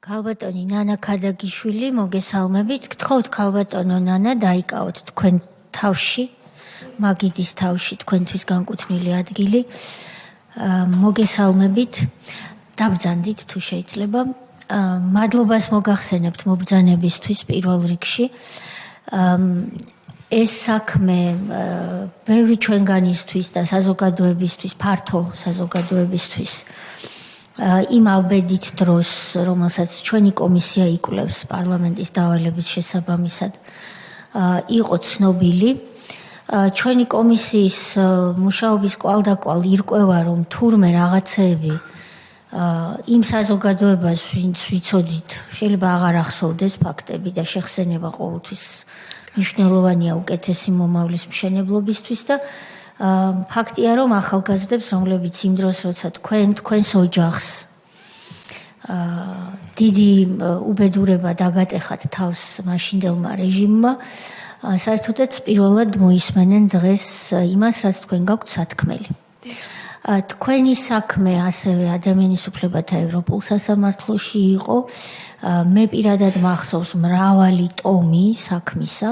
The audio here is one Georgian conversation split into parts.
ქალბატონი ნანა ქადაგიშვილი, მოგესალმებით. გთხოვთ ქალბატონო ნანა, დაიკავოთ თქვენ თავში, მაგიდის თავში თქვენთვის განკუთვნილი ადგილი. მოგესალმებით, დაბრძანდით თუ შეიძლება. მადლობას მოგახსენებთ მობრძანებისთვის პირველ რიგში. ეს საქმე ბევრი ჩვენგანისთვის და საზოგადოებისთვის, ფართო საზოგადოებისთვის იმ ალბედით დროს, რომელსაც ჩვენი კომისია იკვლევს პარლამენტის დავალების შესაბამისად, იყო ცნობილი. ჩვენი კომისიის მუშაობის კვალდაკვალ ირკვევა, რომ თურმე რაღაცეები იმ საზოგადოებას, ვინც ვიცოდით, შეიძლება აღარ ახსოვდეს ფაქტები და შეხსენება ყოველთვის მნიშვნელოვანია უკეთესი მომავლის მშენებლობისთვის და ფაქტია, რომ ახალგაზრდებს, რომლებიც იმ დროს, როცა თქვენს ოჯახს დიდი უბედურება დაგატეხათ თავს მაშინდელმა რეჟიმმა, საერთოდაც პირველად მოისმენენ დღეს იმას, რაც თქვენ გაქვთ სათქმელი. თქვენი საქმე ასევე ადამიანის უფლებათა ევროპულ სასამართლოში იყო. მე პირადად მახსოვს მრავალი ტომი საქმისა.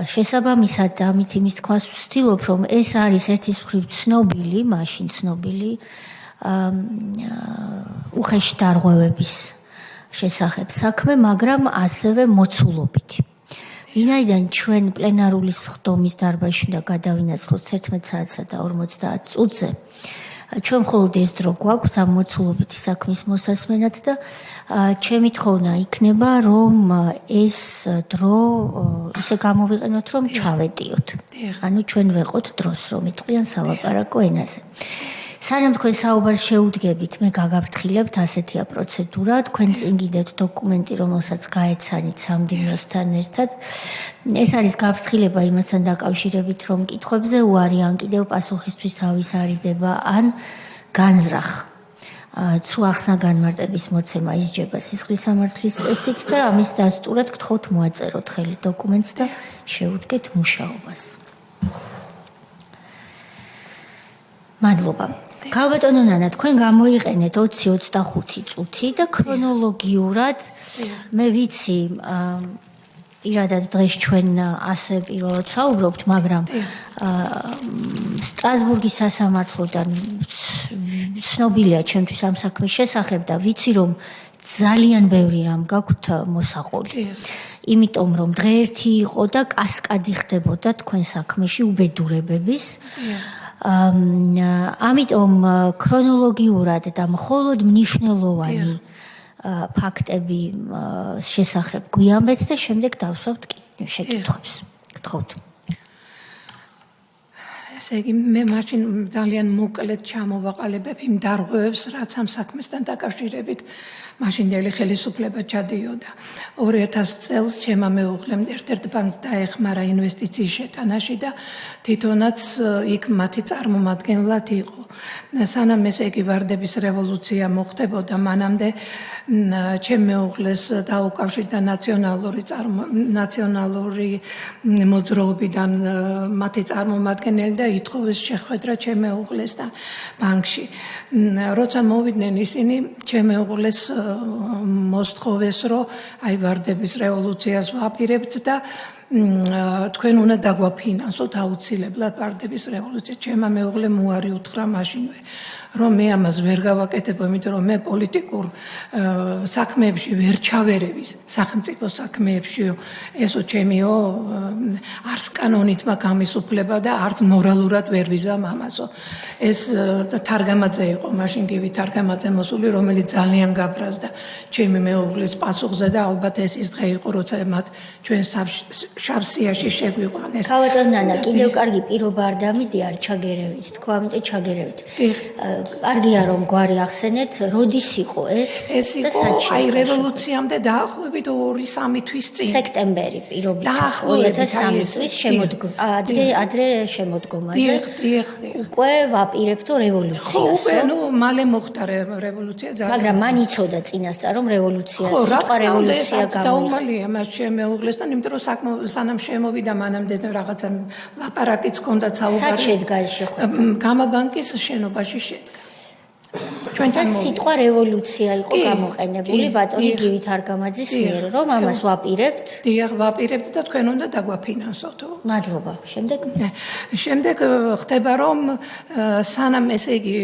შესაბამისად, ამით იმის თქვას ვცდილობ, რომ ეს არის ერთის მხრივ ცნობილი, მაშინ ცნობილი უხეში დარღვევების შესახებ საქმე, მაგრამ ასევე მოცულობითი. ვინაიდან ჩვენ პლენარული სხდომის დარბაზში უნდა გადავინაცვლოთ 11 საათსა და 50 წუთზე, ჩვენ მხოლოდ ეს დრო გვაქვს ამ მოცულობითი საქმის მოსასმენად და ჩემი თხოვნა იქნება, რომ ეს დრო ისე გამოვიყენოთ, რომ ჩავეტიოთ. ანუ ჩვენ ვეყოთ დროს, რომ იტყვიან სალაპარაკო ენაზე. სანამ თქვენ საუბარს შეუდგებით, მე გაგაფრთხილებთ, ასეთია პროცედურა, თქვენ წინ გიდევთ დოკუმენტი, რომელსაც გაეცანით სამდივნოსთან ერთად. ეს არის გაფრთხილება იმასთან დაკავშირებით, რომ კითხვებზე უარი ან კიდევ პასუხისთვის თავის არიდება, ან განზრახ ცრუ ახსნა განმარტების მოცემა ისჯება სისხლის სამართლის წესით და ამის დასტურად გთხოვთ მოაწეროთ ხელით დოკუმენტს და შეუდგეთ მუშაობას. მადლობა. ქალბატონო ნანა, თქვენ გამოიყენეთ 20-25 წუთი და ქრონოლოგიურად მე ვიცი, პირადად დღეს ჩვენ ასე პირველად საუბრობთ, მაგრამ სტრასბურგის სასამართლოდან ცნობილია ჩემთვის ამ საქმის შესახებ და ვიცი, რომ ძალიან ბევრი რამ გაქვთ მოსაყოლი. იმიტომ რომ დღეერთი იყო და კასკადი ხდებოდა თქვენ საქმეში უბედურებების. ამიტომ ქრონოლოგიურად და მხოლოდ მნიშვნელოვანი ფაქტები შესახებ გვიამბეთ და შემდეგ დავსვავთ შეკითხვებს. გთხოვთ. ესე იგი, მე მაშინ ძალიან მოკლედ ჩამოვაყალიბებ იმ დარღვევებს, რაც ამ საქმესთან დაკავშირებით მაშინდელი ხელისუფლება ჩადიოდა. 2000 წელს ჩემმა მეუღლემ ერთ-ერთ ბანკს დაეხმარა ინვესტიციის შეტანაში და თვითონაც იქ მათი წარმომადგენლად იყო. სანამ ესე იგი ვარდების რევოლუცია მოხდებოდა, მანამდე ჩემ მეუღლეს დაუკავშირდა ნაციონალური მოძრაობიდან მათი წარმომადგენელი და ითხოვეს შეხვედრა ჩემ მეუღლესთან ბანკში. როცა მოვიდნენ ისინი, ჩემ მეუღლეს მოსთხოვეს, რომ აი ვარდების რევოლუციას ვაპირებთ და თქვენ უნდა დაგვაფინანსოთ აუცილებლად ვარდების რევოლუცია. ჩემმა მეუღლემ უარი უთხრა მაშინვე, რომ მე ამას ვერ გავაკეთებ, იმიტომ რომ მე პოლიტიკურ საქმეებში ვერ ჩავერევის, სახელმწიფო საქმეებში ესო ჩემიო არც კანონით მაქვს ამის უფლება და არც მორალურად ვერ ვიზამ ამასო. ეს თარგამაძე იყო, მაშინ გივი თარგამაძე მოსული, რომელიც ძალიან გაბრაზდა ჩემი მეუღლის პასუხზე და ალბათ ეს ის დღე იყო, როცა მათ ჩვენ შავსიაში შეგვიყვანეს. ქალბატონო ნანა, კიდევ კარგი პირობა არ დამიდიარ ჩაგერევით, თქვა, ამიტომ ჩაგერევით. კარგია რომ გვარი ახსენეთ, როდის იყო ეს და საჩი? აი რევოლუციამდე დაახლოებით 2-3 თვის წინ. სექტემბერი პირობით 2003 წლის ადრე შემოდგომაზე. უკვე ვაპირებთო რევოლუციას. ხო, ნუ მალე მოხდა რევოლუცია ძალიან. მაგრამ მან იცოდა წინასწარ რომ რევოლუცია, სიტყვა რევოლუცია დაუმალია მას შემეუღლესთან, იმიტომ რომ სანამ შემოვიდა მანამდე რაღაცა ლაპარაკიც ჰქონდა საუბარი. სად შედგა ეს შეხვედრა? გამაბანკის შენობაში შედგა. ჩვენთან და სიტყვა რევოლუცია იყო გამოყენებული ბატონი გივით არგამაძის მიერ, რომ ამას ვაპირებთ. დიახ, ვაპირებთ და თქვენ უნდა დაგვაფინანსოთ. მადლობა. შემდეგ ხდება რომ სანამ ესე იგი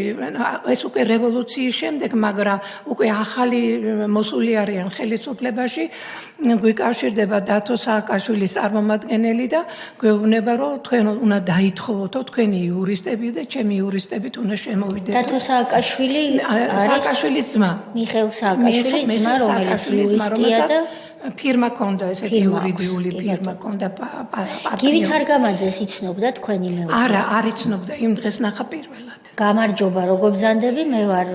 ეს უკვე რევოლუციის შემდეგ, მაგრამ უკვე ახალი მოსული არიან ხელისუფლებაში, გვიკავშირდება დათო სააკაშვილის წარმომადგენელი და გვეუბნება რომ თქვენ უნდა დაითხოვოთ თქვენი იურისტები და ჩემი იურისტებით უნდა შემოვიდეთ. დათო სააკაშვილი არის სააკაშვილის ძმა. მიხეილ სააკაშვილის ძმა, რომელიც იურისტია და ფირმა ქონდა, ესეთი იურიდიული ფირმა ქონდა პარტნიორი. გივით არგამაძეს იცნობდა თქვენი მეუღლე? არა, არ იცნობდა, იმ დღეს ნახა პირველად. გამარჯობა, როგორ ბრძანდები? მე ვარ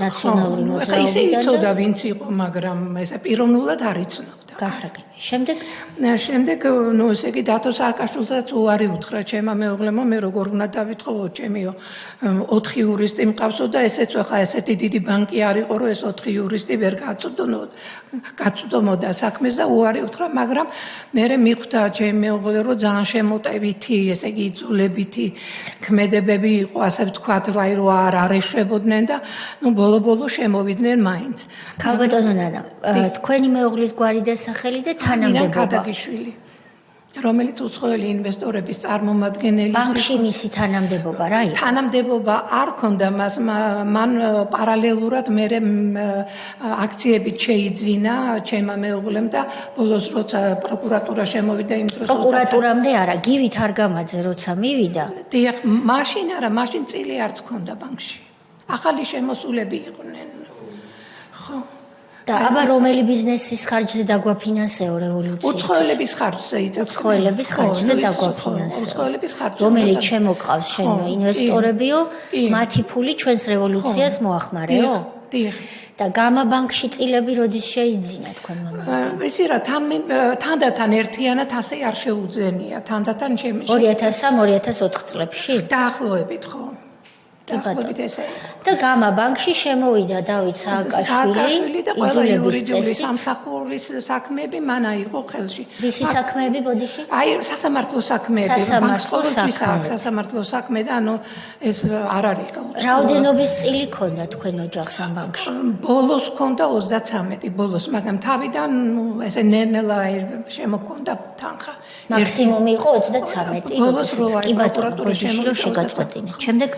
ნაციონალური მოძრაობიდან. ისე იცოდა ვინც იყო, მაგრამ ესე პიროვნულად არ იცნობდა. გასაგები. შემდეგ ნუ ესე იგი დათო სააკაშვილსაც უარი უთხრა ჩემმა მეუღლემ, მე როგორ უნდა დავითხოვო ჩემიო 4 იურისტი მყავსო და ესეც ხა ესეთი დიდი ბანკი არ იყო, რომ ეს 4 იურისტი ვერ გაწვდომოდა საქმეს და უარი უთხრა, მაგრამ მე მიხვდა ჩემი მეუღლე, რომ ძალიან შემოტევითი, ესე იგი იძულებითი ქმედებები იყო, ასე ვთქვათ, რომ არ არეშვებოდნენ და ნუ ბოლო-ბოლო შემოვიდნენ მაინც. ქალბატონო ნანა, თქვენი მეუღლის გვარი და სახელი და თანამდებობა. ქადაგიშვილი, რომელიც უცხოელი ინვესტორების წარმომადგენელი. ბანკში მისი თანამდებობა რა იყო? თანამდებობა არ ქონდა მას, მან პარალელურად მე აქციებით შეიძინა ჩემმა მეუღლემ და ბოლოს როცა პროკურატურა შემოვიდა იმ დროს პროკურატურამდე არა, გივით არგამაძე როცა მივიდა. დიახ, მაშინ არა, მაშინ წილი არც ქონდა ბანკში. ახალი შემოსულები იყვნენ. ხო. და აბა რომელი ბიზნესის ხარჯზე დაგვაფინანსეო რევოლუცია? უცხოელების ხარჯზე იწევს. უცხოელების ხარჯზე დაგვაფინანსეო. უცხოელების ხარჯზე. რომელიც შემოყავს შენ ინვესტორებიო, მათი ფული ჩვენს რევოლუციას მოახმარეო? დიახ. და გამა ბანკში წილები როდის შეიძინა თქვენმა მეუღლემ? ისი რა, თანდათან ერთიანად ასე არ შეუძენია, თანდათან 2003-2004 წლებში? დაახლოებით ხო. და გამა ბანკში შემოვიდა დავით სააკაშვილი და ყველა იურიდიული სამსახურის საქმეები მან აიღო ხელში. რისი საქმეები ბოდიში? აი, სასამართლო საქმეები, სასამართლო საქმე და ანუ ეს არ არის გაუწევი. რაოდენობის წილი ქონდა თქვენ ოჯახს ამ ბანკში? ბოლოს ქონდა 33, ბოლოს, მაგრამ თავიდან ესე ნელ-ნელა შემოქონდა თანხა. მაქსიმუმი იყო 33. ბოლოს რო აი პროკურატურა შეგაწყვეტინა. შემდეგ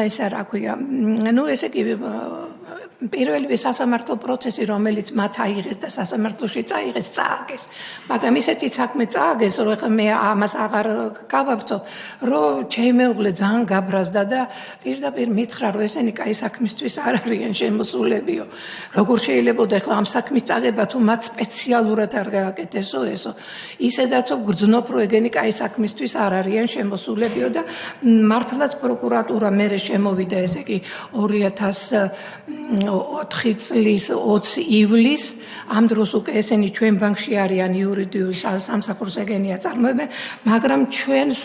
ეს რა ქვია, ნუ ესე იგი პირველი სასამართლო პროცესი, რომელიც მათ აიღეს და სასამართლოში წაიღეს, წააგეს. მაგრამ ისეთი საქმე წააგეს, რომ ეხლა მე ამას აღარ გავაბრძო, რომ ჩემი მეუღლე ძალიან გაბრაზდა და პირდაპირ მითხრა, რომ ესენი კაი საქმისთვის არ არიან შემოსულებიო. როგორ შეიძლება ეხლა ამ საქმის წაღება თუ მათ სპეციალურად არ გააკეთესო ესო. ისედაც გრძნობ, რომ ეგენი კაი საქმისთვის არ არიან შემოსულებიო და მართლაც პროკურატურა მერე შემოვიდა, ესე იგი 2004 წლის 20 ივლისს, ამ დროს უკვე ესენი ჩვენ ბანკში არიან იურიდიულ სამსახურს ეგენია წარმოებენ, მაგრამ ჩვენს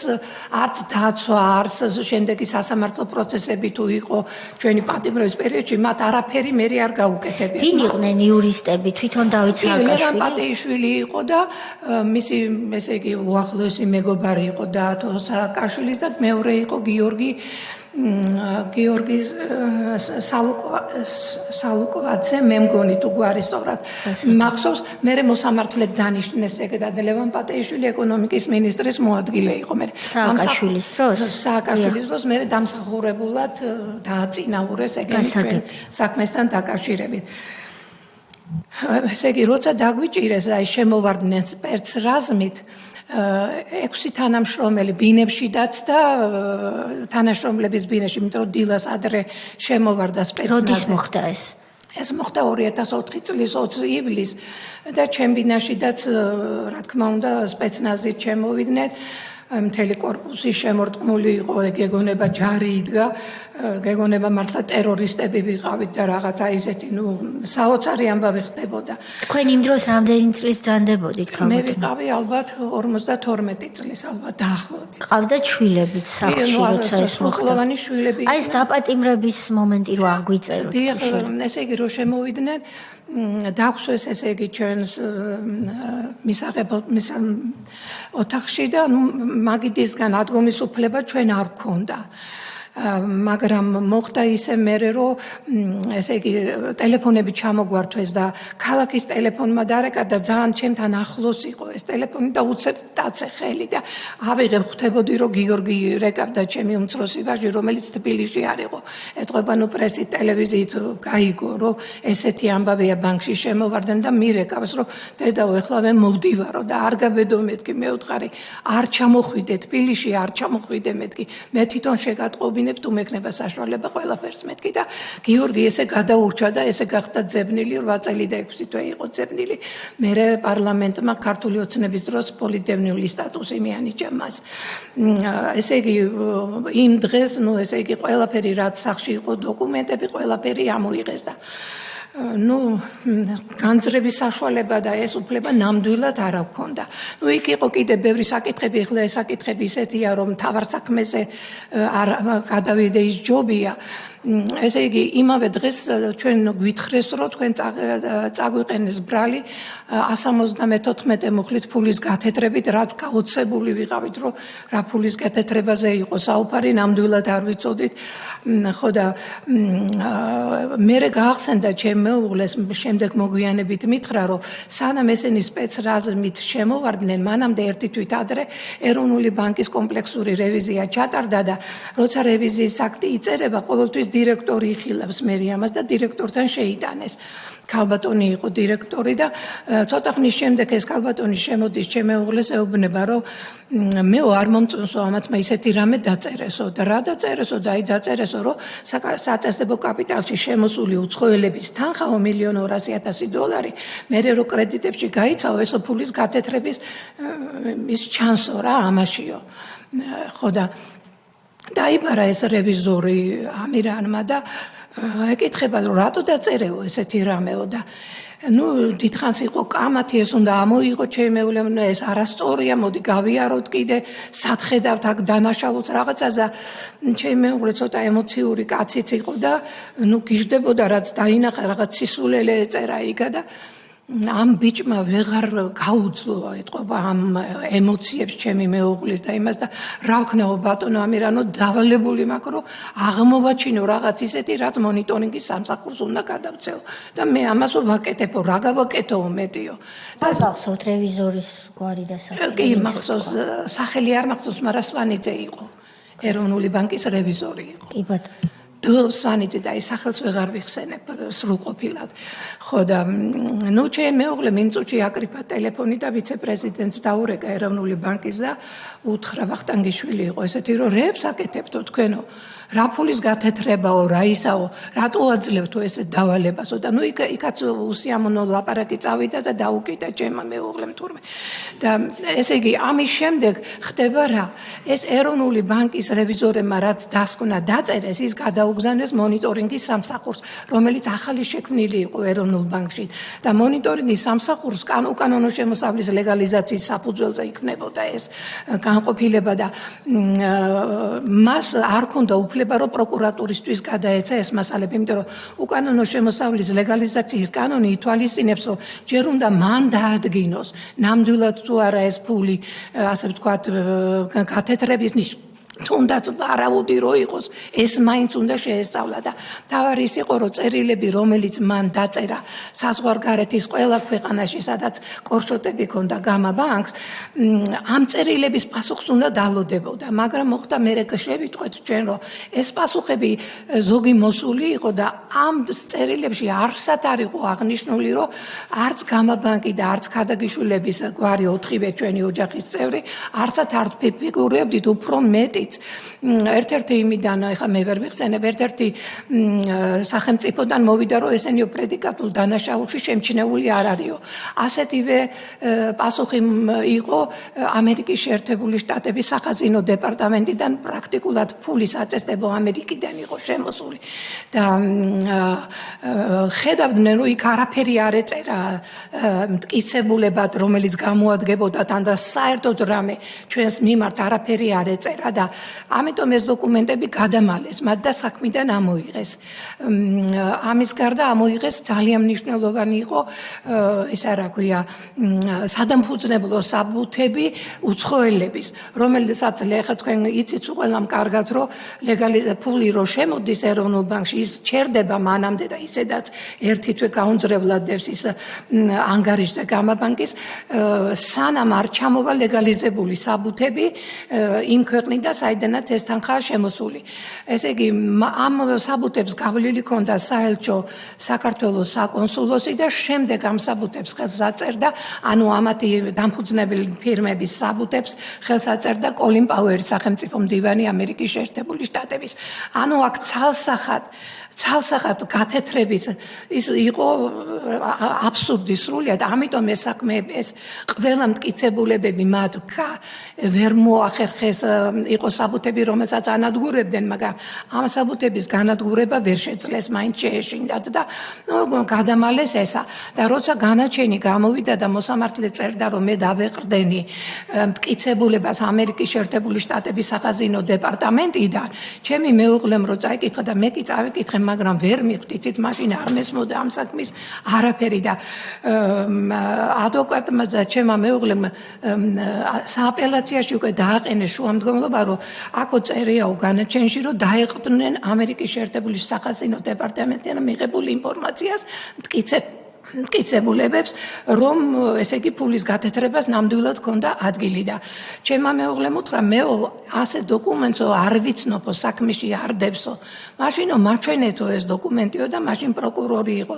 არც დაცვა, არც შემდეგი სასამართლო პროცესები თუ იყო ჩვენი პატიმრობის პერიოდში, მათ არაფერი მე არ გაუკეთებია. ვინ იყვნენ იურისტები? თვითონ დავით სააკაშვილი? პატეიშვილი იყო და მისი ესე იგი უახლოესი მეგობარი იყო დათო სააკაშვილის და მეორე იყო გიორგი სალუკოვაძე, მე მგონი თუ გვარი სწორად მახსოვს, მე მოსამართლედ დანიშნეს ეგედა ლევან პატეიშვილი ეკონომიკის მინისტრის მოადგილე იყო მე. სააკაშვილის დროს? სააკაშვილის დროს მე დამსახურებულად დააწინაურეს ეგენი საქმესთან დაკავშირებით. ესე იგი, როცა დაგვიჭირეს, აი შემოვარდნენ სპეცრაზმით 6 თანამშრომელი ბინებშიდაც და თანამშრომლების ბინაში, იმიტომ რომ დილას ადრე შემოვარდა სპეცნაზი. როდის მოხდა ეს? ეს მოხდა 2004 წლის 20 ივლისს და ჩემ ბინაშიდაც, რა თქმა უნდა, სპეცნაზით შემოვიდნენ. მთელი корпуსი შემორტყმული იყო, გეგონება ჯარი იდგა, გეგონება მართლა ტერორისტები ვიყავით და რაღაცა ისეთი, ნუ საოცარი ამბავი ხდებოდა. თქვენ იმ დროს რამდენი წლის ბრძანდებოდით ქალბატონო? მე ვიყავი ალბათ 52 წლის ალბათ დაახლოებით. ყავდათ შვილებიც სახლში, როცა ეს მოხდა? სრულყოფილი შვილები. აი ეს დაპატიმრების მომენტი რო აღვიწეროთ. დიახ, ესე იგი რომ შემოვიდნენ, დაგხვსეს ესე იგი ჩვენს მის ოთახში და მაგიდისგან ადგომის უფლება ჩვენ არ გქონდა. მაგრამ მოხდა ისე მერე რომ ესე იგი ტელეფონები ჩამოგვართვეს და ქალაქის ტელეფონმა დარეკა და ძალიან ჩემთან ახლოს იყო ეს ტელეფონი და უცებ დაცე ხელი და ავიღე ხვდებოდი რომ გიორგი რეკავდა ჩემი უმცროსი ვაჟი რომელიც თბილისში არ იყო ეთყობა ნუ პრესით ტელევიზიით გაიგო რომ ესეთი ამბავია ბანკში შემოვარდნენ და მირეკავს რომ დედაო ეხლა მე მოვდივარო და არ გაბედო მეთქი მე უთხარი არ ჩამოხვიდე თბილისში არ ჩამოხვიდე მეთქი მე თვითონ შეგატყობინებ თუ მექნება საშუალება ყველაფერს მეთქი და გიორგი ესე გადაურჩა და ესე გახდა ძებნილი 8 წელი და 6 თვე იყო ძებნილი მერე პარლამენტმა ქართული ოცნების დროს პოლიტდევნიული სტატუსი მიანიჭა მას ესე იგი იმ დღეს ნუ ესე იგი ყველაფერი რაც სახში იყო დოკუმენტები ყველაფერი ამოიღეს და ნუ განძრების საშუალება და ეს უფლება ნამდვილად არ აქვს. ნუ იქ იყო კიდე ბევრი საკითხები, ახლა ეს საკითხები ისეთია, რომ თავარ საქმეზე არ გადავიდე ის ჯობია. ესე იგი, იმავე დღეს ჩვენ გვითხრეს, რომ თქვენ წაგვიყენეს ბრალი 174 მუხლით ფულის გათეთრებით, რაც გაოცებული ვიყავით, რომ რა ფულის გათეთრებაზე იყო საუბარი, ნამდვილად არ ვიცოდით. ხო და მე გაახსენდა ჩემ მეუღლეს შემდეგ მოგვიანებით მითხრა, რომ სანამ ესენი სპეცრაზმით შემოვარდნენ, მანამდე ერთი თვით ადრე ეროვნული ბანკის კომპლექსური რევიზია ჩატარდა და როცა რევიზიის აქტი იწერება, ყოველთვის დირექტორი იხილავს მერი ამას და დირექტორთან შეიტანეს. ქალბატონი იყო დირექტორი და ცოტა ხნის შემდეგ ეს ქალბატონი შემოდის ჩემ მეუღლეს ეუბნება, რომ მე არ მომწონსო ამათმა ისეთი რამე დაწერესო და რა დაწერესო და აი დაწერესო, რომ საწესდებო კაპიტალში შემოსული უცხოელების თანხა $1,200,000 მერე რო კრედიტებში გაიცაო ესო ფულის გათეთრების ის ჩანსო რა ამაშიო. ხო და დაიბარა ეს რევიზორი ამირანმა და ეკითხება რომ რატო დაწერეო ესეთი რამეო და ნუ დიდხანს იყო კამათი ეს უნდა ამოიღო ჩემი მეუღლემ ეს არასწორია მოდი გავიაროთ კიდე სათხედავთ აქ დანაშაულს რაღაცას და ჩემი მეუღლე ცოტა ემოციური კაციც იყო და ნუ გიждდებოდა რაც დაინახა რაღაც სისულელე ეწერა იქა და ამ ბიჭმა ვეღარ გაუძლო ეთყობა ამ ემოციებს ჩემი მეუღლის და იმას და რა ვქნაო ბატონო ამირანო დავალებული მაქვს რომ აღმოვაჩინო რაღაც ისეთი რაც მონიტორინგის სამსახურს უნდა გადავწევ და მე ამასო ვაკეთებო რა გავაკეთო მეტიო და გახსოვთ რევიზორის გვარი და სახელი კი მახსოვს სახელი არ მახსოვს მაგრამ სვანიძე იყო ეროვნული ბანკის რევიზორი იყო კი ბატონო სვანიძე და ის სახელს ვეღარ ვიხსენებ სრულყოფილად. ხო და ნუ ჩემი მეუღლე მიმწუჩი აკრიფა ტელეფონი და ვიცე-პრეზიდენტს დაურეკა ეროვნული ბანკის და უთხრა ვახტანგიშვილი იყო ესეთი რომ რეებს აკეთებდო თქვენო რა ფულის გათეთრებაო რა ისაო რატო აძლევთო ესეთ დავალებასო და ნუ იქაც უსიამოვნო ლაპარაკი წავიდა და დაუკიდა ჩემმა მეუღლემ თურმე და ესე იგი ამის შემდეგ ხდება რა ეს ეროვნული ბანკის რევიზორებმა რაც დასკვნა დაწერეს ის გადაუგზავნეს მონიტორინგის სამსახურს რომელიც ახალი შექმნილი იყო ეროვნულ ბანკში და მონიტორინგის სამსახურს უკანონო შემოსავლის ლეგალიზაციის საფუძველზე იქნებოდა ეს განყოფილება და მას არ ქონდა უფლება რომ პროკურატურისთვის გადაეცა ეს მასალები, იმიტომ რომ უკანონო შემოსავლის ლეგალიზაციის კანონი ითვალისწინებს, რომ ჯერ უნდა მან დაადგინოს ნამდვილად თუ არა ეს ფული, ასე ვთქვათ, გათეთრების ნიშნ თუნდაც ვარაუდი რო იყოს, ეს მაინც უნდა შეესწავლა და თავარი ის იყო, რომ წერილები, რომელიც მან დაწერა საზღვარგარეთის ყველა ქვეყანაში, სადაც კორშოტები ქონდა გამა ბანკს, ამ წერილების პასუხს უნდა დალოდებოდა, მაგრამ მოხდა მერე შევიტყვეთ ჩვენ, რომ ეს პასუხები ზოგი მოსული იყო და ამ წერილებში არსად არ იყო აღნიშნული, რომ არც გამა ბანკი და არც ქადაგიშვილების გვარი 4-ვე ჩვენი ოჯახის წევრი, არსად არ ფიგურებდით უფრო მეტი ერთ-ერთი იმიდან ეხა მე ვერ ვიხსენებ ერთ-ერთი სახელმწიფოდან მოვიდა რომ ესენიო პრედიკატულ დანაშაულში შემჩნეული არ არისო ასეთივე პასუხი იყო ამერიკის შეერთებული შტატების სახაზინო დეპარტამენტიდან პრაქტიკულად ფულის აწესებო ამერიკიდან იყო შემოსული და ხედავდნენ რომ იქ არაფერი არ ეწერა მტკიცებულებად რომელიც გამოადგებოდა თან და საერთოდ რამე ჩვენს მიმართ არაფერი არ ეწერა და ამიტომ ეს დოკუმენტები გადამალეს მათ და საქმიდან ამოიღეს. ამის გარდა ამოიღეს ძალიან მნიშვნელოვანი იყო ისა რა ქვია სადამფუძნებლო საბუთები უცხოელების, რომელსაც ეხლა თქვენ იცით ყველამ კარგად რომ ფული რო შემოდის ეროვნულ ბანკში ის ჩერდება მანამდე და ისედაც ერთი თვე გაუნձრებლად დევს ის ანგარიშზე გამაბანკის სანამ არ ჩამოვა ლეგალიზებული საბუთები იმ ქვეყნიდან საიდანაც ეს თანხაა შემოსული. ესე იგი ამ საბუთებს გავლილი ჰქონდა საელჩო საქართველოს საკონსულოსი და შემდეგ ამ საბუთებს ხელს აწერდა ანუ ამათი დამფუძნებელი ფირმების საბუთებს ხელს აწერდა კოლინ პაუერის სახელმწიფო მდივანი ამერიკის შეერთებული შტატების. ანუ აქ ცალსახად გათეთრების ის იყო აბსურდი სრულიად, ამიტომ ეს საქმეები ეს ყველა მტკიცებულებები მათ ვერ მოახერხეს იყო საბუთები რომელსაც ანადგურებდნენ, მაგრამ ამ საბუთების განადგურება ვერ შეძლეს, მაინც შეეშინდათ და გადამალეს ესა და როცა განაჩენი გამოვიდა და მოსამართლე წერდა რომ მე დავეყრდენი მტკიცებულებას ამერიკის შეერთებული შტატების სახაზინო დეპარტამენტიდან, ჩემი მეუღლემ რო წაიკითხა და მე კი წავიკითხე მაგრამ ვერ მივხვდით, მაშინ არ მესმოდა ამ საქმის არაფერი და ადვოკატმა და ჩემმა მეუღლემ სააპელაციაში უკვე დააყენეს შუამდგომლობა, რომ აქო წერიაო განაჩენში, რომ დაეყრდნენ ამერიკის შეერთებული სახაზინო დეპარტამენტიდან მიღებულ ინფორმაციას მტკიცებულებებს, რომ ესე იგი ფულის გათეთრებას ნამდვილად ჰქონდა ადგილი და ჩემმა მეუღლემ უთხრა მე ასე დოკუმენტსო არ ვიცნობო საქმეში არ დებსო. მაშინო მაჩვენეთო ეს დოკუმენტიო და მაშინ პროკურორი იყო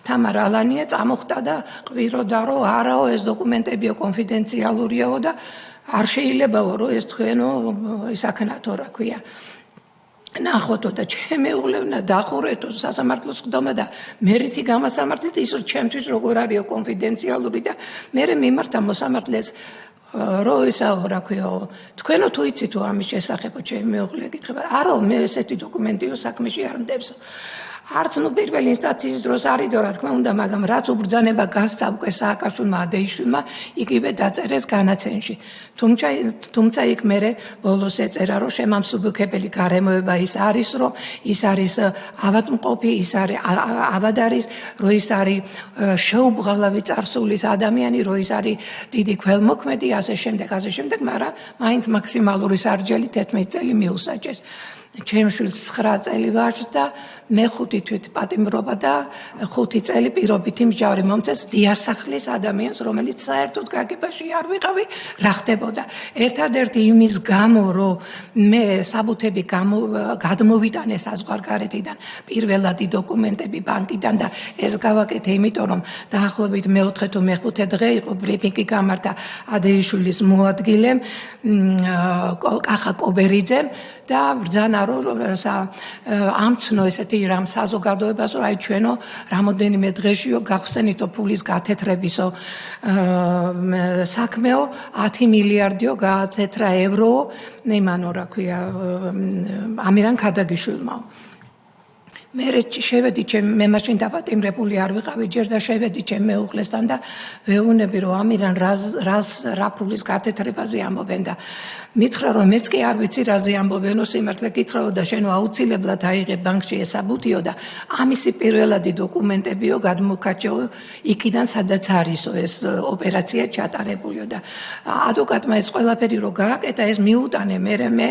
თამარ ალანია წამოხდა და ყვიროდა რომ არაო ეს დოკუმენტებიო კონფიდენციალურიაო და არ შეიძლებაო რომ ეს თქვენო ისაქნათო რა ქვია. ნახოთო და ჩემი უღლევნა დახურეთო სასამართლოს ხდომა და მერითი გამასამართლეთ ის ჩემთვის როგორ არისო კონფიდენციალური და მე მიმართა მოსამართლეს რო ისაო რა ქვიო თქვენო თუ იცითო ამის შესახებო ჩემი მეუღლე ეკითხება არა მე ესეთი დოკუმენტიო საქმეში არ მდებსო არც ნუ პირველი ინსტანციის დროს არიდო რა თქმა უნდა მაგრამ რაც უბრძანება გასცა უკვე სააკაშვილმა ადეიშვილმა იგივე დაწერეს განაცენში თუმცა იქ მერე ბოლოს ეწერა რომ შემამსუბუქებელი გარემოება ის არის რომ ის არის ავადმყოფი ის არის ავად არის რომ ის არის შეუბრალავი წარსულის ადამიანი რომ ის არის დიდი ქველმოქმედი ასე შემდეგ მაგრამ მაინც მაქსიმალური სარჯელი 11 წელი მიუსაჯეს ჩემს შვილს 9 წელი ვაჟდა მე 5 თვით პატიმრობა და 5 წელი პირობითი მსჯავრი მომწეს დიასახლის ადამიანს რომელიც საერთოდ გაგებაში არ ვიყავი რა ხდებოდა ერთადერთი იმის გამო რომ მე საბუთები გადმოვიტანე საზღვარგარეთიდან პირველადი დოკუმენტები ბანკიდან და ეს გავაკეთე იმიტომ რომ დაახლოებით მე-4 თუ მე-5 დღე იყო ბრიფინგი გამართა ადეიშვილის მოადგილემ კახა კობერიძემ და ბრძანა რომ ამცნო ესეთი რამ საზოგადოებას რომ აი ჩვენო რამოდენიმე დღეშიო გახსენითო ფულის გათეთრებისო საქმეო 10 მილიარდიო გაათეთრა ევრო იმანო რა ქვია ამირან ქადაგიშვილმაო მე შევედი მე მაშინ დაპატიმრებული არ ვიყავი ჯერ და შევედი ჩემ მეუღლესთან და ვეუბნები რომ ამირან რა ფულის გათეთრებაზე ამბობენ და მითხრა რომ მეც კი არ ვიცი რაზე ამბობენო სიმართლე გითხრაო და შენო აუცილებლად აიღე ბანკში ეს საბუთიო და ამისი პირველადი დოკუმენტებიო გადმოქაჩეო იქიდან სადაც არისო ეს ოპერაცია ჩატარებულიო და ადვოკატმა ეს ყველაფერი რო გააკეთა ეს მიუტანე მე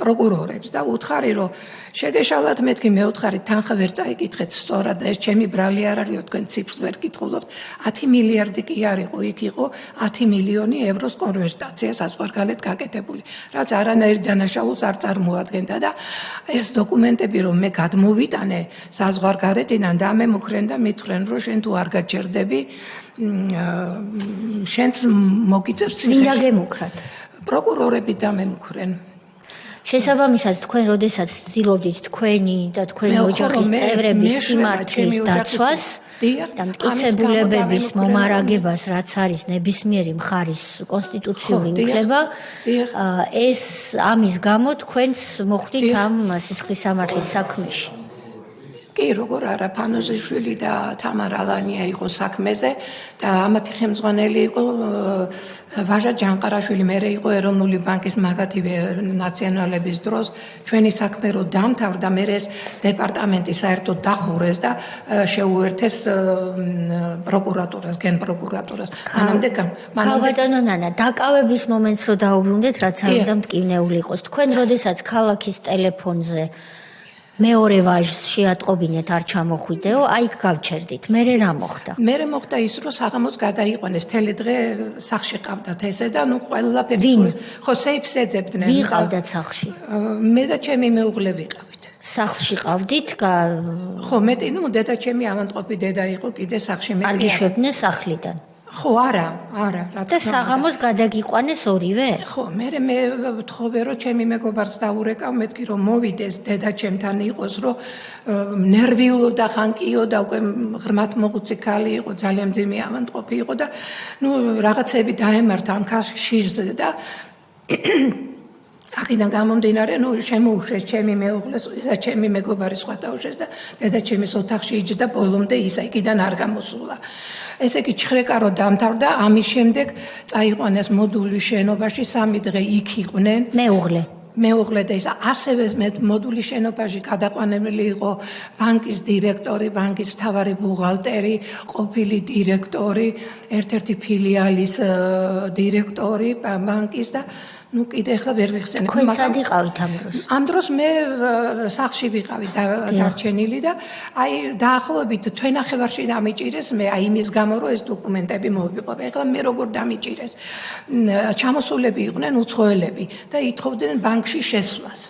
პროკურორებს და უთხარი რომ შეგეშალათ მეთქი მეუთხარი თანხა ვერ წაიკითხეთ სწორად და ეს ჩემი ბრალი არ არისო თქვენ ციფრს ვერ გითხულობთ 10 მილიარდი კი არ იყო იქ იყო 10 მილიონი ევროს კონვერტაცია საზღვარგარეთ გაკეთებული რაც არანაირ დანაშაულს არ წარმოადგენდა და ეს დოკუმენტები რომ მე გადმოვიტანე საზღვარგარეთიდან და მე მუხრენ და მითხრენ რომ შენ თუ არ გაჩერდები შენც მოგიწევს წმინდა გემუქრათ პროკურორები დამემუქრენ შესაბამისად თქვენ როდესაც ცდილობდით თქვენი და თქვენი ოჯახის წევრების სიმართლის დაცვას და მტკიცებულებების მომარაგებას რაც არის ნებისმიერი მხარის კონსტიტუციური უფლება ეს ამის გამო თქვენს მოხვდით ამ სისხლის სამართლის საქმეში კი, როგორ არა, ფანოზიშვილი და თამარ ალანია იყო საქმეზე და ამათი ხელმძღვანელი იყო ვაჟა ჯანყარაშვილი, მე იყო ეროვნული ბანკის მაგათივე ნაციონალების დროს ჩვენი საქმე რო დამთავრდა, მე ეს დეპარტამენტი საერთოდ დახურეს და შეუერთეს პროკურატურას, გენპროკურატურას. მანამდე ქალბატონო ნანა, დაკავების მომენტს რო დაუბრუნდეთ, რაც არ უნდა მტკივნეული იყოს. თქვენ როდესაც ქალაქის ტელეფონზე მეორე ვაჟს შეატყობინეთ არ ჩამოხვიდეო, აიქ გავჩერდით. მერე რა მოხდა? მერე მოხდა ის, რომ საღამოს გადაიყვანეს, თელი დღე სახლში ყავდათ ესე და ნუ ყველაფერი ხო სეიფს ეძებდნენ. ვინ ყავდათ სახლში? მე და ჩემი მეუღლე ვიყავით. სახლში ყავდით? ხო, მეტი, ნუ დედა ჩემი ავანტყოფი დედა იყო კიდე სახლში მე. არ გიშვებდნენ სახლიდან? ხო, არა, რა და საღამოს გადაგიყვანეს ორივე? ხო, მე ვთხოვე რომ ჩემი მეგობარს დაურეკავ, მეთქი რომ მოვიდეს დედა ჩემთან იყოს, რომ ნერვიულობდა ხანკიო და უკვე ღრმად მოღუცი ქალი იყო, ძალიან მძიმე ავანტყოფი იყო და ნუ რაღაცები დაემართა ამ ქაშიშზე და აქედან გამომდინარე, ნუ შემოუშვეს ჩემი მეუღლეს, ისა ჩემი მეგობარი სხვა დაუშვეს და დედა ჩემის ოთახში იჯდა ბოლომდე ისა იქიდან არ გამოსულა. ესე იგი ჩხრეკა რო დამთავრდა, ამის შემდეგ წაიყვანეს მოდულის შენობაში 3 დღე იქ იყვნენ. მეუღლე და ისა ასევე მოდულის შენობაში გადაყვანილი იყო ბანკის დირექტორი, ბანკის მთავარი ბუღალტერი, ყოფილი დირექტორი, ერთ-ერთი ფილიალის დირექტორი ბანკის და ნუ კიდე ახლა ვერ ვიხსენებ. თქვენ სად იყავით ამ დროს? ამ დროს მე სახლში ვიყავი დარჩენილი და აი დაახლოებით თვენახევარში დამიჭირეს მე აი იმის გამო რომ ეს დოკუმენტები მოვიყვე. ახლა მე როგორ დამიჭირეს? ჩამოსულები იყვნენ უცხოელები და ითხოვდნენ ბანკში შესვლას.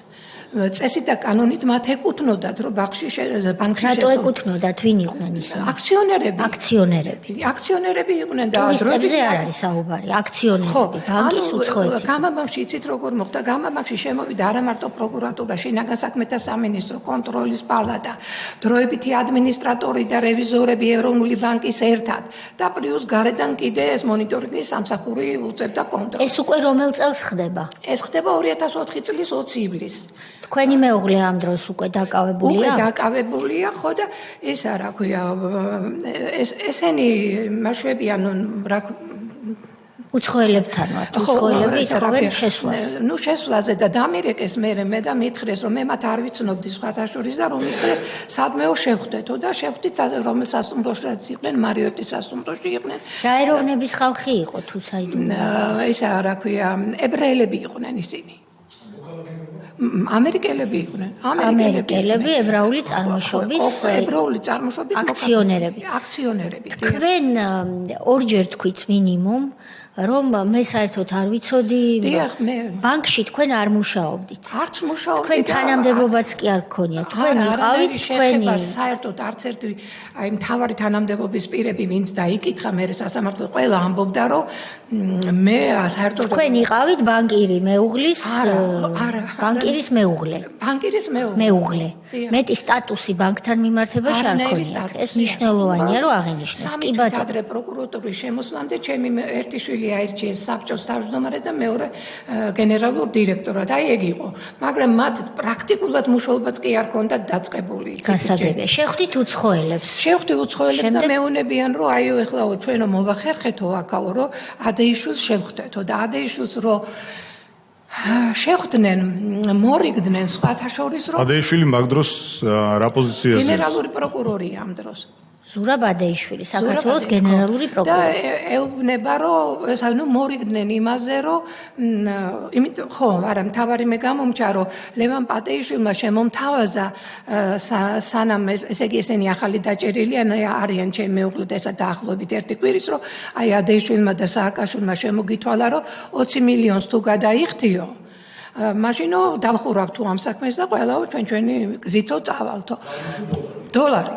წესით და კანონით მათ ეკუთვნოდათ რომ ბანკში შესვლა. რატო ეკუთვნოდათ? ვინ იყვნენ ისინი? აქციონერები იყვნენ და ტურისტებზე არ არის საუბარი, აქციონერები, ბანკის უცხოეთები. გამაბანკში იცით როგორ მოხდა? გამაბანკში შემოვიდა არა მარტო პროკურატურა, შინაგან საქმეთა სამინისტრო, კონტროლის პალატა, დროებითი ადმინისტრატორი და რევიზორები ეროვნული ბანკის ერთად და პლუს გარედან კიდე ეს მონიტორინგის სამსახური უწევდა კონტროლს. ეს უკვე რომელ წელს ხდება? ეს ხდება 2004 წლის 20 ივლისს. თქვენი მეუღლე ამ დროს უკვე დაკავებულია? უკვე დაკავებულია, ხო და ეს რა ქვია, ესენი მაშვებიან რა უცხოელებთან ვართ, უცხოელები ითხოვენ შესვლას. ნუ შესვლაზე და დამირეკეს მე და მითხრეს რომ მე მათ არ ვიცნობდი სხვათა შორის და რომ მითხრეს სადმეო შევხვდეთო და შევხვდით რომელ სასტუმროშიც იყვნენ, მარიოტის სასტუმროში იყვნენ. რა ეროვნების ხალხი იყო თუ საიდუმლოა? ისა რა ქვია, ებრაელები იყვნენ ისინი. ამერიკელები იყვნენ. ამერიკელები, ებრაული წარმოშობის აქციონერები. თქვენ ორჯერ თქვით მინიმუმ რომ მე საერთოდ არ ვიცოდი, ბანკში თქვენ არ მუშაობდით. არც მუშაობდი. თქვენ თანამდებობაც კი არ გქონიათ. თქვენ იყავით თქვენი საერთოდ არც ერთი აი მთავარი თანამდებობის პირები ვინც დაიკითხა მე სასამართლო ყველა ამბობდა რომ მე საერთოდ თქვენ იყავით ბანკირი მეუღლის ბანკირის მეუღლე. მეტი სტატუსი ბანკთან მიმართებაში არ გქონიათ. ეს მნიშვნელოვანია რომ აღინიშნოს. კი ბატონო. ადრე პროკურატურის შემოსვლამდე ჩემი ერთი შვილი აირჩიეს საბჭოს თავმჯდომარედ და მეორე გენერალურ დირექტორად. აი ეგ იყო. მაგრამ მათ პრაქტიკულად მუშაობაც კი არ ქონდათ დაწყებული. გასაგებია. შეხვდით უცხოელებს. შევხვდი უცხოელებს და მეუნებიან რომ აიო ეხლაო ჩვენო მოვახერხეთო აქაო რომ ადეიშვილს შევხვდეთო და ადეიშვილს რომ შეხვდნენ, მორიგდნენ სხვათა შორის რომ ადეიშვილი მაგ დროს რა პოზიციაზე? გენერალური პროკურორია ამ დროს. ზურაბ ადეიშვილი, საქართველოს გენერალური პროკურორი. და ეუბნება რომ ეს ანუ მორიგდნენ იმაზე რომ იმიტომ ხო, არა, მთავარი მე გამომჩა რომ ლევან პატეიშვილმა შემომთავაზა სანამ ესე იგი ესენი ახალი დაჭერილი არიან ჩემი მეუღლე და ესა დაახლოებით ერთი კვირის რომ აი ადეიშვილმა და სააკაშვილმა შემოგითვალა რომ 20 მილიონს თუ გადაიხდიო მაშინო დავხურავ თუ ამ საქმეს და ყველაო ჩვენი გზითო წავალთო დოლარი.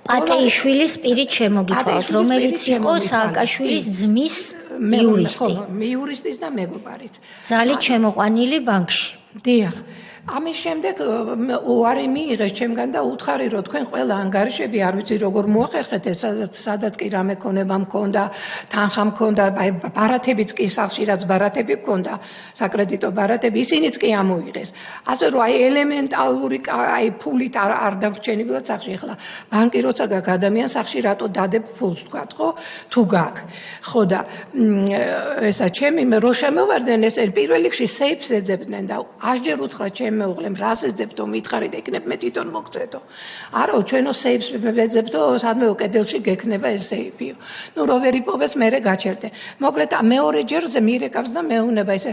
პატეიშვილის პირით შემოგითვალთ, რომელიც იყო სააკაშვილის ძმის იურისტი. იურისტის და მეგობარიც. ძალით შემოყვანილი ბანკში. დიახ. ამის შემდეგ უარი მიიღეს ჩემგან და უთხარი რომ თქვენ ყველა ანგარიშები არ ვიცი როგორ მოახერხეთ ეს სადაც კი რამე ქონება მქონდა, თანხა მქონდა, აი ბარათებიც კი სახშირად ბარათები მქონდა, საკრედიტო ბარათები, ისინიც კი ამოიღეს. ასე რომ აი ელემენტალური აი ფულით არ დავრჩენილა სახში ახლა ბანკი როცა გაქვს ადამიანს სახში რატო დადებ ფულს თქვათ, ხო? თუ გაქვს. ხო და ესა ჩემი რო შემოვარდნენ ეს პირველ რიგში სეიფს ეძებდნენ და ასჯერ უთხრა ჩემ მეუღლემ რას ეძებდო მითხარი და იქნებ მე თვითონ მოგწედო. არაო ჩვენო სეიფს ვეძებდო სადმეო კედელში გექნება ეს სეიფიო. ნუ რო ვერ იპოვეს მერე გაჩერდე. მოკლედ მეორე ჯერზე მირეკავს და მეუნება ესე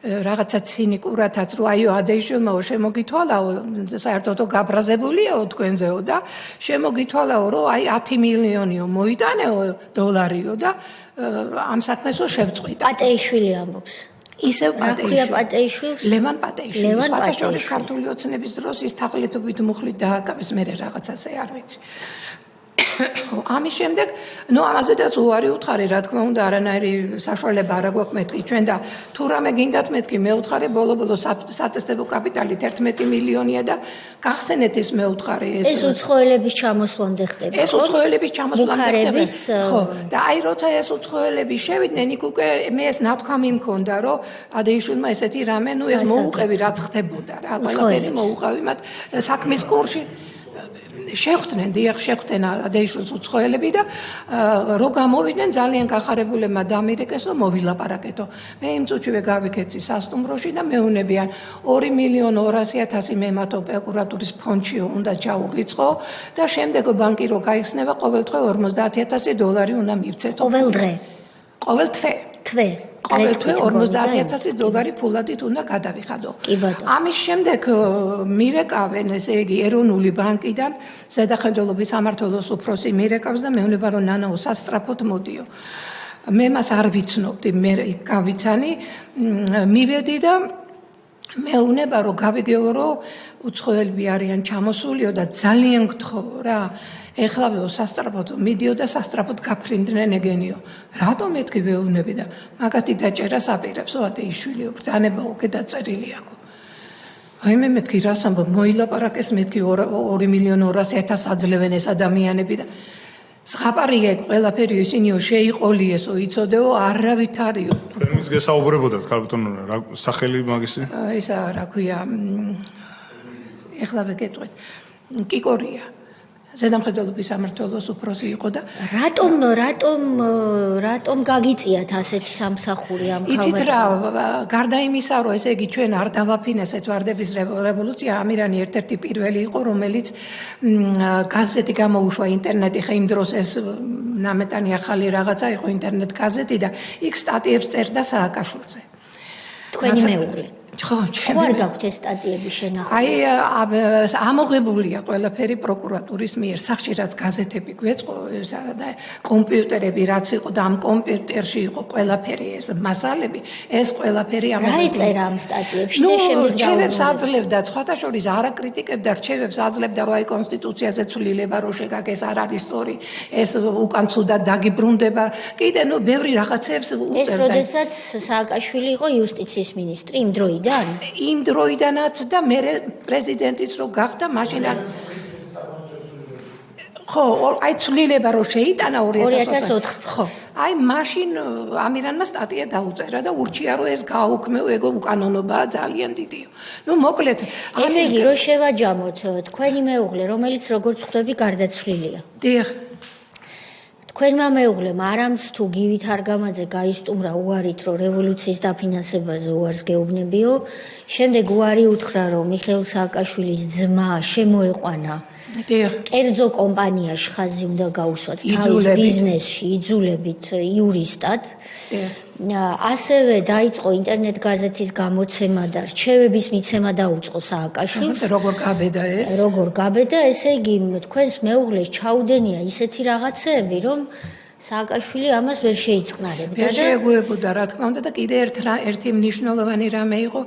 რაღაცა ცინიკურათაც რო აიო ადეიშვილმაო შემოგითვალაო საერთოდ გაბრაზებულიაო თქვენზეო და შემოგითვალაო რომ აი 10 მილიონიო მოიტანეო დოლარიო და ამ საქმესო შევწყვიტა. პატეიშვილი ამბობს. ისევ პატეიშვილს? ლევან პატეიშვილი. სხვადასხვა ქართული ოცნების დროს ის თაღლითობით მუხლით დააკავეს მე რაღაცაზე არ ვიცი. ხო, ამის შემდეგ, ნუ ამაზედაც უარი უთხარი, რა თქმა უნდა, არანაირი საშუალება არ აქვს მეთქი ჩვენ და თუ რამე გინდათ მეთქი, მე უთხარი ბოლო-ბოლო საწესდებო კაპიტალით 11 მილიონია და გახსენეთ ეს მე უთხარი ეს. ეს უცხოელების ჩამოსვლამდე ხდება. ეს უცხოელების ჩამოსვლამდე ხდება. ხო, და აი როცა ეს უცხოელები შევიდნენ, იქ უკვე მე ეს ნათქვამი მქონდა, რომ ადეიშვილმა ესეთი რამე, ნუ ეს მოუყევი რაც ხდებოდა რა, ყველაფერი მოუყევი მათ საქმის კურსში. შეხვდნენ შეხვდნენ ადეიშვილს უცხოელები და რო გამოვიდნენ ძალიან გახარებულებმა დამირეკეს რომ მოვილაპარაკეთო. მე იმ წუთშივე გავიქეცი სასტუმროში და მეუნებიან 2.200.000 მემათო პროკურატურის ფონდში უნდა ჩაუღიწყო და შემდეგ ბანკი რო გაიხსნება ყოველდღე $50,000 უნდა მივცეთო. ყოველდღე? ყოველ თვე. ყოველ თვე $50,000 ფულადით უნდა გადავიხადო. ამის შემდეგ მირეკავენ ესე იგი ეროვნული ბანკიდან ზედახედველობის სამმართველოს უფროსი მირეკავს და მეუბნება რომ ნანაო სასწრაფოდ მოდიო. მე მას არ ვიცნობდი, მე გავიცანი, მივედი და მეუბნება რომ გავიგეო რომ უცხოელები არიან ჩამოსულიო და ძალიან გთხოვო რა. ეხლავეო სასტრაფოდ მიდიო და სასტრაფოდ გაფრინდნენ ეგენიო. რატომ მეთქი ვეუბნები და მაგათი დაჭერას აპირებსო ადეიშვილიო ბრძანება უკვე დაწერილი აქვს. აი მე მეთქი რას ამბობ მოილაპარაკეს მეთქი 2.200.000 აძლევენ ეს ადამიანები და ზღაპარია ყველაფერი ისინიო შეიყოლიესო იცოდეო არავით არისო. თქვენს გესაუბრებოდათ ქალბატონო სახელი მაგისი? ისა რა ქვია ეხლა ვეკეთვით კიკორია. ზედამხედველობის სამმართველოს უფროსი იყო და რატომ გაგიწიათ ასეთი სამსახური ამ ხალხს? იცით რა, გარდა იმისა, რომ ესე იგი ჩვენ არ დავაფინანსეთ ვარდების რევოლუცია, ამირანი ერთ-ერთი პირველი იყო, რომელიც გაზეთი გამოუშვა ინტერნეტი, ხა იმ დროს ეს ნამეტანი ახალი რაღაცა იყო ინტერნეტ გაზეთი და იქ სტატიებს წერდა სააკაშვილზე. თქვენი მეუღლე? ხო, ჩემი. ხარ გაქვთ ეს სტატიები შენახული? აი, ამოღებულია ყველაფერი პროკურატურის მიერ. სახშირად გაზეთები გვეწყო და კომპიუტერები რაც იყო და ამ კომპიუტერში იყო ყველაფერი ეს მასალები, ეს ყველაფერი ამოღებულია. რა იწერა ამ სტატიებში და შემდეგ რჩევებს აძლევდა, სხვათა შორის არა კრიტიკებდა, რჩევებს აძლევდა, რომ აი კონსტიტუციაზე ცვლილება რო შეგაგეს არ არის სწორი, ეს უკან ცუდად დაგიბრუნდება. კიდე ნუ ბევრი რაღაცებს უწერდა. ეს როდესაც სააკაშვილი იყო იუსტიციის მინისტრი იმ დროიდან? იმ დროიდანაც და მე პრეზიდენტიც რო გახდა მაშინ ხო, აი ცვლილება რო შეიტანა 2004 წელს. აი მაშინ ამირანმა სტატია დაუწერა და ურჩია რომ ეს გააუქმეო, ეგო უკანონობაა ძალიან დიდიო. ნუ მოკლედ, ესე იგი რომ შევაჯამოთ, თქვენი მეუღლე, რომელიც როგორც ხვდები გარდაცვლილია. დიახ. თქვენმა მეუღლემ არამც თუ გივით არგამაძე გაისტუმრა უარით რომ რევოლუციის დაფინანსებაზე უარს გეუბნებიო, შემდეგ უარი უთხრა რომ მიხეილ სააკაშვილის ძმა შემოეყვანა კერძო კომპანიაში ხაზი უნდა გაუსვათ თავის ბიზნესში იძულებით იურისტად. ასევე დაიწყო ინტერნეტ გაზეთის გამოცემა და რჩევების მიცემა დაუწყო სააკაშვილს. როგორ გაბედა ეს? როგორ გაბედა, ესე იგი თქვენს მეუღლეს ჩაუდენია ისეთი რაღაცეები, რომ სააკაშვილი ამას ვერ შეიწყნარებდა და შეეგუებოდა რა თქმა უნდა და კიდე ერთი მნიშვნელოვანი რამე იყო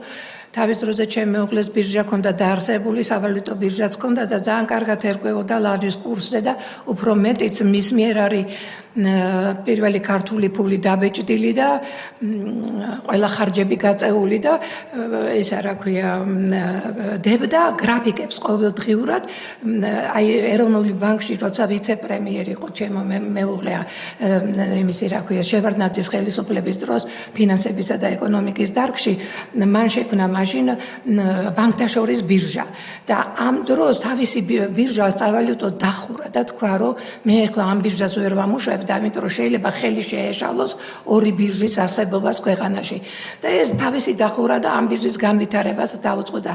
თავის დროზე ჩემი მეუღლეს ბირჟა ჰქონდა დაარსებული, სავალუტო ბირჟაც ჰქონდა და ძალიან კარგად ერკვევოდა ლარის კურსზე და უფრო მეტიც მის მიერ არის პირველი ქართული ფული დაბეჭდილი და ყველა ხარჯები გაწეული და ისა რა ქვია დებდა გრაფიკებს ყოველდღიურად აი ეროვნული ბანკში როცა ვიცე-პრემიერი იყო ჩემო მეუღლე იმისი რა ქვია შევარდნაძის ხელისუფლების დროს ფინანსებისა და ეკონომიკის დარგში მან შექმნა მაშინ ბანკთა შორის ბირჟა და ამ დროს თავისი ბირჟა სავალუტო დახურა და თქვა რომ მე ახლა ამ ბირჟას ვერ ვამუშავებ და ამიტომ რომ შეიძლება ხელი შეეშალოს ორი ბირჟის არსებობას ქვეყანაში და ეს თავისი დახურა და ამ ბირჟის განვითარებას დაუწყო და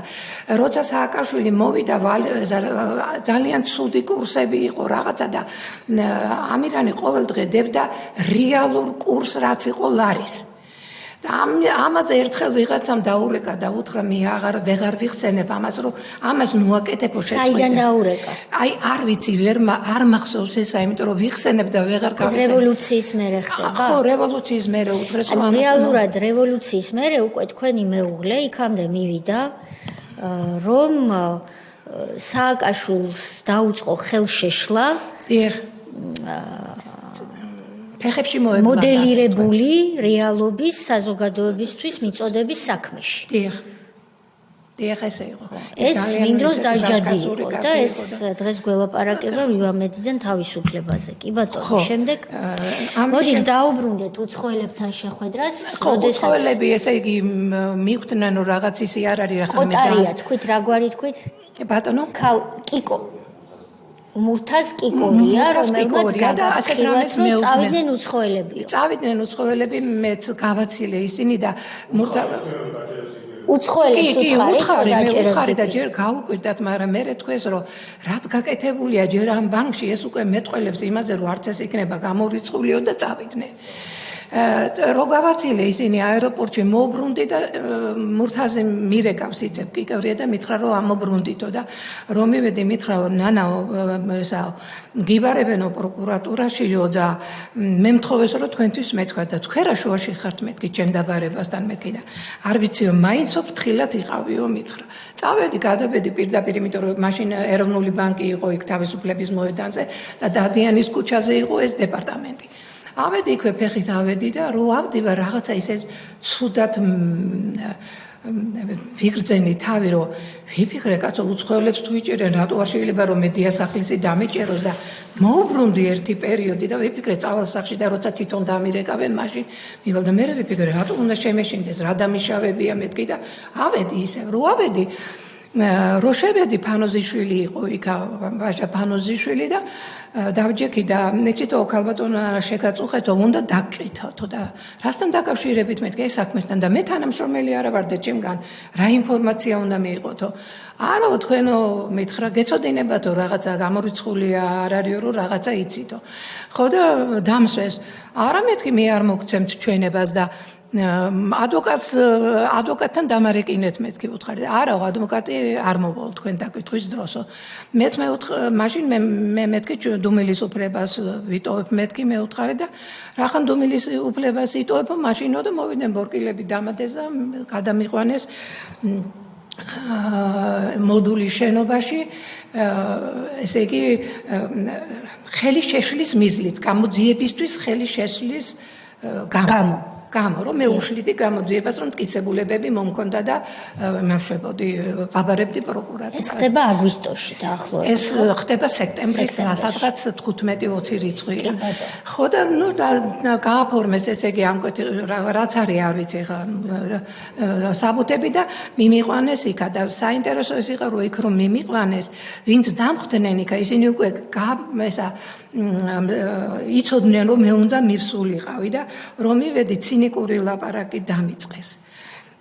როცა სააკაშვილი მოვიდა ძალიან ცუდი კურსები იყო რაღაცა და ამირანი ყოველდღე დებდა რეალურ კურსს რაც იყო ლარის და ამაზე ერთხელ ვიღაცამ დაურეკა და უთხრა მე ვეღარ ვიხსენებ ამას რომ ამას ნუაკეთებო შეწყვეტე. საიდან დაურეკა? აი არ ვიცი არ მახსოვს ესა, იმიტომ რომ ვიხსენებ და ვეღარ გავიხსენებ. რევოლუციის მერე ხდება? ხო, რევოლუციის მერე უთხრეს რომ ამას რეალურად რევოლუციის მერე უკვე თქვენი მეუღლე იქამდე მივიდა რომ სააკაშვილს დაუწყო ხელშეშლა დიახ ფეხებში მოეკვნა მოდელირებული რეალობის საზოგადოებისთვის მიწოდების საქმეში. დიახ ესე იყო. ეს იმ დროს დაჟადი იყო და ეს დღეს გველაპარაკება ვივამედიდან თავისუფლებაზე. კი ბატონო, შემდეგ მოდით დაუბრუნდეთ უცხოელებთან შეხვედრას, როდესაც უცხოელები ესე იგი მიხვდნენ რომ რაღაც ისი არ არის რა ხომ კოტარია თქვით, რა გვარი თქვით? ბატონო? კიკო. მურთაზ კიკორია, რომელმაც გადაახილათ რომ წავიდნენ უცხოელები. წავიდნენ უცხოელები, მეც გავაცილე ისინი და უცხოელებს უთხარი და ჯერ გაუკვირდათ, მაგრამ მე თქვეს რომ რაც გაკეთებულია ჯერ ამ ბანკში ეს უკვე მეტყველებს იმაზე რომ არც ეს იქნება გამორიცხულიო და წავიდნენ. რო გავაცილე ისინი აეროპორტში მოუბრუნდი და მურთაზი მირეკავს იცებ კიკევრია და მითხრა რომ ამობრუნდითო და რომ მივედი მითხრა რომ ნანაო ესა გიბარებენო პროკურატურაშიო და მე მთხოვეს რომ თქვენთვის მეთქვა და თქვენ რა შუაში ხართ მეთქი ჩემ დაბარებასთან მეთქი და არ ვიციო მაინცო ფრთხილად იყავიო მითხრა წავედი გადავედი პირდაპირ იმიტომ რომ მაშინ ეროვნული ბანკი იყო იქ თავისუფლების მოედანზე და დადიანის ქუჩაზე იყო ეს დეპარტამენტი ავედი იქვე ფეხით ავედი და რო ავდივარ რაღაცა ისე ცუდად ვიგრძენი თავი რომ ვიფიქრე კაცო უცხოელებს თუ იჭერენ რატო არ შეიძლება რომ მე დიასახლისი დამიჭეროს და მოუბრუნდი ერთი პერიოდი და ვიფიქრე წავალსახში და როცა თვითონ დამირეკავენ მაშინ მივალ და მე ვიფიქრე რატო უნდა შემეშინდეს რა დამიშავებია მეთქი და ავედი ისე რო ავედი რო შევედი ფანოზიშვილი იყო იქ ვაჟა ფანოზიშვილი და დავჯექი და მეცითო ქალბატონო შეგაწუხეთო უნდა დაგკითხო და რასთან დაკავშირებით მეთქი ეს საქმესთან და მე თანამშრომელი არა ვარ და ჩემგან რა ინფორმაცია უნდა მიიღოთო არა თქვენო მითხრა გეცოდინებათო რაღაცა გამორიცხულია არ არისო რომ რაღაცა იცითო ხო და დამსვეს არა მეთქი მე არ მოგცემთ ჩვენებას და ადვოკატთან დამარეკინეთ მეთქი უთხარი არა ადვოკატი არ მოვალ თქვენ დაკითხვის დროსო მეც მაშინ მე მეთქი დუმილის უფლებას ვიტოვებ მეთქი მე უთხარი და რახან დუმილის უფლებას იტოვებ მაშინო და მოვიდნენ ბორკილები დამადეს და გადამიყვანეს მოდულის შენობაში ესე იგი ხელი შეშლის მიზლით გამოძიებისთვის ხელი შეშლის გამო რომ მე უშლიდი გამოძიებას რომ მტკიცებულებები მომქონდა და მევშვებოდი ვაბარებდი პროკურატურას ეს ხდება აგვისტოში დაახლოებით ეს ხდება სექტემბრის სადღაც 15-20 რიცხვია ხო და ნუ გააფორმეს ესე იგი ამკვეთი რაც არის არ ვიცი ხა საბუთები და მიმიყვანეს იქა და საინტერესო ეს იყო რომ იქ რომ მიმიყვანეს ვინც დამხვდნენ იქა ისინი უკვე ესა იცოდნენ რომ მე უნდა მივსულიყავი და რომ მივედი ცინიკური ლაპარაკი დამიწყეს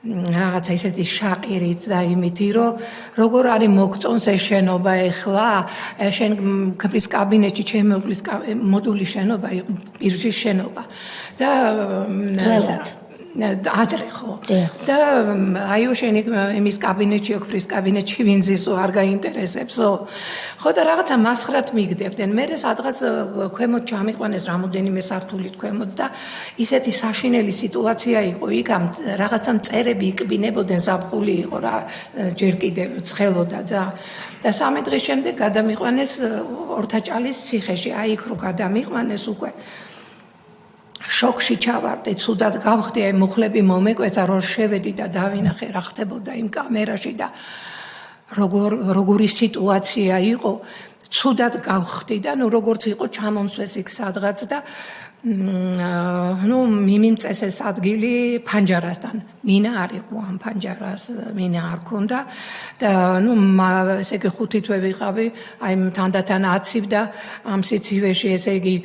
რაღაცა ისეთი შაყირით და იმითი რომ როგორ არის მოგწონს ეს შენობა ეხლა შენ ქრის კაბინეტში ჩემი მეუღლის მოდულის შენობა იყო ბირჟის შენობა და ადრე ხო და აიო შენი იმის კაბინეტში ოქრის კაბინეტში ვინზისო არ გაინტერესებსო ხო და რაღაცა მასხრად მიგდებდნენ მე სადღაც ქვემოთ ჩამიყვანეს რამოდენიმე სართულით ქვემოთ და ისეთი საშინელი სიტუაცია იყო იქ ამ რაღაცა მწერები იკბინებოდნენ ზაფხული იყო რა ჯერ კიდევ ცხელოდა და 3 დღის შემდეგ გადამიყვანეს ორთაჭალის ციხეში აი იქ რო გადამიყვანეს უკვე შოქში ჩავარდე, ცუდად გავხდი, აი მუხლები მომეკვეცა, რომ შევედი და დავინახე რა ხდებოდა იმ კამერაში და როგორი სიტუაცია იყო, ცუდად გავხდი და ნუ როგორც იყო ჩამომსვეს იქ სადღაც და მიმწესეს ადგილი ფანჯარასთან. მინა არ იყო ამ ფანჯარას, მინა არ ქონდა და ესე იგი 5 თვე ვიყავი, აი თანდათან აცივდა ამ სიცივეში, ესე იგი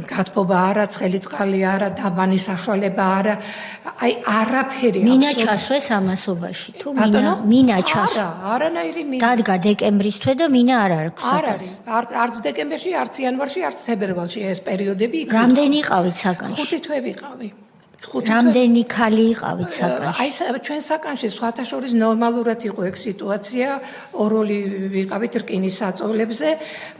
გათბობა არა, ცხელი წყალი არა, დაბანი საშუალება არა, აი არაფერი აქვს. მინა ჩასვეს ამასობაში თუ მინა ჩასვა. არანაირი მინა. დადგა დეკემბრის თვე და მინა არ აქვს. არ არის. არც დეკემბერში, არც იანვარში, არც თებერვალში ეს პერიოდები იქ. რამდენი იყავით საკანში? 5 თვე ვიყავი. რამდენი ქალი იყავით საკანში? აი ჩვენ საკანში სხვათა შორის ნორმალურად იყო ეგ სიტუაცია, ოროლი ვიყავით რკინის საწოლებზე,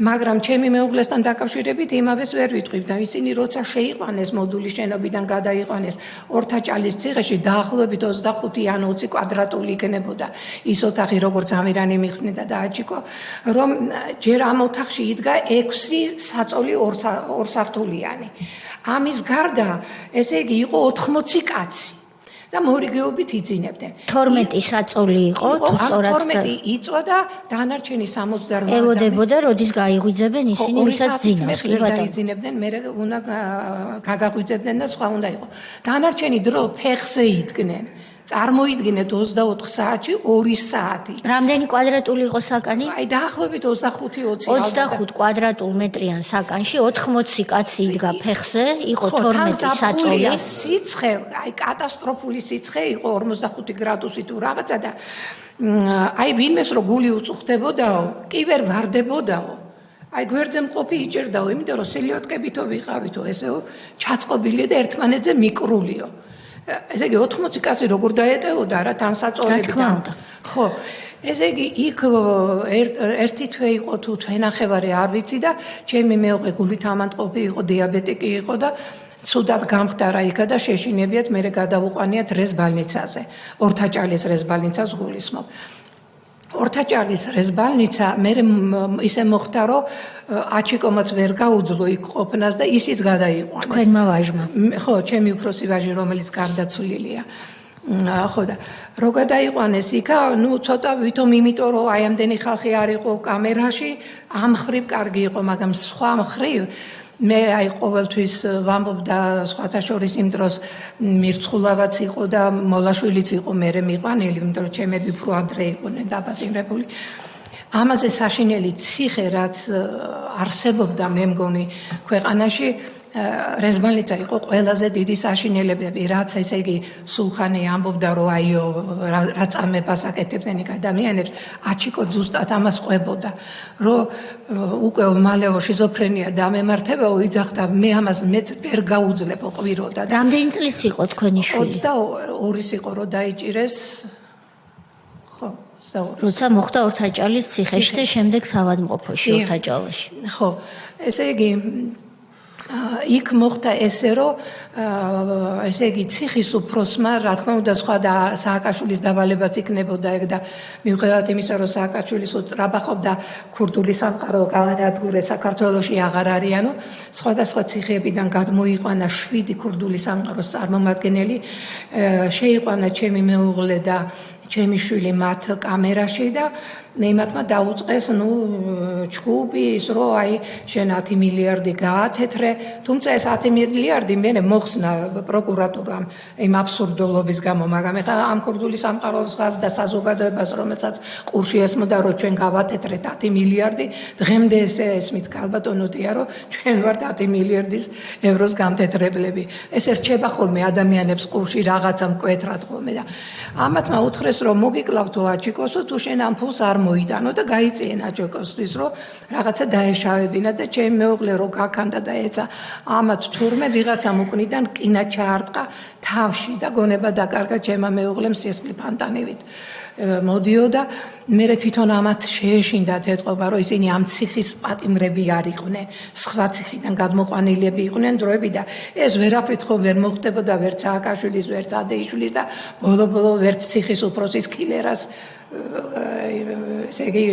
მაგრამ ჩემი მეუღლესთან დაკავშირებით იმავეს ვერ ვიტყვი და ისინი როცა შეიყვანეს მოდულის შენობიდან გადაიყვანეს ორთაჭალის ციხეში დაახლოებით 25 ან 20 კვადრატული იქნებოდა ის ოთახი როგორც ამირანი მიხსნიდა და აჩიკო რომ ჯერ ამ ოთახში იდგა 6 საწოლი ორსართულიანი ამის გარდა ესე იგი იყო 80 კაცი და მორიგეობით იძინებდნენ 12 საწოლი იყო თუ სწორად 12 იწვა და დანარჩენი 68 ელოდებოდა როდის გაიღვიძებენ ისინი ვისაც ძინავს კი ბატონო დაიძინებდნენ მე უნდა გაგაღვიძებდნენ და სხვა უნდა იყო დანარჩენი დრო ფეხზე იდგნენ წარმოიდგინეთ 24 საათში 2 საათი. რამდენი კვადრატული იყო საკანი? აი დაახლოებით 25-20 25 კვადრატულ მეტრიან საკანში 80 კაცი იდგა ფეხზე, იყო 12 საწოლი. სიცხე, აი კატასტროფული სიცხე იყო 45 გრადუსი თუ რაღაცა და აი ვინმეს რო გული უწუხდებოდაო, კი ვერ ვარდებოდაო. აი გვერდზე მყოფი იჭერდაო, იმიტომ რომ სელიოტკებითო ვიყავითო, ესეო ჩაწყობილი და ერთმანეთზე მიკრულიო. ესე იგი 80 კაცი როგორ დაეტეოდა რა თანსაწოლები და ხო ესე იგი იქ ერთი თვე იყო თუ თვენახევარი არ ვიცი და ჩემი მეუღლე გულით ამანტყოფი იყო დიაბეტიკი იყო და ცუდად გამხდარა იქა და შეშინებიათ მე გადავუყანიათ რეზბალნიცაზე ორთაჭალის რეზბალნიცას გულისმობ ორთაჭალის რეზბალნიცა მე ისე მოხდა რომ აჩიკომაც ვერ გაუძლო იქ ყოფნას და ისიც გადაიყვანეს თქვენმა ვაჟმა ხო ჩემი უფროსი ვაჟი რომელიც გარდაცვლილია ხო და რო გადაიყვანეს იქა ნუ ცოტა ვითომ იმიტომ რომ აი ამდენი ხალხი არ იყო კამერაში ამ ხრივ კარგი იყო მაგრამ სხვა მხრივ მე აი ყოველთვის ვამბობდა სხვათა შორის იმ დროს მირცხულავაც იყო და მოლაშვილიც იყო მე მიყვანილი იმიტომ რომ ჩემები უფრო ადრე იყვნენ დაბატიმრებული ამაზე საშინელი ციხე რაც არსებობდა მე მგონი ქვეყანაში რეზბალნიცა იყო ყველაზე დიდი საშინელებები რაც ესე იგი სულხანი ამბობდა რომ აიო რა წამებას აკეთებდნენ იქ ადამიანებს აჩიკო ზუსტად ამას ყვებოდა რომ უკვე მალეო შიზოფრენია დამემართებაო იძახდა მე ამას მეც ვერ გაუძლებო ყვიროდა და რამდენი წლის იყო თქვენი შვილი 22-ის იყო რომ დაიჭირეს ხო როცა მოხდა ორთაჭალის ციხეში და შემდეგ სავადმყოფოში ორთაჭალაში ხო ესე იგი იქ მოხდა ესე რომ ესე იგი ციხის უფროსმა რა თქმა უნდა სხვა და სააკაშვილის დავალებაც იქნებოდა ეგ და მიუხედავად იმისა რომ სააკაშვილის უწრაბახობდა ქურდული სამყარო განადგურე საქართველოში აღარ არიანო სხვადასხვა ციხეებიდან გადმოიყვანა 7 ქურდული სამყაროს წარმომადგენელი შეიყვანა ჩემი მეუღლე და ჩემი შვილი მათ კამერაში და იმათმა დაუწყეს ნუ ჩხუბი ის რომ აი შენ 10 მილიარდი გაათეთრე თუმცა ეს 10 მილიარდი მე მოხსნა პროკურატურამ იმ აბსურდულობის გამო მაგრამ ეხლა ამ ქურდული სამყაროს ხაზ და საზოგადოებას რომელსაც ყურში ესმოდა რომ ჩვენ გავათეთრეთ 10 მილიარდი დღემდე ესე ესმით ქალბატონოდია რომ ჩვენ ვართ 10 მილიარდის ევროს გამთეთრებლები ეს რჩება ხოლმე ადამიანებს ყურში რაღაცა მკვეთრად ხოლმე და ამათმა უთხრეს რომ მოგიკლავთო აჩიკოსო თუ შენ ამ ფულს არ მოიტანო და გაიწიენ აჩიკოსთვის რომ რაღაცა დაეშავებინა და ჩემი მეუღლე რო გაქანდა და ეცა ამათ თურმე ვიღაცამ უკნიდან კინა ჩაარტყა თავში და გონება დაკარგა ჩემმა მეუღლემ სისხლი ფანტანივით მოდიოდა მე თვითონ ამათ შეეშინდათ ეთყობა რომ ისინი ამ ციხის პატიმრები არ იყვნენ სხვა ციხიდან გადმოყვანილები იყვნენ დროები და ეს ვერაფრით ხო ვერ მოხდებოდა ვერც სააკაშვილის ვერც ადეიშვილის და ბოლო ვერც ციხის უფროსის კილერას ესე იგი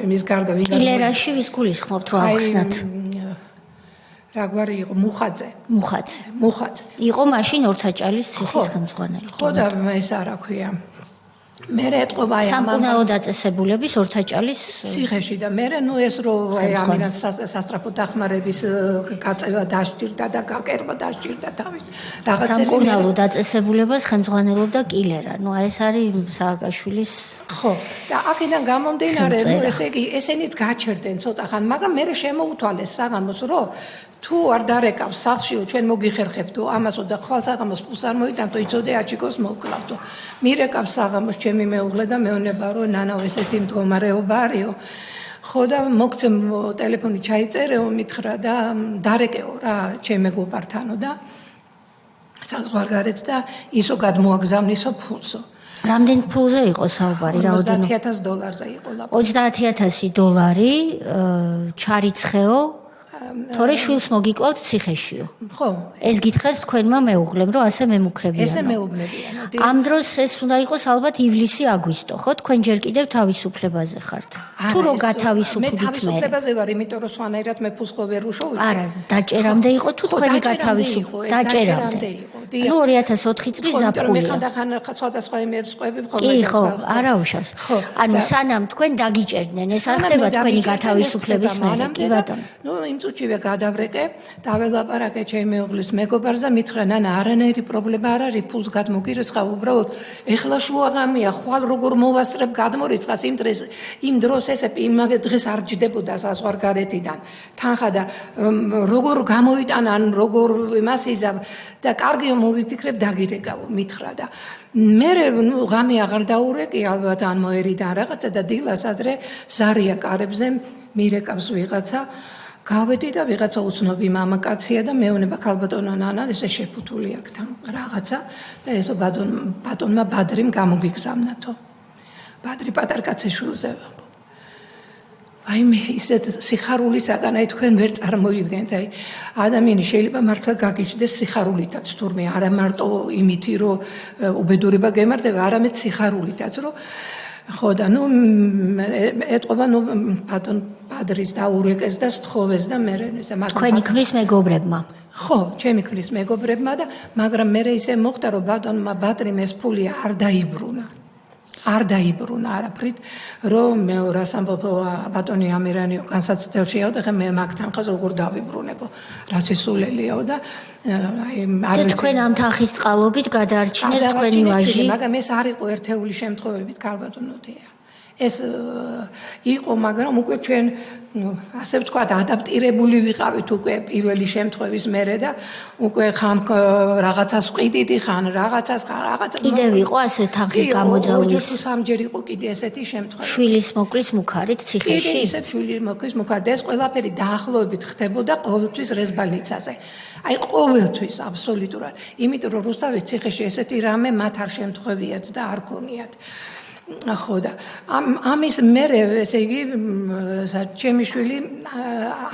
იმის გარდა ვიღაც კილერაში ვის გულისხმობთ რომ ახსნათ რა გვარი იყო მუხაძე იყო მაშინ ორთაჭალის ციხის ხელმძღვანელი ხო და ეს არა ქვია მე ეთყობა აი სამკურნალო დაწესებულების ორთაჭალის ციხეში და მე ნუ ეს რომ აი ამირან სასტრაფო დახმარების გაწევა დასჭირდა და გაკერვა დასჭირდა თავის რაღაცები სამკურნალო დაწესებულებას ხელმძღვანელობდა კილერა ნუ ეს არის სააკაშვილის ხო და აქედან გამომდინარე ნუ ესე იგი ესენიც გაჩერდნენ ცოტა ხან მაგრამ მე შემოუთვალეს საღამოს რომ თუ არ დარეკავს სახლშიო ჩვენ მოგიხერხებდო ამასო და ხვალ საღამოს ფულს არ მოიტანთო იცოდე აჩიკოს მოვკლავდო მირეკავს საღამოს ჩემი მეუღლე და მეუბნება რომ ნანო ესეთი მდგომარეობა არისო ხო და მოგცემ ტელეფონი ჩაიწერეო მითხრა და დარეკეო რა ჩემ მეგობართანო და საზღვარგარეთ და ისო გადმოაგზავნისო ფულსო რამდენ ფულზე იყო საუბარი რაოდენობა $30,000-ზე იყო ლაპარაკი $30,000 ჩარიცხეო თორე შვილს მოგიკლავთ ციხეშიო. ხო. ეს გითხრათ თქვენმა მეუღლემ, რომ ასე მემუქრებიანო. ესე მეუბნებიანო. ამ დროს ეს უნდა იყოს ალბათ ივლისი-აგვისტო, ხო? თქვენ ჯერ კიდევ თავისუფლებაზე ხართ. თუ რო გათავისუფლდით მე. მე თავისუფლებაზე ვარ, იმიტომ რომ სვანაირად მე ფულს ხო ვერ უშოვი. არა, დაჭერამდე იყო თუ თქვენი გათავისუფლდა. დაჭერამდე იყო. ნუ 2004 წლის ზაფხულია. მე ხანდახან სხვადასხვა იმერს ყვები ხოლმე. კი, ხო, არა უშავს. ანუ სანამ თქვენ დაგიჭერდნენ, ეს არ ხდება თქვენი გათავისუფლების მერე, კი ბატონო. ნუ იმ წუთშივე გადავრეკე, დაველაპარაკე ჩემი მეუღლის მეგობარზე, მითხრა, ნანა, არანაირი პრობლემა არ არის, ფულს გადმოგირიცხავ, უბრალოდ ეხლა შუაღამია, ხვალ როგორ მოვასწრებ გადმორიცხავს იმ დროს ესე იმავე დღეს არ ჯდებოდა საზღვარგარეთიდან. თანხა და როგორ გამოიტანა, როგორ იმას იზავ და კარგიო მოვიფიქრებ, დაგირეკავო, მითხრა და მე ღამე აღარ დაურეკი, ალბათ ან მოერიდან რაღაცა და დილას ადრე ზარია კარებზე მირეკავს ვიღაცა გავედი და ვიღაცა უცნობი მამაკაცია და მეუბნება ქალბატონო ნანა ესე შეფუთული აქ თან რაღაცა და ესო ბატონმა ბადრიმ გამოგიგზავნათო. ბადრი პატარკაცეშვილზე. აი მე ისეთ სიხარულისაგან აი თქვენ ვერ წარმოიდგენთ აი ადამიანი შეიძლება მართლა გაგიჩნდეს სიხარულითაც თურმე არა მარტო იმითი რომ უბედურება გემარდება არამედ სიხარულითაც რომ ხო და ნუ ეთყობა ნუ ბატონ ბადრის დაურეკეს და სთხოვეს და მე თქვენი ქმრის მეგობრებმა ხო ჩემი ქმრის მეგობრებმა და მაგრამ მე ისე მოხდა რომ ბატონმა ბადრიმ ეს ფული არ დაიბრუნა არაფრით რომ მე რას ამბობ ბატონი ამირანიო განსაცდელშიაო და მე მაგთან ხაზ როგორ დავიბრუნებო რაც ისულელიაო და აი არ ვიცი თქვენ ამ თანხის წყალობით გადაარჩინეთ თქვენი ვაჟი მაგრამ ეს არ იყო ერთეული შემთხვევებით ქალბატონოდია ეს იყო მაგრამ უკვე ჩვენ ასე ვთქვათ ადაპტირებული ვიყავით უკვე პირველი შემთხვევის მერე და უკვე ხან რაღაცას ვყიდიდი ხან რაღაცას კიდევ იყო ასე თანხის გამოძალვის თუ სამჯერ იყო კიდე ესეთი შემთხვევა შვილის მოკლის მუქარით ციხეში კიდე ისე შვილის მოკლის მუქარით ეს ყველაფერი დაახლოებით ხდებოდა ყოველთვის რეზბალნიცაზე აი ყოველთვის აბსოლუტურად იმიტომ რომ რუსთავის ციხეში ესეთი რამე მათ არ შემთხვევიათ და არ ქონიათ ხო და ამის მერე ესე იგი ჩემი შვილი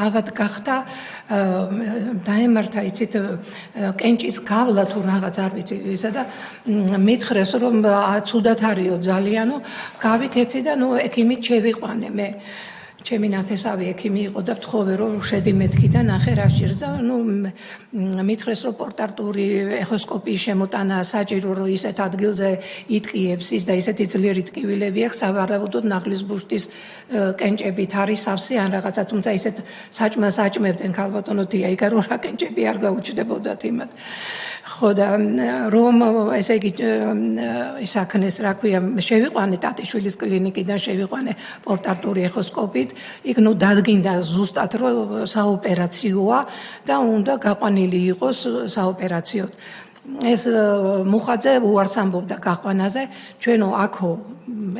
ავად გახდა დაემართა იცით კენჭის გავლა თუ რაღაც არ ვიცი ისა და მითხრეს რომ ცუდად არისო ძალიანო გავიქეცი და ნუ ექიმით შევიყვანე მე ჩემი ნათესავი ექიმი იყო და ვთხოვე რომ შედი მეთქი და ნახე რა სჭირდა ნუ მითხრეს რომ პორტარტული ეხოსკოპიის შემოტანა საჭირო რომ ისეთ ადგილზე იტკიებს ის და ისეთი ძლიერი ტკივილები აქვს სავარაუდოდ ნახლის ბუშტის კენჭებით არის სავსე ან რაღაცა თუმცა ისეთ საჭმელს აჭმებდნენ ქალბატონო დიაიგა რომ რა კენჭები არ გაუჩნდებოდათ იმათ ხო და რომ ესე იგი ისაქნეს რა ქვია შევიყვანე ტატიშვილის კლინიკიდან შევიყვანე პორტარტული ეხოსკოპით იქ ნუ დადგინდა ზუსტად რომ საოპერაციოა და უნდა გაყვანილი იყოს საოპერაციოდ ეს მუხაძე უარს ამბობდა გაყვანაზე, ჩვენო აქო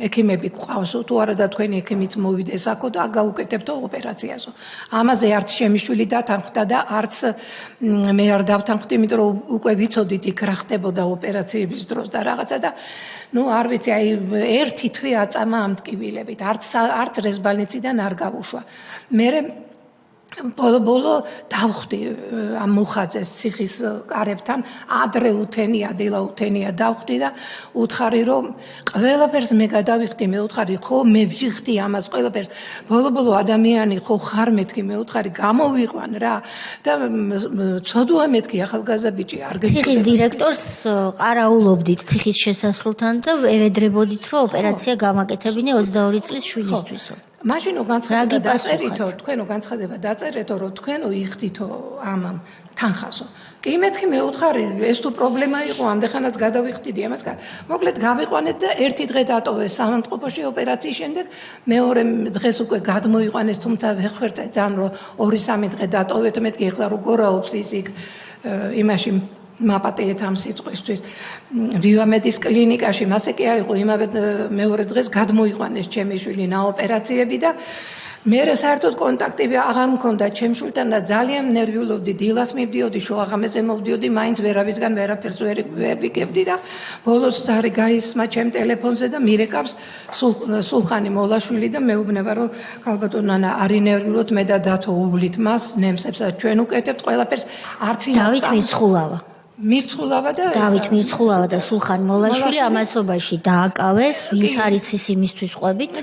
ექიმები გვყავსო, თუ არა და თქვენი ექიმიც მოვიდეს აქო და გაუკეთებდო ოპერაციაზო. ამაზე არც ჩემი შვილი დათანხმდა და არც მე არ დავთანხმდი, იმიტომ რომ უკვე ვიცოდით იქ რა ხდებოდა ოპერაციების დროს და რაღაცა და არ ვიცი, აი ერთი თვე აწამა ამ ტკივილებით, არც რეზბალნიციდან არ გავუშვა. მე ბოლო დავხვდი ამ მუხაძეს ციხის კარებთან, ადრე უთენია, დილა უთენია დავხვდი და უთხარი რომ ყველაფერს მე გადავიხდი, მე უთხარი ხო მე ვიხდი ამას ყველაფერს. ბოლო ადამიანი ხო ხარ მეთქი, მე უთხარი გამოვიყვან რა და ცოდუა მეთქი ახალგაზრდა ბიჭი არ გეცოდება. ციხის დირექტორს ყარაულობდით ციხის შესასვლელთან და ევედრებოდით რომ ოპერაცია გამაკეთებინე 22 წლის შვილისთვისო. მაშინო განცხადება დაწერითო, თქვენო განცხადება დაწერეთო, რომ თქვენო იხდითო ამ თანხასო. კი მეთქი მე უთხარი, ეს თუ პრობლემა იყო, ამდენხანაც გადავიხდიდი ამას. მოკლედ გავიყვანეთ და ერთი დღე დატოვეს სამანტყოფოში ოპერაციის შემდეგ, მეორე დღეს უკვე გადმოიყვანეს, თუმცა ვეხვერწე ძალიან რომ 2-3 დღე დატოვეთ, მეთქი ეხლა როგორაობს ის იქ იმაში მაპატიეთ ამ სიტყვისთვის. ვივამედის კლინიკაში მასე კი არ იყო, იმავე მეორე დღეს გადმოიყვანეს ჩემი შვილი ნაოპერაციები და მე საერთოდ კონტაქტები აღარ მქონდა ჩემ შვილთან და ძალიან ნერვიულობდი, დილას მივდიოდი, შუაღამეზე მოვდიოდი, მაინც ვერავისგან ვერაფერს ვერ ვიგებდი და ბოლოს ზარი გაისმა ჩემ ტელეფონზე და მირეკავს სულხანი მოლაშვილი და მეუბნება რომ ქალბატონ ნანა არი ნერვიულობთ, მე და დათო უვლით მას ნემსებსაც ჩვენ უკეთებთ ყველაფერს არც დავით მირცხულავა დავით მირცხულავა და სულხან მოლაშვილი ამასობაში დააკავეს, ვინც არის ის იმისთვის ყვებით.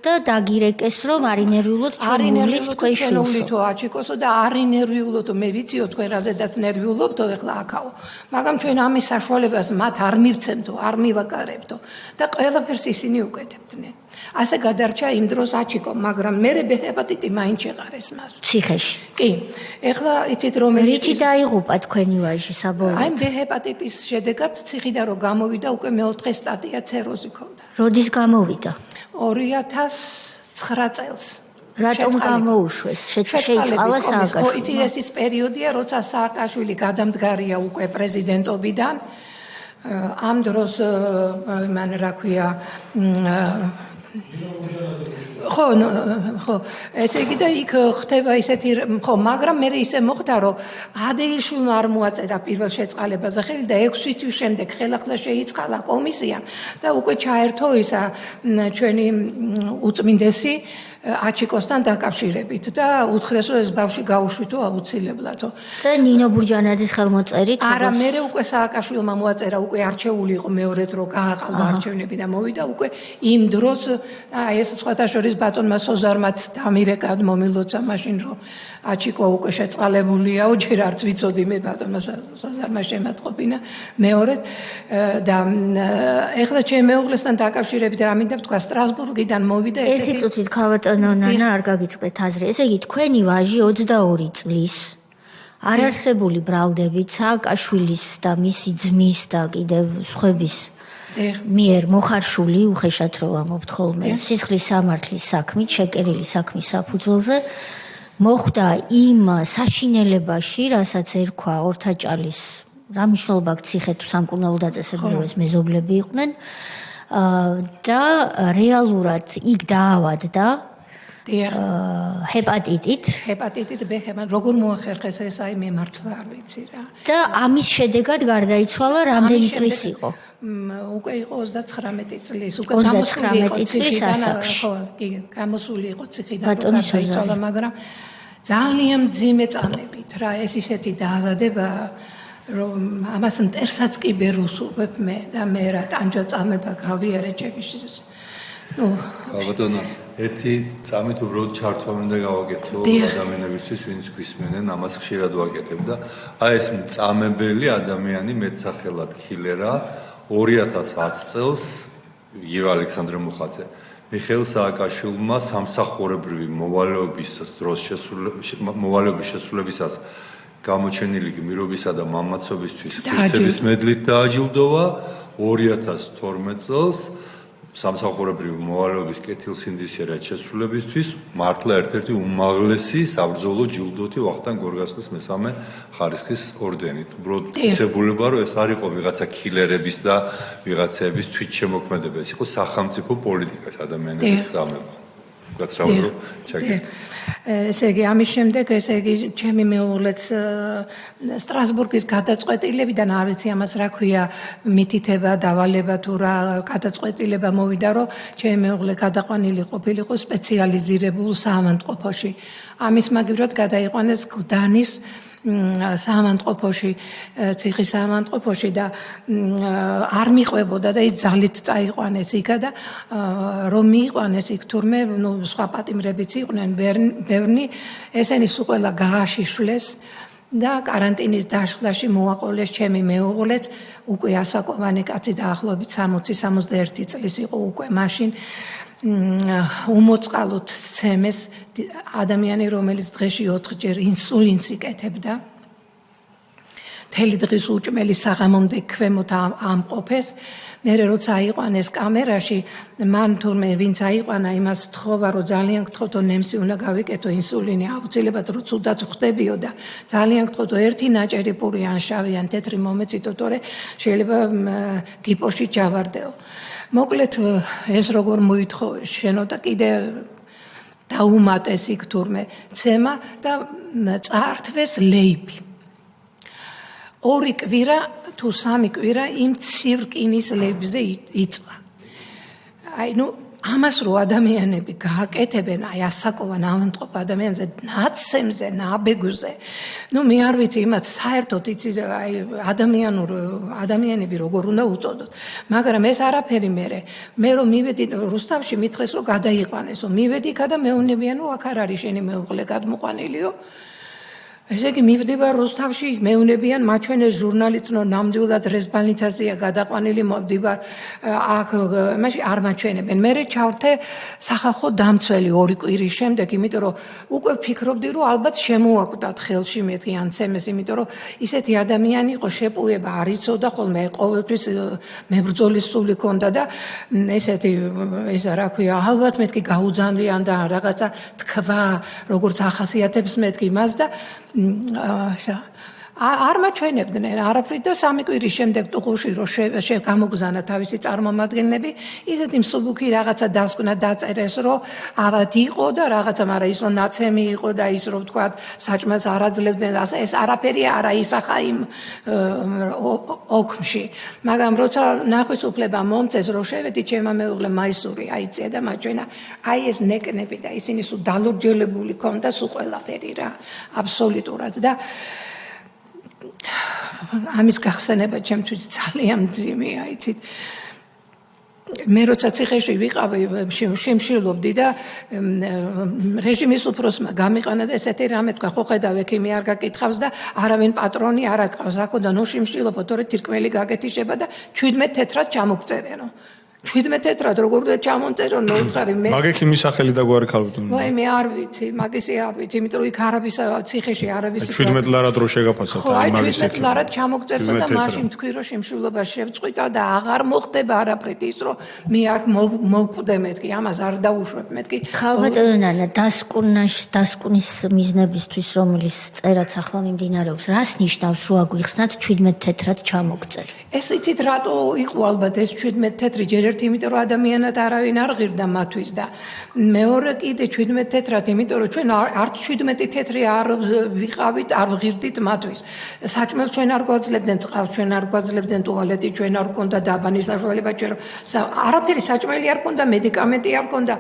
და დაგირეკეს რომ არი ნერვიულოთ ჩვენ უვლით თქვენ შვილთო აჩიკოსო და არი ნერვიულოთო მე ვიციო თქვენ რაზედაც ნერვიულობთო ეხლა აქაო მაგრამ ჩვენ ამის საშუალებას მათ არ მივცემთო არ მივაკარებთო და ყველაფერს ისინი უკეთებდნენ ასე გადარჩა იმ დროს აჩიკო მაგრამ მე ჰეპატიტი მაინც შეყარეს მას ციხეში კი ეხლა იცით რომ რითი დაიღუპა თქვენი ვაჟი საბოლოოდ აი ჰეპატიტის შედეგად ციხიდან რომ გამოვიდა უკვე მეოთხე სტადია ცეროზი ქონდა როდის გამოვიდა 2009 წელს. რატომ გამოუშვეს? შეიწყალა სააკაშვილი. იცი ეს ის პერიოდია, როცა სააკაშვილი გადამდგარია უკვე პრეზიდენტობიდან. ამ დროს მან რა ქვია ხო, ესე იგი და იქ ხდება ისეთი ხო, მაგრამ მე ისე მოხდა, რომ ადეიშვილმა არ მოაწერა პირველ შეწყალებაზე ხელი და 6 თვის შემდეგ ხელახლა შეიწყალა კომისია და უკვე ჩაერთო ისა ჩვენი უწმინდესი აჩიკოსთან დაკავშირებით და უთხრეს რომ ეს ბავშვი გაუშვითო აუცილებლადო. და ნინო ბურჯანაძის ხელმოწერით არა, მე უკვე სააკაშვილმა მოაწერა, უკვე არჩეული იყო მეორედ რომ გააყალვა არჩევნები და მოვიდა უკვე იმ დროს აი ეს სხვათა შორის ბატონმა სოზარმაც დამირეკა მომილოცა მაშინ რომ აჩიკო უკვე შეწყალებულია, ჯერ არც ვიცოდი მე ბატონმა სოზარმა შემატყობინა მეორედ და ეხლა ჩემ მეუღლესთან დაკავშირებით რა მინდა ვთქვა სტრასბურგიდან მოვიდა ესეთი წუთით ქალბატონო ნანა არ გაგიწყდეთ აზრი. ესე იგი თქვენი ვაჟი 22 წლის არარსებული ბრალდებით სააკაშვილის და მისი ძმის და კიდევ სხვების მიერ მოხარშული უხეშად რო ამობთ ხოლმე სისხლის სამართლის საქმით შეკერილი საქმის საფუძველზე მოხვდა იმ საშინელებაში, რასაც ერქვა ორთაჭალის რა მნიშვნელობა აქვს ციხე თუ სამკურნალო დაწესებულებების მეზობლები იყვნენ და რეალურად იქ დაავადდა ჰეპატიტით B როგორ მოახერხეს ეს აი მე მართლა არ ვიცი რა და ამის შედეგად გარდაიცვალა რამდენი წლის იყო უკვე იყო 39 წლის უკვე 39 წლის ასაკში ხო კი გამოსული იყო ციხიდან გარდაიცვალა მაგრამ ძალიან მძიმე წამებით რა ეს ისეთი დაავადება რომ ამას მტერსაც კი ვერ უსურვებ მე და მე რა ტანჯვა წამება გავიარე ჩემში ბატონო ერთი წამით უბრალოდ ჩართვა მინდა გავაკეთო ადამიანებისთვის ვინც გვისმენენ ამას ხშირად ვაკეთებ და აი ეს მწამებელი ადამიანი მეტსახელად ქილერა 2010 წელს იგივე ალექსანდრე მუხაძე მიხეილ სააკაშვილმა სამსახურებრივი მოვალეობის დროს მოვალეობის შესრულებისას გამოჩენილი გმირობისა და მამაცობისთვის ქრისტების მედლით დააჯილდოვა 2012 წელს სამსახურებრივი მოვალეობის კეთილსინდისიერად შესრულებისთვის მართლა ერთ-ერთი უმაღლესი საბრძოლო ჯილდოთი ვახტანგ გორგასლის მესამე ხარისხის ორდენით. უბრალოდ ისებულება, რომ ეს არ იყო ვიღაცა კილერების და ვიღაცების თვითშემოქმედება, ეს იყო სახელმწიფო პოლიტიკის ადამიანების სამება. გაცრავდო ჩაგეთ. ესე იგი, ამის შემდეგ, ესე იგი, ჩემი მეუღლეც სტრასბურგის გადაწყვეტილებიდან არ ვიცი ამას რა ქვია, მითითება, დავალება თუ რა გადაწყვეტილება მოვიდა, რომ ჩემი მეუღლე გადაყვანილი ყოფილიყო სპეციალიზირებულ საავადმყოფოში. ამის მაგივრად გადაიყვანეს გლდანის საავადმყოფოში, ციხის საავადმყოფოში და არ მიყვებოდა და ის ძალით წაიყვანეს იქა და რომ მიიყვანეს იქ თურმე, სხვა პატიმრებიც იყვნენ ბევრი, ესენი სულ ყველა გააშიშვლეს და каранტინის დაშლაში მოაყოლეს ჩემი მეუღლეც, უკვე ასაკოვანი კაცი დაახლოებით 60-61 წლის იყო უკვე მაშინ. უმოწყალოდ სცემეს ადამიანი, რომელიც დღეში 4 ჯერ ინსულინს იკეთებდა. მთელი დღის უჭმელი საღამომდე ქვემოთ ამყოფეს. მერე როცა აიყვანეს კამერაში, მან თურმე ვინც აიყვანა, იმას თხოვა, რომ ძალიან გთხოვთ, ნემსი უნდა გავიკეთო ინსულინი, აუცილებლად რო ცუდად ხდებიო და ძალიან გთხოვთ, ერთი ნაჭერი პური ან შავი ან თეთრი მომეწითო, თორე შეიძლება გიპოში ჯავარდეო. მოკლედ ეს როგორ მოითხოვეს შენო და კიდე დაუმატეს იქ თურმე ცემა და წაართვეს ლეიბი. 2 კვირა თუ 3 კვირა იმ ცირკინის ლეიბზე იწვა. აი ნუ ამას რო ადამიანები გააკეთებენ, აი ასაკოვან ავადმყოფ ადამიანზე, ნაცემზე, ნაბეგვზე. ნუ მე არ ვიცი იმათ საერთოდ იცი აი ადამიანები როგორ უნდა უწოდოთ. მაგრამ ეს არაფერი მე რომ მივედი რუსთავში მითხრეს რომ გადაიყვანესო. მივედი იქა და მეუბნებიან რომ აქ არ არის შენი მეუღლე გადმოყვანილიო. ესე იგი მივდივარ რუსთავში, მეუბნებიან მაჩვენეს ჟურნალისტნო ნამდვილად რესბალნიცაზეა გადაყვანილი, მოვდივარ აქ მაშინ არ მაჩვენებენ. მე ჩავრთე სახალხო დამცველი 2 კვირის შემდეგ, იმიტომ რომ უკვე ფიქრობდი რომ ალბათ შემოაკვდათ ხელში მეთქი ან ცემეს, იმიტომ რომ ისეთი ადამიანი იყო, შეპუება არ იცოდა ხოლმე, ყოველთვის მებრძოლის სული ჰქონდა და ესეთი ისა რა ქვია, ალბათ მეთქი გაუძანლიან და რაღაცა თქვა, როგორც ახასიათებს მეთქი მას და არ მაჩვენებდნენ არაფრით და 3 კვირის შემდეგ ტუღუში რო გამოგზანა თავისი წარმომადგენლები, ისეთი მსუბუქი რაღაცა დასკვნა დაწერეს, რომ ავად იყო და რაღაცა, მაგრამ ის რომ ნაცემი იყო და ის რომ თქვა საჭმელს არ აძლევდნენ, ეს არაფერი არა ისახა იმ ოქმში. მაგრამ როცა ნახვის უფლება მომწეს, რომ შევედი, ჩემმა მეუღლემ მაისური აიწია და მაჩვენა, აი ეს ნეკნები და ისინი სულ დალურჯელებული ქონდა სულ ყველაფერი რა, აბსოლუტურად და ამის გახსენება ჩემთვის ძალიან მძიმეა, იცით. მე როცა ციხეში ვიყავი, შემშილობდი და რეჟიმის უფროსმა გამიყანა და ესეთი რამე თქვა, ხო ხედავ, ექიმი არ გაკითხავს და არავინ პატრონი არ აკყავს, აქ და ნუ შემშილობო, თორე თირკმელი გაკეთიშება და 17 თეთრად ჩამოგწერენო. 17 თეთრად როგორ უნდა ჩამომწერო, მოუთხარი მე. მაგ ექიმის სახელი და გვარი ქალბატონო. ვაი მე არ ვიცი, მაგისი არ vicი, იმიტომ რომ იქ არაბის ციხეში არაბის 17 ლარად რო შეგაფასოთ აი მაგის 17 ლარად ჩამოგწერსო და მაშინ თქვი რომ შემშულობა შევწყვიტა და აღარ მოხდება არაფრით ის რომ მე აქ მოვკვდე მეთქი, ამას არ დაუშვებ მეთქი. ქალბატონო ნანა, დასკვნის მიზნებისთვის რომელიც წერაც ახლა მიმდინარეობს, რას ნიშნავს რომ აგვიხსნათ 17 თეთრად ჩამოგწერ? ეს იცით რატო იყო ალბათ ეს 17 თეთრი ჯერ ერთი, იმიტომ რომ ადამიანად არავინ არ ღირდა მათთვის და მეორე კიდე 17 თეთრად, იმიტომ რომ ჩვენ არც 17 თეთრი არ ვიყავით, არ ვღირდით მათთვის. საჭმელს ჩვენ არ გვაძლევდნენ, წყალს ჩვენ არ გვაძლევდნენ, ტუალეტი ჩვენ არ გვქონდა, დაბანის საშუალება ჩვენ არაფერი საჭმელი არ გვქონდა, მედიკამენტი არ გვქონდა.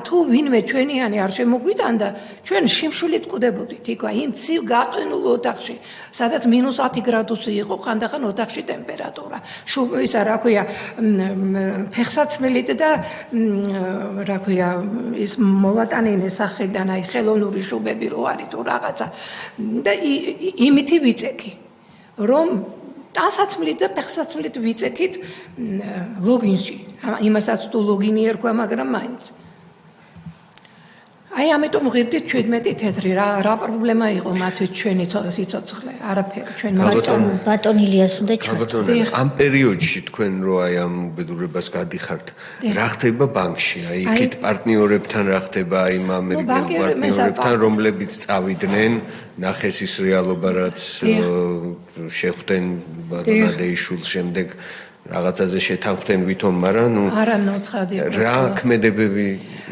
თუ ვინმე ჩვენიანი არ შემოგვიტანდა, ჩვენ შიმშილით კვდებოდით იქ, იმ ცივ გაყინულ ოთახში, სადაც -10 გრადუსი იყო ხანდახან ოთახში ტემპერატურა. ისა რა ქვია, ფეხსაცმელით და რა ქვია, ის მოვატანინე სახელიდან აი ხელოვნური შუბები რო არის თუ რაღაცა და იმითი ვიწექი, რომ ტანსაცმლით და ფეხსაცმლით ვიწექით ლოგინში. იმასაც თუ ლოგინი ერქვა, მაგრამ მაინც. აი ამიტომ ღირდით 17 თეთრი რა პრობლემა იყო მათთვის ჩვენი სიცოცხლე არაფერი ჩვენ ბატონ ილიას უნდა ჩვენ ამ პერიოდში თქვენ რო აი ამ უბედურებას გადიხართ რა ხდება ბანკში აი იქით პარტნიორებთან რა ხდება აი ამ ამერიკელ პარტნიორებთან რომლებიც წავიდნენ ნახეს ის რეალობა რაც შეხვდნენ ბატონ ადეიშვილს შემდეგ რაღაცაზე შეთანხმდნენ ვითომ მაგრამ ნუ არა ნოცხადი რა ქმედებები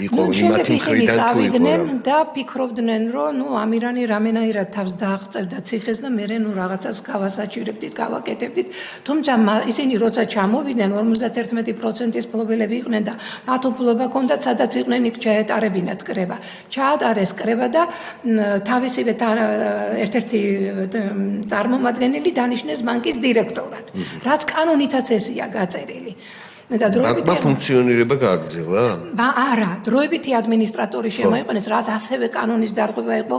იყო იმათი მხრიდან თუ იყო და ფიქრობდნენ რომ ნუ ამირანი რამენაირად თავს დააღწევდა ციხეს და მე ნუ რაღაცას გავასაჭირებდით გავაკეთებდით თუმცა ისინი როცა ჩამოვიდნენ 51%-ის ფლობელები იყვნენ და მათ უფლება ჰქონდათ სადაც იყვნენ იქ ჩაეტარებინათ კრება ჩაატარეს კრება და თავისივე ერთ-ერთი წარმომადგენელი დანიშნეს ბანკის დირექტორად რაც კანონითაც ესია გაწერილი და დროებითი ფუნქციონირება გააგრძელა? არა, დროებითი ადმინისტრატორი შემოიყვანეს, რაც ასევე კანონის დარღვევა იყო,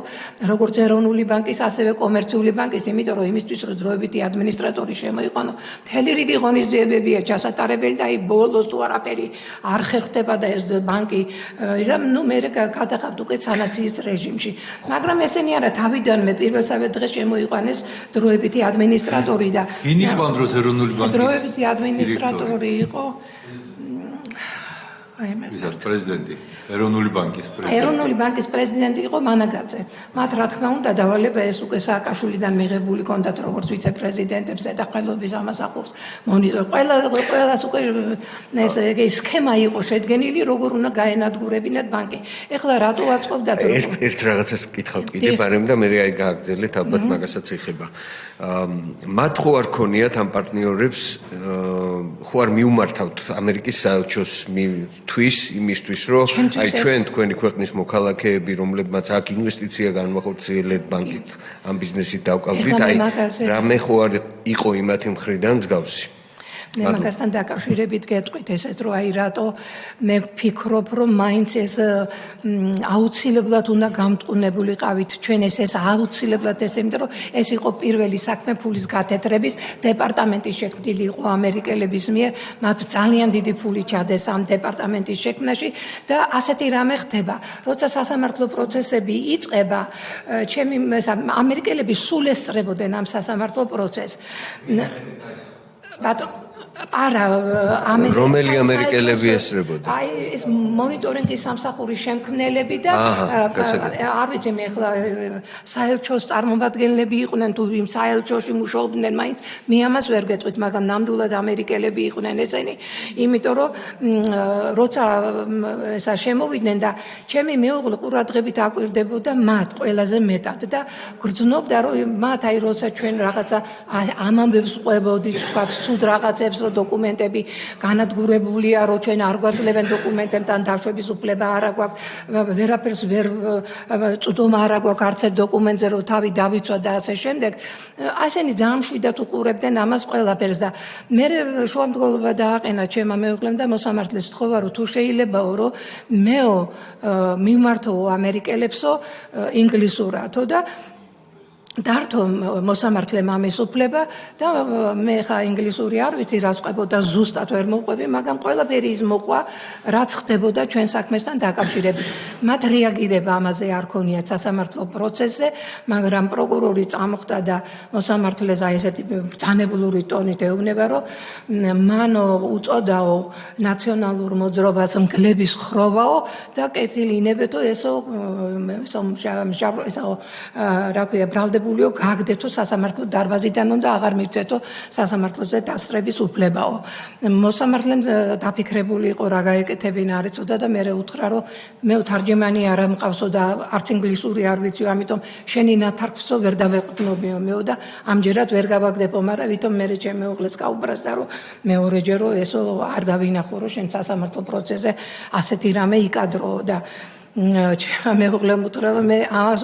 როგორც ეროვნული ბანკის, ასევე კომერციული ბანკის, იმიტომ რომ იმისთვის რომ დროებითი ადმინისტრატორი შემოიყვანო, მთელი რიგი ღონისძიებებია ჩასატარებელი და აი ბოლოს თუ არაფერი არ ხერხდება და ეს ბანკი ისა ნუ მე გადახავთ უკვე სანაციის რეჟიმში. მაგრამ ესენი არა, თავიდანვე პირველსავე დღეს შემოიყვანეს დროებითი ადმინისტრატორი და ვინ იყო ამ დროს ეროვნული ბანკის დროებითი ადმინისტრატორი იყო ვიზარ პრეზიდენტი ეროვნული ბანკის პრეზიდენტი იყო მანაგაძე. მათ რა თქმა უნდა დავალება ეს უკვე სააკაშვილიდან მიღებული კონდათ როგორც ვიცე-პრეზიდენტებს ზედახელობის ამას აყურს მონიტორ. ყველას უკვე ეს სქემა იყო შედგენილი როგორ უნდა გაენადგურებინათ ბანკი. ეხლა რატო აწყობდათ ერთ რაღაცას კითხავთ კიდე ბარემ და მე აი გააგრძელეთ ალბათ მაგასაც ეხება. მათ ხო არ ქონიათ ამ პარტნიორებს ხო არ მიუმართავთ ამერიკის საელჩოს თვის იმისთვის რომ აი ჩვენ თქვენი ქვეყნის მოქალაქეები რომლებმაც აქ ინვესტიცია განვახორციელეთ ბანკით ამ ბიზნესით დავკავდით აი რამე ხო არ იყო იმათი მხრიდან მსგავსი მე მაგასთან დაკავშირებით გეტყვით ესეთ რომ აი რატო მე ვფიქრობ რომ მაინც ეს აუცილებლად უნდა გამტყუნებულიყავით ჩვენ ეს აუცილებლად ეს იმიტომ რომ ეს იყო პირველი საქმე ფულის გათეთრების დეპარტამენტის შექმნილი იყო ამერიკელების მიერ მათ ძალიან დიდი ფული ჩადეს ამ დეპარტამენტის შექმნაში და ასეთი რამე ხდება როცა სასამართლო პროცესები იწყება ჩემი ამერიკელები სულ ესწრებოდნენ ამ სასამართლო პროცესს ბატონო არა რომელი ამერიკელები ესწრებოდნენ აი ეს მონიტორინგის სამსახურის შემქმნელები და არ ვიცი მე ახლა საელჩოს წარმომადგენლები იყვნენ თუ იმ საელჩოში მუშაობდნენ მაინც მე ამას ვერ გეტყვით მაგრამ ნამდვილად ამერიკელები იყვნენ ესენი იმიტომ რომ როცა ესა შემოვიდნენ და ჩემი მეუღლე ყურადღებით აკვირდებოდა მათ ყველაზე მეტად და გრძნობდა რომ მათ აი როცა ჩვენ რაღაცა ამ ამბებს ყვებოდით თქვა ცუდ რაღაცებს დოკუმენტები განადგურებულია რომ ჩვენ არ გვაძლევენ დოკუმენტებთან დაშვების უფლება არ აქვს ვერაფერს ვერ წვდომა არ აქვს არც ერთ დოკუმენტზე რომ თავი დავიცვა და ასე შემდეგ ასენი ძალიან მშვიდად უყურებდნენ ამას ყველაფერს და მე შუამდგომლობა დააყენა ჩემმა მეუღლემ და მოსამართლეს სთხოვა რომ თუ შეიძლებაო რომ მეო მიმართო ამერიკელებსო ინგლისურათო და დართო მოსამართლემ ამის უფლება და მე ხა ინგლისური არ ვიცი რა ვყვებოდა ზუსტად ვერ მოყვები მაგრამ ყველაფერი ის მოყვა რაც ხდებოდა ჩვენ საქმესთან დაკავშირებით მათ რეაგირება ამაზე არ ქონიათ სასამართლო პროცესზე მაგრამ პროკურორი წამოხდა და მოსამართლეს აი ესეთი ბრძანებულური ტონით ეუბნება რომ მანო უწოდაო ნაციონალურ მოძრობას მგლების ხროვაო და კეთილინებეთო ესო რა ქვია ბრალდებულიო გაგდეთო სასამართლო დარბაზიდან უნდა აღარ მივცეთო სასამართლოზე დასწრების უფლებაო. მოსამართლემ დაფიქრებული იყო რა გაეკეთებინა არ იცოდა და მე უთხრა რომ მე თარჯიმანი არ ამყავსო და არც ინგლისური არ ვიცი, ამიტომ შენი ნათარგმნო ვერ დავეყრდნობიო მეო და ამჯერად ვერ გავაგდებო, მაგრამ ვითომ მე ჩემ მეუღლეს გაუბრაზდა რომ მეორეჯერო ესო არ დავინახო რომ შენ სასამართლო პროცესზე ასეთი რამე იკადრო და ჩემ მეუღლემ უთხრა რომ მე ამას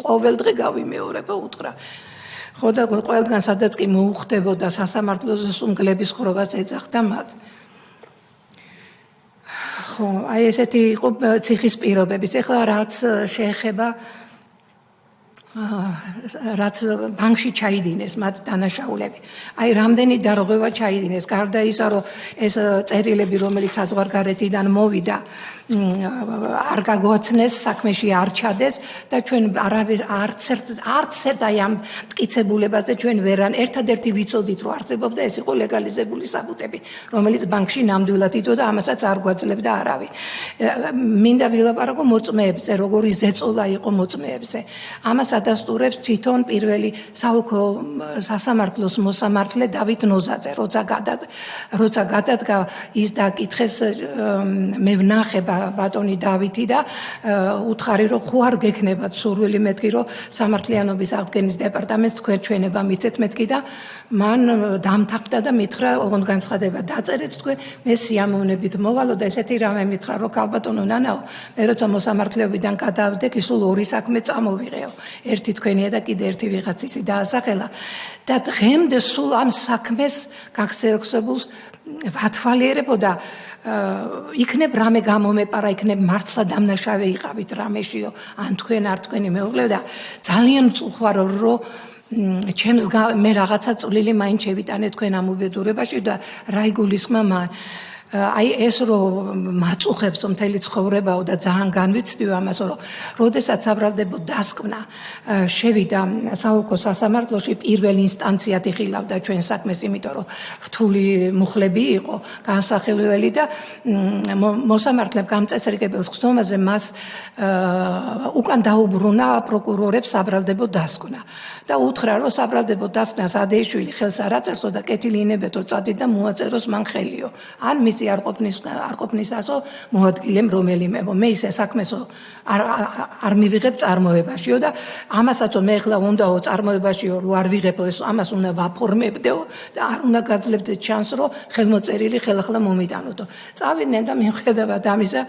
ყოველდღე გავიმეორებო უთხრა ხო და ყველგან სადაც კი მოუხდებოდა სასამართლოზე სუნგლების ხრობას ეძახდა მათ ხო აი ესეთი იყო ციხის პირობების ეხლა რაც შეეხება რაც ბანკში ჩაიდინეს მათ დანაშაულები. აი რამდენი დარღვევა ჩაიდინეს, გარდა ისა, რომ ეს წერილები, რომელიც საზღვარგარეთიდან მოვიდა, არ გაგვაცნეს, საქმეში არ ჩადეს და ჩვენ არც ერთ აი ამ მტკიცებულებაზე ჩვენ ვერან ერთადერთი ვიცოდით, რომ არსებობდა ეს იყო ლეგალიზებული საბუთები, რომელიც ბანკში ნამდვილად იდო და ამასაც არ გვაძლევდა არავინ. მინდა ვილაპარაკო მოწმეებზე, როგორი ზეწოლა იყო მოწმეებზე. ამას ადასტურებს თვითონ პირველი საოლქო სასამართლოს მოსამართლე დავით ნოზაძე, როცა გადადგა ის დაკითხეს, მე ვნახე ბატონი დავითი და უთხარი, რომ ხო არ გექნებათ სურვილი, მეთქი, რომ სამართლიანობის აღდგენის დეპარტამენტს თქვენ ჩვენება მიცეთ, მეთქი და მან დამთანხმდა და მითხრა, ოღონდ განცხადება დაწერეთ თქვენ, მე სიამოვნებით მოვალო და ესეთი რამე მითხრა, რომ ქალბატონო ნანაო, მე როცა მოსამართლეობიდან გადავდექ, სულ ორი საქმე წამოვიღეო. ერთი თქვენია და კიდე ერთი ვიღაც ისი დაასახელა და დღემდე სულ ამ საქმეს გახსერხებულს ვათვალიერებოდა იქნებ რამე გამომეპარა, იქნებ მართლა დამნაშავე იყავით რამეშიო, ან თქვენ არ თქვენი მეუღლე და ძალიან მწუხვარო, რომ ჩემს მე რაღაცა წვლილი მაინც შევიტანე თქვენ ამ უბედურებაში და რა იგულისხმა მან აი ეს რომ მაწუხებს მთელი ცხოვრებაო და ძალიან განვიცდიო ამას, რომ როდესაც საბრალდებო დასკვნა შევიდა საოლქო სასამართლოში, პირველ ინსტანციად იხილავდა ჩვენ საქმეს, იმიტომ რომ რთული მუხლები იყო განსახილველი და მოსამართლემ გამწესრიგებელს ხსნომაზე მას უკან დაუბრუნა პროკურორებს საბრალდებო დასკვნა და უთხრა, რომ საბრალდებო დასკვნას ადეიშვილი ხელს არ აწესო და კეთილი ინებეთო წადი და მოაწეროს მან ხელიო. ან მისი არ ყოფნისასო მოადგილემ რომელიმეო. მე ისე საქმესო არ მივიღებ წარმოებაშიო და ამასაც მე ახლა უნდაო წარმოებაშიო, რომ არ ვიღებო, ეს ამას უნდა ვაფორმებდეო და არ უნდა გაძლევდეთ ჩანს, რომ ხელმოწერილი ხელახლა მომიტანოდო. წავიდნენ და მიუხედავად ამისა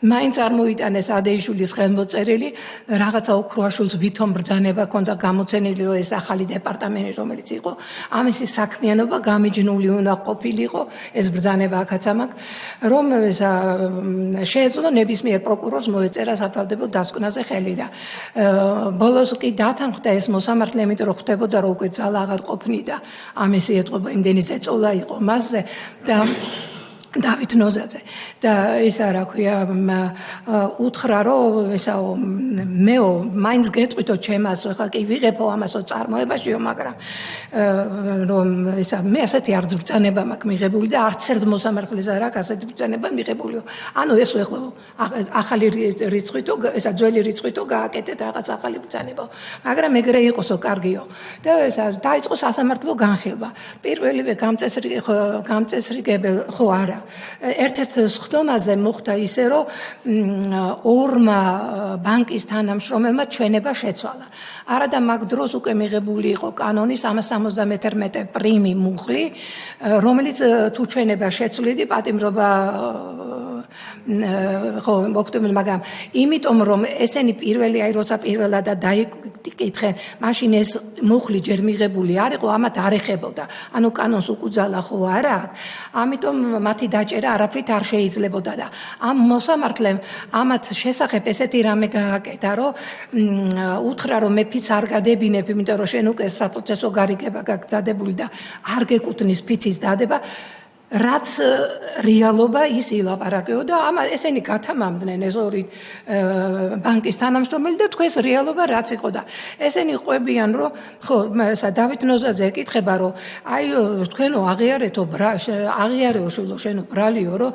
მაინც არ მოიტანეს ადეიშვილის ხელმოწერილი, რაღაცა ოქროაშვილს ვითომ ბრძანება ჰქონდა გამოცენილი, რომ ეს ახალი დეპარტამენტი, რომელიც იყო, ამისი საქმიანობა გამიჯნული უნდა ყოფილიყო, ეს ბრძანება აქაც ამაქვს, რომ შეეძლო ნებისმიერ პროკურორს მოეწერა საბრალდებო დასკვნაზე ხელი და ბოლოს კი დათანხმდა ეს მოსამართლე, იმიტომ რომ ხვდებოდა, რომ უკვე ძალა აღარ ყოფნიდა ამისი ეტყობა, იმდენი ზეწოლა იყო მასზე და დავით ნოზაძე და ისა რა ქვია უთხრა, რომ ესაო მეო მაინც გეტყვიტო ჩემას, ხა კი ვიღებო ამასო წარმოებაშიო, მაგრამ რომ ისა მე ასეთი არც ბრძანება მაქვს მიღებული და არც ერთ მოსამართლეს არ აქვს ასეთი ბრძანება მიღებულიო. ანუ ეს ეხლა ახალი რიცხვითო, ესა ძველი რიცხვითო გააკეთეთ რაღაც ახალი ბრძანება, მაგრამ ეგრე იყოსო კარგიო და ესა დაიწყო სასამართლო განხილვა. პირველივე გამწესრიგებელ ხო არა ერთ-ერთ სხდომაზე მოხდა ისე, რომ ორმა ბანკის თანამშრომელმა ჩვენება შეცვალა. არა და მაგ დროს უკვე მიღებული იყო კანონის 371 პრიმი მუხლი, რომელიც თუ ჩვენება შეცვლიდი, პატიმრობა ხო მოხდებოდა, მაგრამ იმიტომ რომ ესენი პირველი აი როცა პირველადად დაიკითხენ, მაშინ ეს მუხლი ჯერ მიღებული არ იყო, ამათ არ ეხებოდა. ანუ კანონს უკუძალა ხო არა აქვს. ამიტომ მათი დაჭერა არაფრით არ შეიძლებოდა და ამ მოსამართლემ ამათ შესახებ ესეთი რამე გააკეთა, რომ უთხრა, რომ მეფიც არ გადებინებ, იმიტომ რომ შენ უკვე საპროცესო გარიგება გაქვს დადებული და არ გეკუთვნის ფიცის დადება, რაც რეალობა ის ილაპარაკეო და ესენი გათამამდნენ ეს ორი ბანკის თანამშრომელი და თქვენს რეალობა რაც იყო და ესენი ყვებიან, რომ ხო დავით ნოზაძე ეკითხება, რომ აი თქვენო აღიარეო შულო შენო ბრალიო, რომ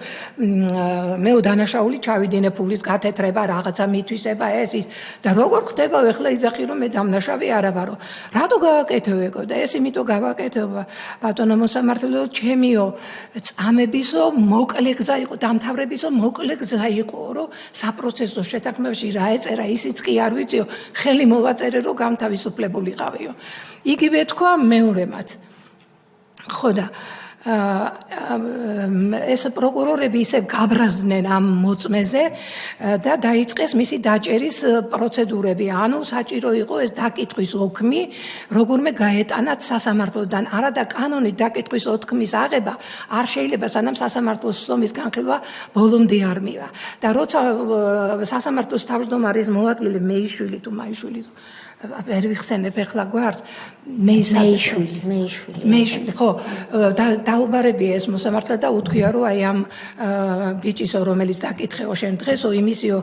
მეო დანაშაული ჩავიდინე ფულის გათეთრება, რაღაცა მითვისება ეს ის და როგორ ხდება ეხლა იძახი, რომ მე დამნაშავე არა ვარო. რატო გააკეთებ ეგო და ეს იმიტომ გავაკეთებ ბატონო მოსამართლეო, ჩემიო წამებისო მოკლე გზა იყო, დამთავრებისო მოკლე გზა იყო, რომ საპროცესო შეთანხმებაში რა ეწერა, ისიც კი არ ვიციო, ხელი მოვაწერე, რომ გამთავისუფლებულიყავიო. იგივე თქვა მეორემაც. ხო და ეს პროკურორები ისევ გაბრაზდნენ ამ მოწმეზე და დაიწყეს მისი დაჭერის პროცედურები. ანუ საჭირო იყო ეს დაკითხვის ოქმი, როგორმე გაეტანათ სასამართლოდან. არა და კანონით დაკითხვის ოქმის აღება არ შეიძლება, სანამ სასამართლოს სხდომის განხილვა ბოლომდე არ მივა. და როცა სასამართლოს თავმჯდომარის მოადგილე მეიშვილი თუ მაიშვილი ვერ ვიხსენებ ახლა გვარს მეიშვილი ხო დაუბარებია ეს მოსამართლე და უთქვია რომ აი ამ ბიჭისო რომელიც დაკითხეო შენ დღესო იმისიო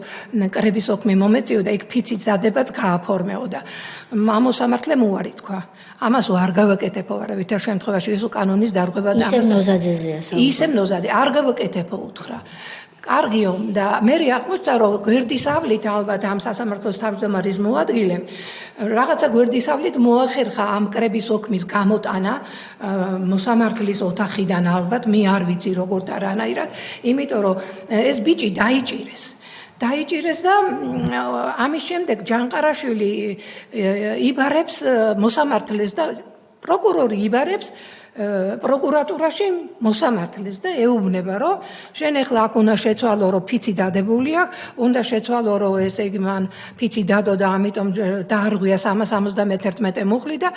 კრების ოქმი მომეწიო და იქ ფიცი ძადებაც გააფორმეო და ამ მოსამართლემ უარი თქვა ამას არ გავაკეთებო არა ვითარ შემთხვევაში ეს კანონის დარღვევა და ისე ნოზაძე არ გავაკეთებო უთხრა კარგიო და მე აღმოჩნდა რომ გვერდისავლით ალბათ ამ სასამართლოს თავმჯდომარის მოადგილემ რაღაცა გვერდისავლით მოახერხა ამ კრების ოქმის გამოტანა მოსამართლის ოთახიდან ალბათ მე არ ვიცი როგორ და რანაირად იმიტომ რომ ეს ბიჭი დაიჭირეს და ამის შემდეგ ჯანყარაშვილი იბარებს მოსამართლეს და პროკურორი იბარებს პროკურატურაში მოსამართლეს და ეუბნება რომ შენ ახლა აქ უნდა შეცვალო რომ ფიცი დადებული აქვს უნდა შეცვალო რომ ესე იგი მან ფიცი დადო და ამიტომ დაარღვია 371 მუხლი და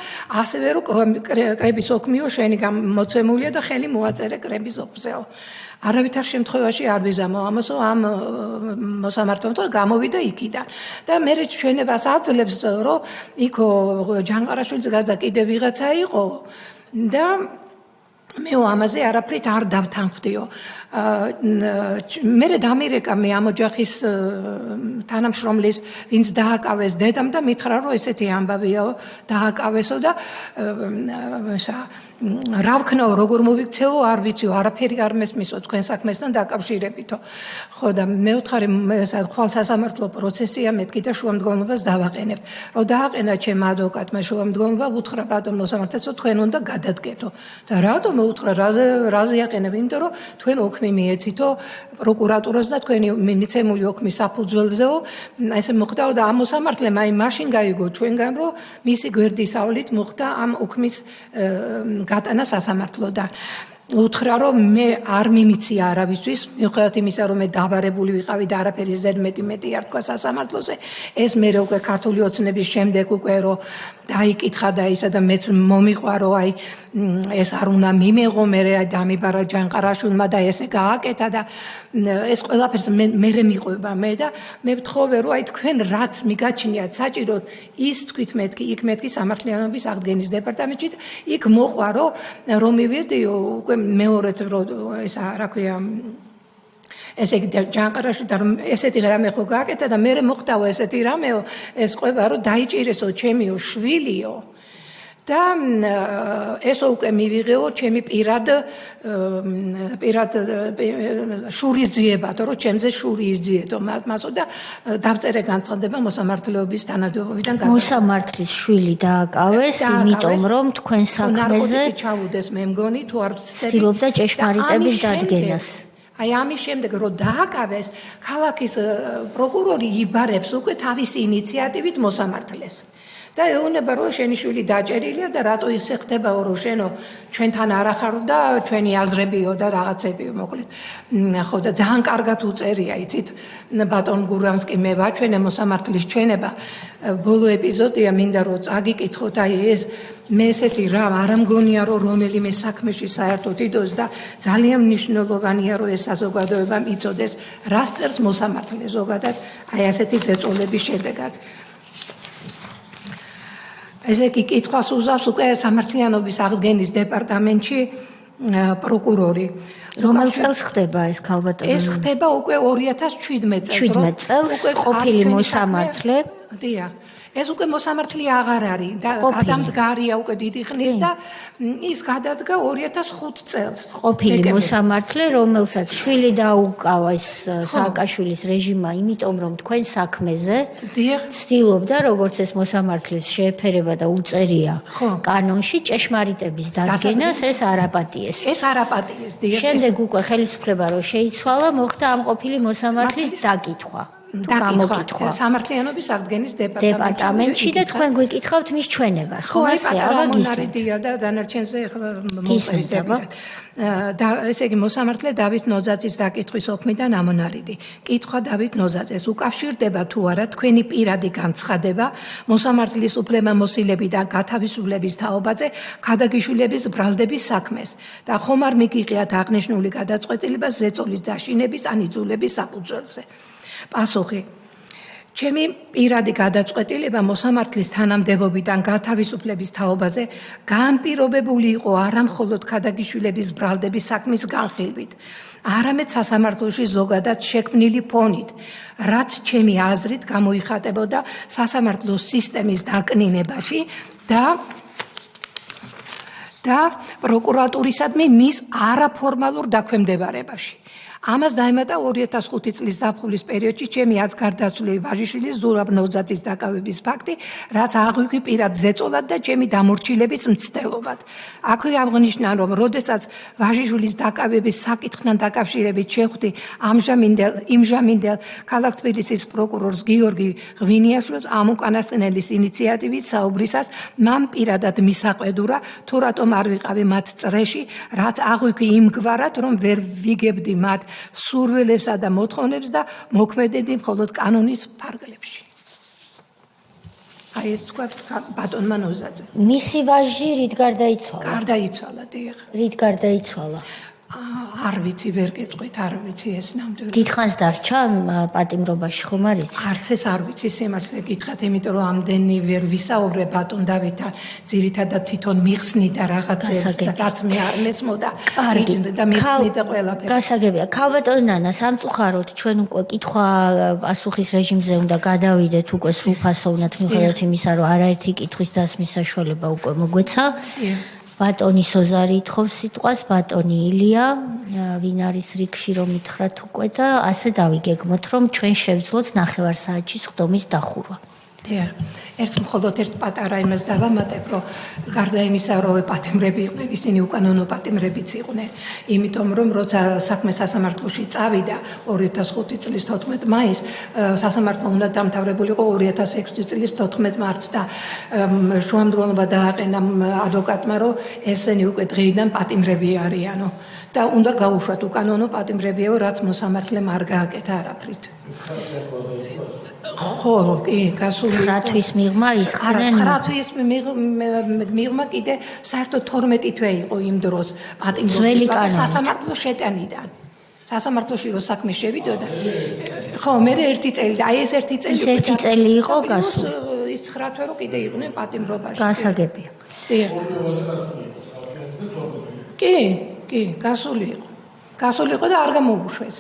ასევე რომ კრების ოქმიო შენი მოცემულია და ხელი მოაწერე კრების ოქმზეო არავითარ შემთხვევაში არ ვიზამო ამასო ამ მოსამართლემ თუ გამოვიდა იქიდან და მე ჩვენებას აძლევს რომ იქო ჯანყარაშვილის გარდა კიდე ვიღაცა იყო და მე ამაზე არაფრით არ დავთანხმდიო მე დამირეკა მე ამ ოჯახის თანამშრომლის ვინც დააკავეს დედამ და მითხრა რომ ესეთი ამბავიაო დააკავესო და რა ვქნაო როგორ მოვიქცეო არ ვიციო არაფერი არ მესმისო თქვენ საქმესთან დაკავშირებითო ხო და მე ვთხარი ხვალ სასამართლო პროცესია მეთქი და შუამდგომლობას დავაყენებ რომ დააყენა ჩემ ადვოკატმა შუამდგომლობა უთხრა ბატონო მოსამართლეცო თქვენ უნდა გადადგეთო და რატომ უთხრა რაზე აყენებ იმიტომ რომ თქვენ ოქმი მიეცითო პროკურატურას და თქვენი მიცემული ოქმის საფუძველზეო ესე მოხდაო და ამ მოსამართლემ აი მაშინ გაიგო ჩვენგან რომ მისი გვერდისავლით მოხდა ამ ოქმის გატანა სასამართლოდან უთხრა რომ მე არ მიმიცია არავისთვის მიუხედავად იმისა რომ მე დაბარებული ვიყავი და არაფერი ზედმეტი მეტი არ თქვა სასამართლოზე ეს მე უკვე ქართული ოცნების შემდეგ უკვე რომ დაიკითხა და ისა და მეც მომიყვარო აი ეს არ უნდა მიმეღო მე დამიბარა ჯანყარაშვილმა და ესე გააკეთა და ეს ყველაფერს მე მიყვება მე და მე ვთხოვე რომ აი თქვენ რაც მიგაჩნიათ საჭიროდ ის თქვით მეთქი იქ მეთქი სამართლიანობის აღდგენის დეპარტამენტში იქ მოყვა რომ მივედიო უკვე მეორედ რომ ესა რა ქვია ესე იგი ჯანყარაშვილი და ესეთი რამე ხო გააკეთა და მე მოხდაო ესეთი რამეო ეს ყვება რომ დაიჭირესო ჩემიო შვილიო და ესო უკვე მივიღეო ჩემი პირად შურის ძიებათო რომ ჩემზე შური იზძიეთო მასო და დავწერე განცხადება მოსამართლეობის თანამდებობიდან მოსამართლის შვილი დააკავეს იმიტომ რომ თქვენ საქმეზე ჩავუდეს მე მგონი თუ არ ცდილობდა ჭეშმარიტების დადგენას აი ამის შემდეგ რომ დააკავეს ქალაქის პროკურორი იბარებს უკვე თავისი ინიციატივით მოსამართლეს და ეუბნება რომ შენი შვილი დაჭერილია და რატო ისე ხდებაო რომ შენო ჩვენთან არ ახარ და ჩვენი აზრებიო და რაღაცებიო მოკლედ ხო და ძალიან კარგად უწერია იცით ბატონ გურამსკი მე ვაჩვენე მოსამართლის ჩვენება ბოლო ეპიზოდია მინდა რომ წაგიკითხოთ აი ეს მე ესეთი რამ არ ამგონია რომ რომელიმე საქმეში საერთოდ იდოს და ძალიან მნიშვნელოვანია რომ ეს საზოგადოება მიწოდეს რას წერს მოსამართლე ზოგადად აი ასეთი ზეწოლების შედეგად ესე იგი კითხვას უზავს უკვე სამართლიანობის აღდგენის დეპარტამენტში პროკურორი რომელ წელს ხდება ეს ქალბატონი ეს ხდება უკვე 2017 წელს ყოფილი მოსამართლე დიახ ეს უკვე მოსამართლე აღარ არის და გადამდგარია უკვე დიდი ხნის და ის გადადგა 2005 წელს ყოფილი მოსამართლე რომელსაც შვილი დაუკავა ეს სააკაშვილის რეჟიმმა იმიტომ რომ თქვენ საქმეზე ცდილობდა როგორც ეს მოსამართლის შეეფერება და უწერია კანონში ჭეშმარიტების დადგენას ეს არაპატიეს დიახ შემდეგ უკვე ხელისუფლება რო შეიცვალა მოხდა ამ ყოფილი მოსამართლის დაკითხვა გამოკითხვა სამართლიანობის აღდგენის დეპარტამენტში და თქვენ გვიკითხავთ მის ჩვენებას ხო ასე ამონარიდია და დანარჩენზე ახლა მოწესდება და ესე იგი მოსამართლე დავით ნოძაძის დაკითხვის ოქმიდან ამონარიდი კითხვა დავით ნოძაძეს უკავშირდება თუ არა თქვენი პირადი განცხადება მოსამართლის უფლებამოსილებიდან გათავისუფლების თაობაზე ქადაგიშვილების ბრალდების საქმეს და ხომ არ მიგიღიათ აღნიშნული გადაწყვეტილება ზეწოლის დაშინების ან იძულების საფუძველზე პასუხი ჩემი პირადი გადაწყვეტილება მოსამართლის თანამდებობიდან გათავისუფლების თაობაზე განპირობებული იყო არა მხოლოდ ქადაგიშვილების ბრალდების საქმის განხილვით, არამედ სასამართლოში ზოგადად შექმნილი ფონით, რაც ჩემი აზრით გამოიხატებოდა სასამართლოს სისტემის დაკნინებაში და პროკურატურისადმი მის არაფორმალურ დაქვემდებარებაში. ამას დაემატა 2005 წლის ზაფხულის პერიოდში ჩემი აც გარდაცვლილი ვაჟიშვილის ზურაბ ნოძაძის დაკავების ფაქტი, რაც აღვიქვი პირად ზეწოლად და ჩემი დამორჩილების მცდელობად. აქვე აღნიშნა, რომ როდესაც ვაჟიშვილის დაკავების საკითხთან დაკავშირებით შეხვდი იმჟამინდელ ქალაქ თბილისის პროკურორს გიორგი ღვინიაშვილს ამ უკანასკნელის ინიციატივით საუბრისას მან პირადად მისაყვედურა, თუ რატომ არ ვიყავი მათ წრეში, რაც აღვიქვი იმგვარად, რომ ვერ ვიგებდი მათ სურვილებსა და მოთხოვნებს და მოქმედებდი მხოლოდ კანონის ფარგლებში. აი ეს თქვა ბატონმა ნოზაძე. მისი ვაჟი რით გარდაიცვალა? გარდაიცვალა, დიახ. რით გარდაიცვალა? არ ვიცი, ვერ გეტყვით, არ ვიცი ეს ნამდვილად. დიდხანს დარჩა პატიმრობაში, ხომ არ იცი? არც ეს არ ვიცი, სიმართლე გითხრათ, იმიტომ რომ ამდენი ვერ ვისაუბრე ბატონ დავითთან, ძირითადად თვითონ მიხსნიდა რაღაცებს, რაც მე არ მესმოდა. და მიხსნიდა ყველაფერს. გასაგებია, ქალბატონი ნანა, სამწუხაროდ ჩვენ უკვე კითხვა პასუხის რეჟიმზე უნდა გადავიდეთ უკვე სრულფასოვნად, მიუხედავად იმისა, რომ არაერთი კითხვის დასმის საშუალება უკვე მოგვეცა. ბატონი სოზარი ითხოვს სიტყვას, ბატონი ილია, ვინ არის რიგში რომ ითხრათ უკვე და ასე დავიგეგმოთ, რომ ჩვენ შევძლოთ 9 საათში სხდომის დახურვა. დიახ, მხოლოდ ერთ პატარა იმას დავამატებ, რომ გარდა იმისა, რომ პატიმრები იყვნენ, ისინი უკანონო პატიმრებიც იყვნენ, იმიტომ რომ როცა საქმე სასამართლოში წავიდა 2005 წლის 14 მაისს, სასამართლო უნდა დამთავრებულიყო 2006 წლის 14 მარტს და შუამდგომლობა დააყენა ადვოკატმა, რომ ესენი უკვე დღეიდან პატიმრები არიანო და უნდა გაუშვათ უკანონო პატიმრებიო, რაც მოსამართლემ არ გააკეთა არაფრით. ხო, კი, გასული 9 თვის მიღმა ისხდნენ 9 თვის მიღმა კიდე საერთოდ 12 თვე იყო იმ დროს პატიმრობის სასამართლო შეტანიდან. სასამართლოში რო საქმე შევიდოდა. ხო, მე ერთი წელი და აი ეს ერთი წელი ის ერთი წელი იყო გასული. ის 9 თვე რო კიდე იყვნენ პატიმრობაში. გასაგებია. კი, გასული იყო. გასული იყო და არ გამოუშვეს.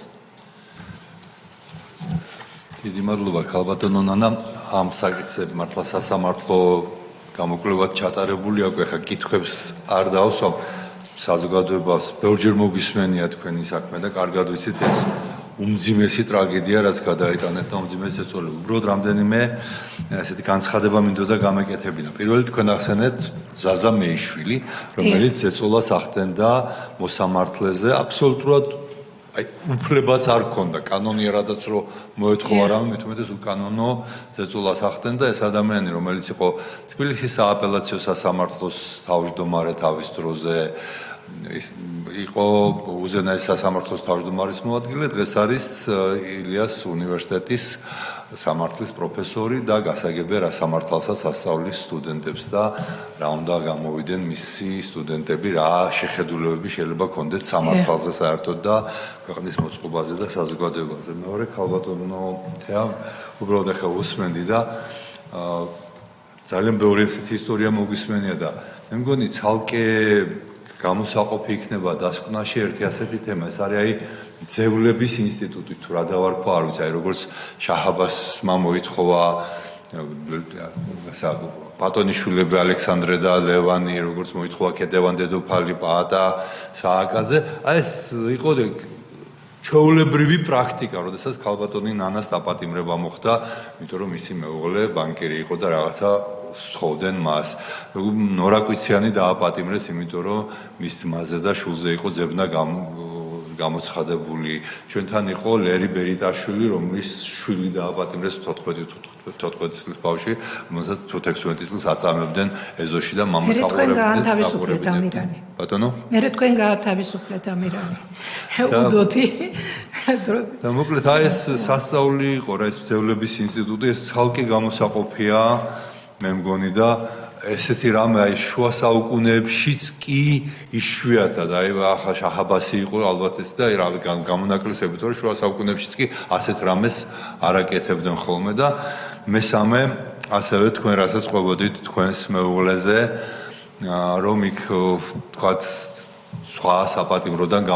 დიდი მადლობა ქალბატონო ნანა, ამ საკითხზე მართლა სასამართლო გამოკვლევად ჩატარებული აქვს, ახლა კითხვებს არ დავსვამ, საზოგადოებას ბევრჯერ მოგვისმენია თქვენი საქმე და კარგად ვიცით ეს უმძიმესი ტრაგედია, რაც გადაიტანეთ და უმძიმესი ეწოდება. უბრალოდ რამდენიმე ასეთი განცხადება მინდოდა გამეკეთებინა. პირველი თქვენ ახსენეთ ზაზა მეიშვილი, რომელიც ეწოლას ახდენდა მოსამართლეზე აბსოლუტურად უფლებაც არ ქონდა კანონიერადაც რომ მოეთხოვა რამე, მით უმეტეს უკანონო ზეწოლას ახდენდა ეს ადამიანი, რომელიც იყო თბილისის სააპელაციო სასამართლოს თავმჯდომარე თავის დროზე, იყო უზენაეს სასამართლოს თავმჯდომარის მოადგილე, დღეს არის ილიას უნივერსიტეტის სამართლის პროფესორი და გასაგებია რა სამართალსაც ასწავლის სტუდენტებს და რა უნდა გამოვიდნენ მისი სტუდენტები, რა შეხედულებები შეიძლება კონდეთ სამართალზე საერთოდ და ქვეყნის მოწყობაზე და საზოგადოებაზე. მეორე ქალბატონო თეა, უბრალოდ ახლა უსმენდი და ძალიან ბევრი ესეთი ისტორია მოგვისმენია და მე მგონი ცალკე გამოსაყოფი იქნება დასკვნაში ერთი ასეთი თემა, ეს არის აი ძევლების ინსტიტუტი, თუ რა დავარქვა, არ ვიცი, აი როგორც შაჰაბასმა მოითხოვა ბატონიშვილები ალექსანდრე და ლევანი, როგორც მოითხოვა ქედევან დედოფალი პაატა სააკაძე, აი ეს იყო ჩვეულებრივი პრაქტიკა, როდესაც ქალბატონი ნანას დაპატიმრება მოხდა, იმიტომ რომ მისი მეუღლე ბანკირი იყო და რაღაცა სთხოვდნენ მას. ნორა კვიციანი დააპატიმრეს, იმიტომ რომ მის ძმაზე და შვილზე იყო ძებნა გამოცხადებული. ჩვენთან იყო ლერი ბერიტაშვილი, რომლის შვილი დააპატიმრეს 14 წლის ბავშვი, რომელსაც 16 წელს აწამებდნენ ეზოში და მამას აყურებდნენ. ბატონო? მე თქვენ გაათავისუფლეთ ამირანი. უდოთი. და მოკლედ აი ეს სასწაული იყო რა, ეს ძევლების ინსტიტუტი, ეს ცალკე გამოსაყოფია, მე მგონი და ესეთი რამე აი შუა საუკუნეებშიც კი იშვიათად აი ახლა შაჰაბასი იყო ალბათ ეს და რა გამონაკლისებით რომ შუა საუკუნეებშიც კი ასეთ რამეს არაკეთებდნენ ხოლმე და მესამე ასევე თქვენ რასაც ყვებოდით თქვენს მეუღლეზე რომ იქ თქვათ სხვა საპატიმროდან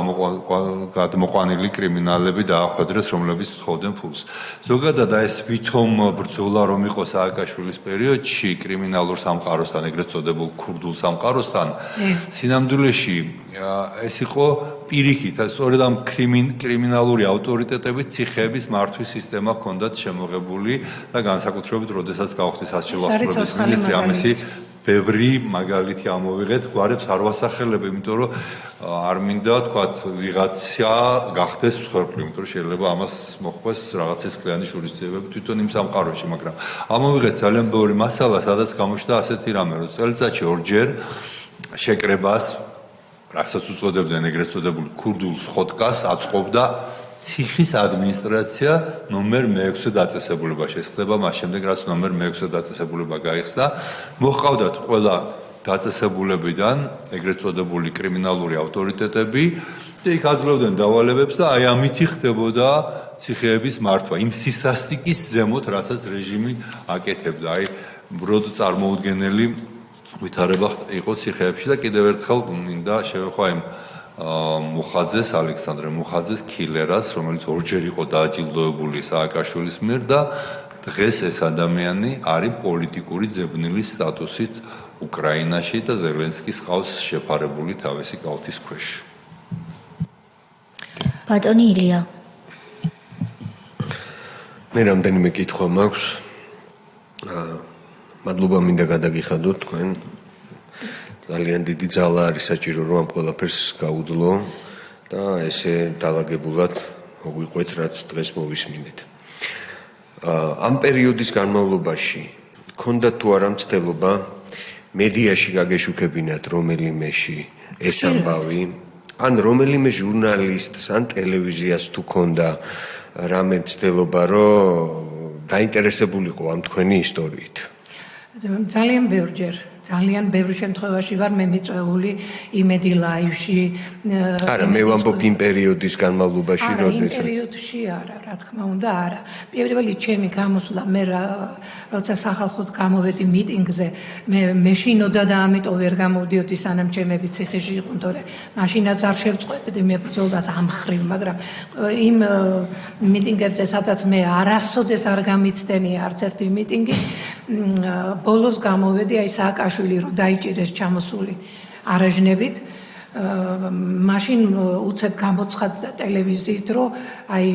გადმოყვანილი კრიმინალები დაახვედრეს, რომლებიც თხოვდნენ ფულს. ზოგადად ეს ვითომ ბრძოლა რომ იყო სააკაშვილის პერიოდში კრიმინალურ სამყაროსთან, ეგრეთ წოდებულ ქურდულ სამყაროსთან, სინამდვილეში ეს იყო პირიქით, სწორედ ამ კრიმინალური ავტორიტეტებით ციხეების მართვის სისტემა ჰქონდათ შემოღებული და განსაკუთრებით, როდესაც გავხდი სასჯელოსნობის მინისტრი, ამისი ბევრი მაგალითი ამოვიღეთ, გვარებს არ ვასახელებ, იმიტომ რომ არ მინდა თქვათ ვიღაცა გახდეს მსხვერპლი, იმიტომ რომ შეიძლება ამას მოხდეს რაღაცა სკლიანი შურისძიებები თვითონ იმ სამყაროში, მაგრამ ამოვიღეთ ძალიან ბევრი მასალა, სადაც გამოჩნდა ასეთი რამე, რომ წელიწადში ორჯერ შეკრებას, რასაც უწოდებდნენ ეგრეთ წოდებული ქურდულ სხოტკას, აწყობდა ციხის ადმინისტრაცია ნომერ მე-6 დაწესებულებაში. ეს ხდება მას შემდეგ, რაც ნომერ მე-6 დაწესებულება გაიხსნა. მოჰყავდათ ყველა დაწესებულებიდან ეგრეთ წოდებული კრიმინალური ავტორიტეტები და იქ აძლევდნენ დავალებებს და აი ამითი ხდებოდა ციხეების მართვა. იმ სისასტიკის ზემოთ, რასაც რეჟიმი აკეთებდა. აი ბროდ წარმოუდგენელი ვითარება იყო ციხეებში და კიდევ ერთხელ მინდა შევეხვა იმ მუხაძეს, ალექსანდრე მუხაძეს კილერას, რომელიც ორჯერ იყო დააჯილდოებული სააკაშვილის მიერ და დღეს ეს ადამიანი არის პოლიტიკური ძებნილის სტატუსით უკრაინაში და ზელენსკის ყავს შეფარებული თავისი კალთის ქვეშ. ბატონი ილია. მე რამდენიმე კითხვა მაქვს. მადლობა მინდა გადაგიხადოთ თქვენ. ძალიან დიდი ძალა არის საჭირო რომ ამ ყველაფერს გაუძლო და ესე დაალაგებულად მოგვიყვეთ რაც დღეს მოვისმინეთ. ამ პერიოდის განმავლობაში ქონდათ თუ არა მცდელობა მედიაში გაგეშუქებინათ რომელიმეში ეს ამბავი ან რომელიმე ჟურნალისტს ან ტელევიზიას თუ ქონდა რამე მცდელობა რომ დაინტერესებულიყო ამ თქვენი ისტორიით. ძალიან ბევრი შემთხვევაში ვარ მე მიწვეული იმედი ლაივში. არა, მე ვამბობ იმ პერიოდის განმავლობაში, როდესაც იმ პერიოდში არა, რა თქმა უნდა, არა. პირველი ჩემი გამოსვლა მე როცა სახალხოდ გამოვედი მიტინგზე, მე შინოდა და ამიტომ ვერ გამოვდიოდი სანამ ჩემები ციხეში იყო, თორე მაშინაც არ შევწყვეტდი მე ბრძოლას ამ ხრივ, მაგრამ იმ მიტინგებზე სადაც მე არასოდეს არ გამიცდენია არც ერთი მიტინგი, ბოლოს გამოვედი აი სააკაშვილი რომ დაიჭირეს ჩამოსული არაჟნებით. მაშინ უცებ გამოცხადდა ტელევიზიით რომ აი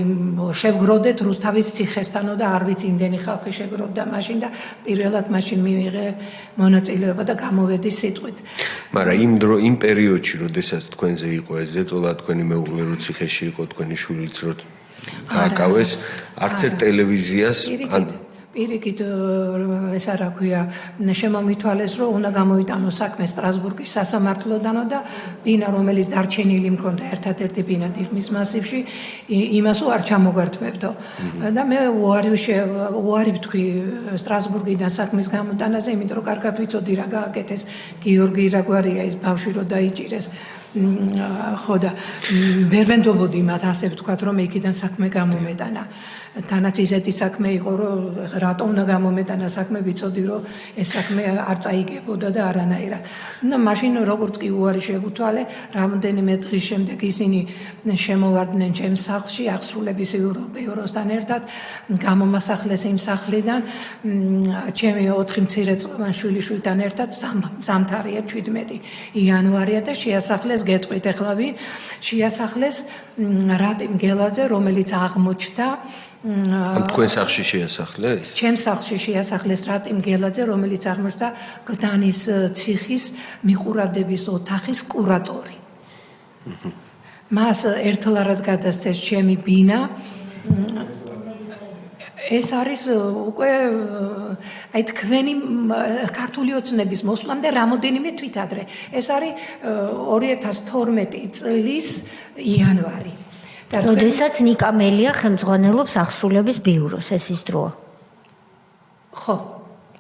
შევგროვდეთ რუსთავის ციხესთანო და არ ვიცი იმდენი ხალხი შეგროვდა მაშინ და პირველად მაშინ მივიღე მონაწილეობა და გამოვედი სიტყვით. მაგრამ იმ პერიოდში როდესაც თქვენზე იყო ეს ზეწოლა თქვენი მეუღლე რო ციხეში იყო თქვენი შვილიც რო გააკავეს არც ერთ ტელევიზიას პირიქით ეს რა ქვია შემომითვალეს რომ უნდა გამოიტანო საქმე სტრასბურგის სასამართლოდანო და ბინა რომელიც დარჩენილი მქონდა ერთადერთი ბინა დიღმის მასივში იმას არ ჩამოგართმევდო და მე უარი ვთქვი სტრასბურგიდან საქმის გამოტანაზე იმიტომ რომ კარგად ვიცოდი რა გააკეთეს გიორგი რაგვარია ეს ბავშვი რო დაიჭირეს ხო და ვერ ვენდობოდი მათ ასე ვთქვათ რომ იქიდან საქმე გამომეტანა თანაც ისეთი საქმე იყო რომ რატო უნდა გამომეტანა საქმე ვიცოდი რომ ეს საქმე არ წაიგებოდა და არანაირად და მაშინ როგორც კი უარი შევუთვალე რამდენიმე დღის შემდეგ ისინი შემოვარდნენ ჩემს სახლში აღსრულების ბიუროსთან ერთად გამომასახლეს იმ სახლიდან ჩემი 4 მცირეწლოვანი შვილიშვილთან ერთად ზამთარია 17 იანვარია და შეასახლეს გეტყვით ახლა ვინ შეასახლეს რატიმ გელაძე რომელიც აღმოჩნდა ამ თქვენ სახლში შეასახლეს? ჩემს სახლში შეასახლეს რატიმ გელაძე, რომელიც აღმოჩნდა გდანის ციხის მიყურადების ოთახის კურატორი. მას ერთლარად გადასცეს ჩემი ბინა. ეს არის უკვე აი თქვენი ქართული ოცნების მოსვლამდე რამოდენიმე თვით ადრე. ეს არის 2012 წლის იანვარი. როდესაც ნიკა მელია ხელმძღვანელობს აღსრულების ბიუროს, ეს ის დროა. ხო.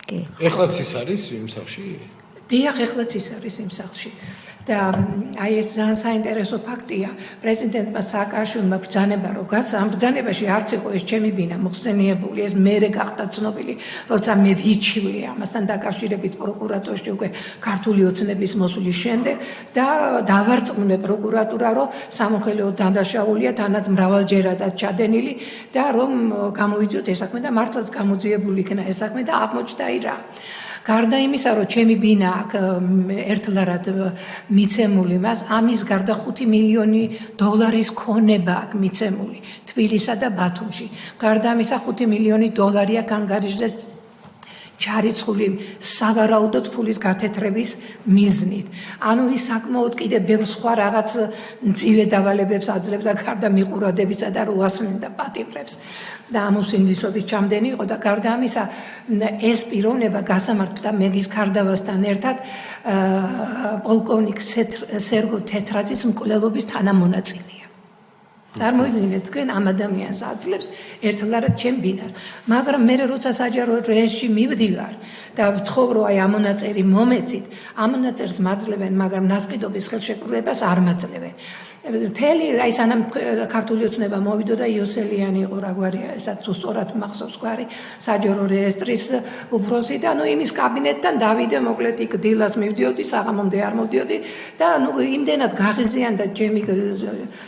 კი. ეხლაც ის არის იმ სახლში? დიახ, ეხლაც ის არის იმ სახლში. და აი ეს ძალიან საინტერესო ფაქტია, პრეზიდენტმა სააკაშვილმა ბრძანება რო გასცა, ამ ბრძანებაში არც იყო ეს ჩემი ბინა მოხსენიებული, ეს მერე გახდა ცნობილი, როცა მე ვიჩივლე ამასთან დაკავშირებით პროკურატორში უკვე ქართული ოცნების მოსulis შემდეგ და დავარწმუნე პროკურატურა, რომ სამოხელეო დანაშაულია, თანაც მრავალჯერადაც ჩადენილი და რომ გამოიწვიოთ ეს საქმე და მართლაც გამოძიებული იქნა ეს საქმე და აღმოჩნდა რა. გარდა იმისა, რომ ჩემი ბინა აქ ერთლარად მიცემული მას, ამის გარდა 5 მილიონი დოლარის ქონება აქ მიცემული თბილისსა და ბათუმში. გარდა ამისა 5 მილიონი დოლარი აქ ანგარიშდეს ჩარიცხული სავარაუდოდ ფულის გათეთრების მიზნით. ანუ ის საკმაოდ კიდე ბევრ სხვა რაღაც მწივე დავალებებს აძლევს და გარდა მიყურადებისა და როასმენ და პატიმრებს. და ამოსინდისობის ჩამდენი იყო და გარდა ამისა ეს პიროვნება გასამართლდა მეგის ქარდავასთან ერთად პოლკოვნიკ სერგო თეთრაძის მკვლელობის თანამონაწილეა. წარმოიდგინეთ თქვენ ამ ადამიანს აძლევს ერთლარად ჩემ ბინას. მაგრამ მე როცა საჯარო რეჟიმში მივდივარ და ვთხოვ რომ აი ამონაწერი მომეცით, ამონაწერს მაძლევენ, მაგრამ ნასყიდობის ხელშეკრულებას არ მაძლევენ. მთელი აი სანამ ქართული ოცნება მოვიდოდა იოსელიანი იყო რაგვარია ესაც თუ სწორად მახსოვს გვარი საჯარო რეესტრის უფროსი და ნუ იმის კაბინეტთან დავიდე მოკლედ იქ დილას მივდიოდი საღამომდე არ მოვდიოდი და ნუ იმდენად გაღიზიანდა ჩემი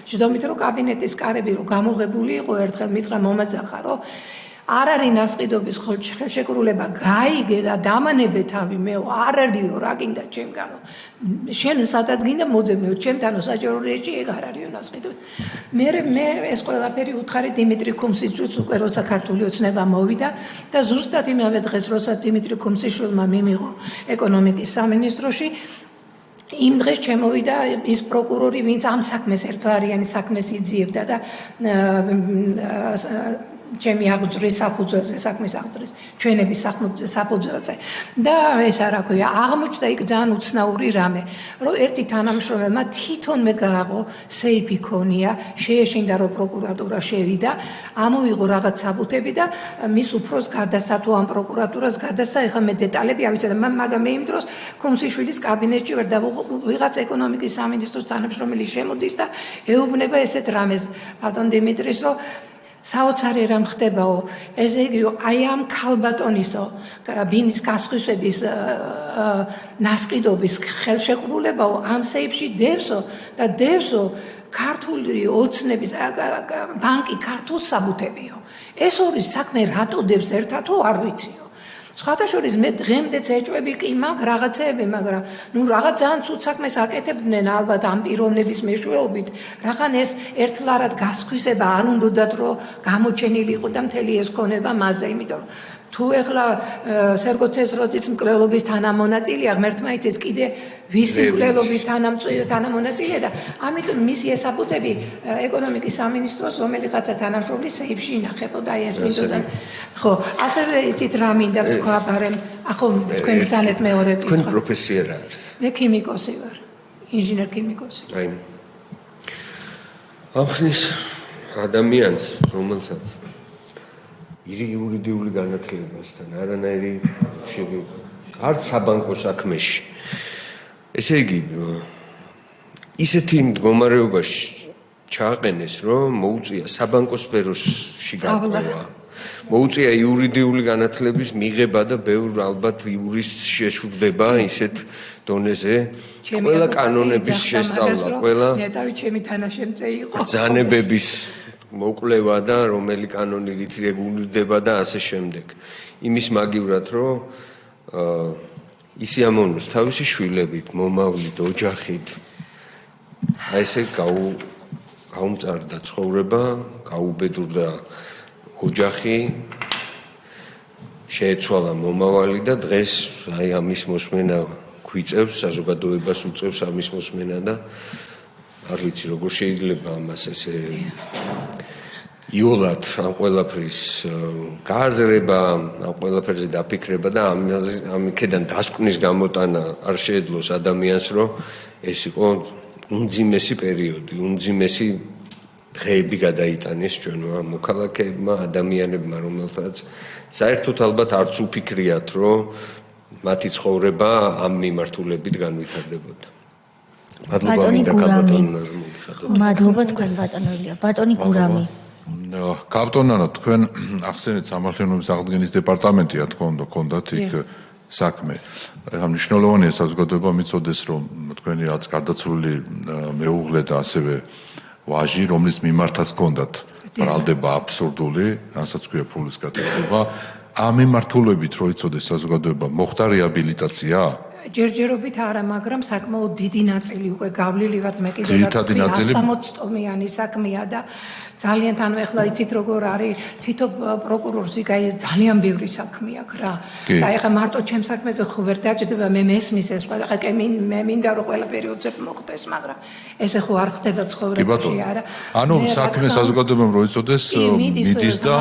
ჯდომით რომ კაბინეტის კარები რომ გამოღებული იყო ერთხელ მითხრა მომაძახა რომ არ არის ნასყიდობის ხელშეკრულება გაიგე და დამანებე თავი მეო არ არისო რა გინდა ჩემგანო შენ სადაც გინდა მოძებნეო ჩემთანო საჯარო რეჟიმში ეგ არ არისო ნასყიდო მე ეს ყველაფერი უთხარი დიმიტრი ქუმსიშვილი უკვე როცა ქართული ოცნება მოვიდა და ზუსტად იმავე დღეს როცა დიმიტრი ქუმსიშვილმა მიმიღო ეკონომიკის სამინისტროში იმ დღეს ჩემოვიდა ის პროკურორი ვინც ამ საქმეს ერთლარიანი საქმეს იძიებდა და ჩემი აღძრის საფუძველზე საქმის აღძრის ჩვენების საფუძველზე და ეს რა ქვია აღმოჩნდა იქ ძალიან უცნაური რამე რომ ერთი თანამშრომელმა თვითონმე გააღო სეიფი ქონია შეეშინდა რომ პროკურატურა შევიდა ამოიღო რაღაც საბუთები და მის უფროს გადასცა თუ ამ პროკურატურას გადასცა ეხლა მე დეტალები ავიცადე მაგრამ მე იმ დროს ქუმსიშვილის კაბინეტში ვერ და ვიღაც ეკონომიკის სამინისტროს თანამშრომელი შემოდის და ეუბნება ესეთ რამეს ბატონ დიმიტრის რომ საოცარი რამ ხდებაო ესე იგი აი ამ ქალბატონისო ბინის გასხვისების ნასყიდობის ხელშეკრულებაო ამ სეიფში დევსო და დევსო ქართული ოცნების ბანკი ქართულ საბუთებიო ეს ორი საქმე რატო დევს ერთად თუ არ ვიციო სხვათა შორის მე დღემდეც ეჭვები კი მაქვს რაღაცეები, მაგრამ ნუ რაღაც ძალიან ცუდ საქმეს აკეთებდნენ ალბათ ამ პიროვნების მეშვეობით. რახან ეს ერთლარად გასხვისება არ უნდათ რომ გამოჩენილი იყო და მთელი ეს ქონება მასზე, იმიტომ რომ თუ ეხლა სერგო თეთრაძის მკვლელობის თანამონაწილეა, ღმერთმა იცის კიდე ვისი მკვლელობის თანამონაწილეა და ამიტომ მისი ესაბუთები ეკონომიკის სამინისტროს რომელიღაცა თანამშრომლის სეიფში ინახებოდა ეს მინდოდა. ხო, ასევე იცით რა მინდა თქვა, ბარემ ახო თქვენ ბრძანეთ მეორე კითხვა. თქვენ პროფესია რა არის? მე ქიმიკოსი ვარ, ინჟინერ ქიმიკოსი. აი. ახლის ადამიანს რომელსაც იურიდიული განათლებასთან არანაირი შევი არც საბანკო საქმეში ესე იგი ისეთი მდგომარეობაში ჩააყენეს რომ მოუწია საბანკო სფეროში გაყრა მოუწია იურიდიული განათლების მიღება და ბევრ ალბათ იურისტს შეშურდება ისეთ დონეზე ყველა კანონების შესწავლა ყველა ნეტავი ჩემი თანაშემწე იყო ბრძანებების მოკლევა და რომელი კანონი რეგულირდება და ასე შემდეგ. იმის მაგივრად რომ ისი ამონოს თავისი შვილებით, მომავლით, ოჯახით აი ესე გაუმწარდა ცხოვრება, გაუბედურდა ოჯახი, შეეცვალა მომავალი და დღეს აი ამის მოსმენა გვიწევს, საზოგადოებას უწევს ამის მოსმენა და არ ვიცი როგორ შეიძლება ამას ესე იოლად ამ ყველაფრის გააზრება, ამ ყველაფერზე დაფიქრება და ამიქედან დასკვნის გამოტანა არ შეეძლოს ადამიანს, რომ ეს იყო უმძიმესი პერიოდი, უმძიმესი დღეები გადაიტანეს ჩვენმა მოქალაქეებმა, ადამიანებმა, რომელთაც საერთოდ ალბათ არც უფიქრიათ, რომ მათი ცხოვრება ამ მიმართულებით განვითარდებოდა. მადლობა თქვენ ბატონო ილია. ბატონი გურამი. კაპიტანო, თქვენ ახსენეთ სამართლიანობის აღდგენის დეპარტამენტია თქვენ გქონდათ იქ საქმე. ახლა მნიშვნელოვანია საზოგადოება მიცოდეს, რომ თქვენი რაც გარდაცვლილი მეუღლე და ასევე ვაჟი, რომლის მიმართაც გქონდათ ბრალდება აბსურდული, რასაც ქვია ფულის გატაცება, ამ მიმართულებით რო იცოდეს საზოგადოება, მოხდა რეაბილიტაცია? ჯერჯერობით არა, მაგრამ საკმაოდ დიდი ნაწილი უკვე გავლილი ვართ მე კიდევ ძირითადი ნაწილი 160-ტომიანი საქმეა და ძალიან თან ახლა იცით როგორ არის თვითო პროკურორს იგაი ძალიან ბევრი საქმე აქვს რა. და ეხლა მარტო ჩემ საქმეზე ხო ვერ დაჭდება მე მესმის ეს ყველა ხე მე მინდა რომ ყველა პერიოდზე მოხდეს, მაგრამ ესე ხო არ ხდება ცხოვრებაში არა. ანუ საქმე საზოგადოებამ რო იცოდეს მიდის და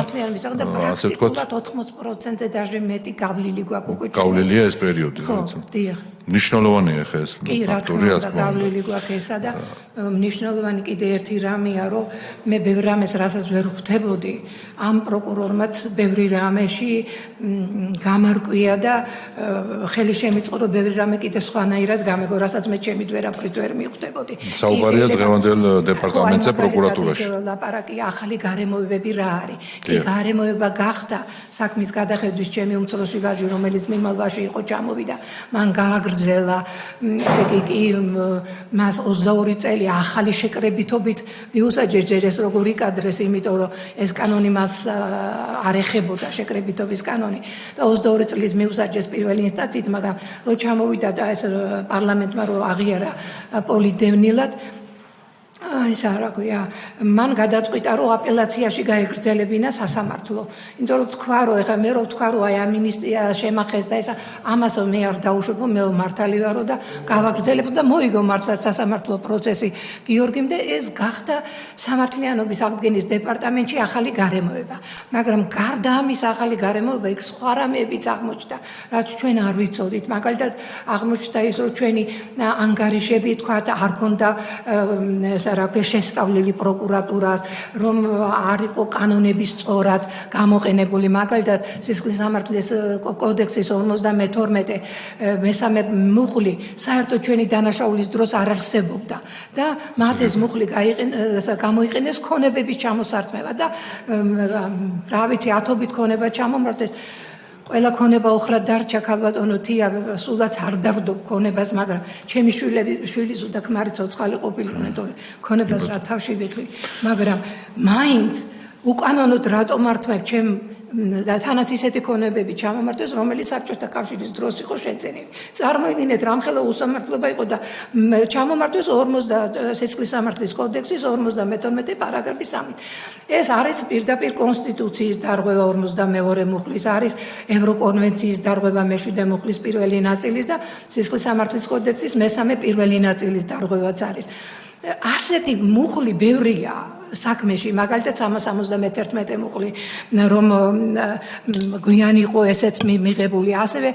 ასე ვთქვათ 80%-ზე დაჟე მეტი გავლილი გვაქვს უკვე. გავლილია ეს პერიოდი ხო, დიახ. მნიშვნელოვანია ხა ეს ფაქტორი რა თქმა უნდა. გავლილი გვაქვს ესა და მნიშვნელოვანი კიდე ერთი რამეა რომ მე ბევრ რამეს რასაც ვერ ხვდებოდი ამ პროკურორმაც ბევრი რამეში გამარკვია და ხელი შემიწყო რომ ბევრი რამე კიდე სხვანაირად გამეგო რასაც მე ჩემით ვერაფრით ვერ მიხვდებოდი. საუბარია დღევანდელ დეპარტამენტზე პროკურატურაში. ლაპარაკია ახალი გარემოებები რა არის. კი გარემოება გახდა საქმის გადახედვის ჩემი უმცროსი ვაჟი რომელიც მიმალვაში იყო ჩამოვიდა მან გააგრძელა ესე იგი მას 22 წელი ახალი შეკრებითობით მიუსაჯეს როგორ იკადრეს იმიტომ რომ ეს კანონი მას არ ეხებოდა შეკრებითობის კანონი და 22 წლის მიუსაჯეს პირველი ინსტანციით მაგრამ რო ჩამოვიდა და ეს პარლამენტმა რო აღიარა პოლიდევნილად ეს არა ქვია მან გადაწყვიტა რომ აპელაციაში გაეგრძელებინა სასამართლო იმიტომ რომ თქვა რომ ეხა მე რო თქვა რომ აი ამინისტია შემახეს და ესა ამას მე არ დაუშვებო მე მართალი ვარო და გავაგრძელებო და მოიგო მართლაც სასამართლო პროცესი გიორგიმ და ეს გახდა სამართლიანობის აღდგენის დეპარტამენტში ახალი გარემოება მაგრამ გარდა ამის ახალი გარემოება იქ სხვა რამეებიც აღმოჩნდა რაც ჩვენ არ ვიცოდით მაგალითად აღმოჩნდა ის რომ ჩვენი ანგარიშები თქვა არ ქონდა რაქვე შესწავლილი პროკურატურას რომ არ იყო კანონების სწორად გამოყენებული მაგალითად სისხლის სამართლის კოდექსის 52 მესამე მუხლი საერთოდ ჩვენი დანაშაულის დროს არ არსებობდა და მათ ეს მუხლი გამოიყენეს ქონებების ჩამოსართმევად და რა ვიცი ათობით ქონება ჩამომართეს ყველა ქონება უხრად დარჩა ქალბატონო თია სულაც არ დავდო ქონებას მაგრამ ჩემი შვილი ზუდა ქმარი ცოცხალი ყოფილიყო თორე ქონებას რა თავში ვიხლი მაგრამ მაინც უკანონოდ რატომ მართმევ ჩემ და თანაც ისეთი ქონებები ჩამომართეს რომელიც საბჭოთა კავშირის დროს იყო შეძენილი წარმოიდგინეთ რამხელა უსამართლობა იყო და ჩამომართეს 50 სისხლის სამართლის კოდექსის 52 პარაგრაფის 3 ეს არის პირდაპირ კონსტიტუციის დარღვევა 52 მუხლის არის ევროკონვენციის დარღვევა მე-7 მუხლის პირველი ნაწილის და სისხლის სამართლის კოდექსის მე-3 პირველი ნაწილის დარღვევაც არის ასეთი მუხლი ბევრია საქმეში მაგალითად 371 მუხლი რომ გვიანი იყო ესეც მიღებული ასევე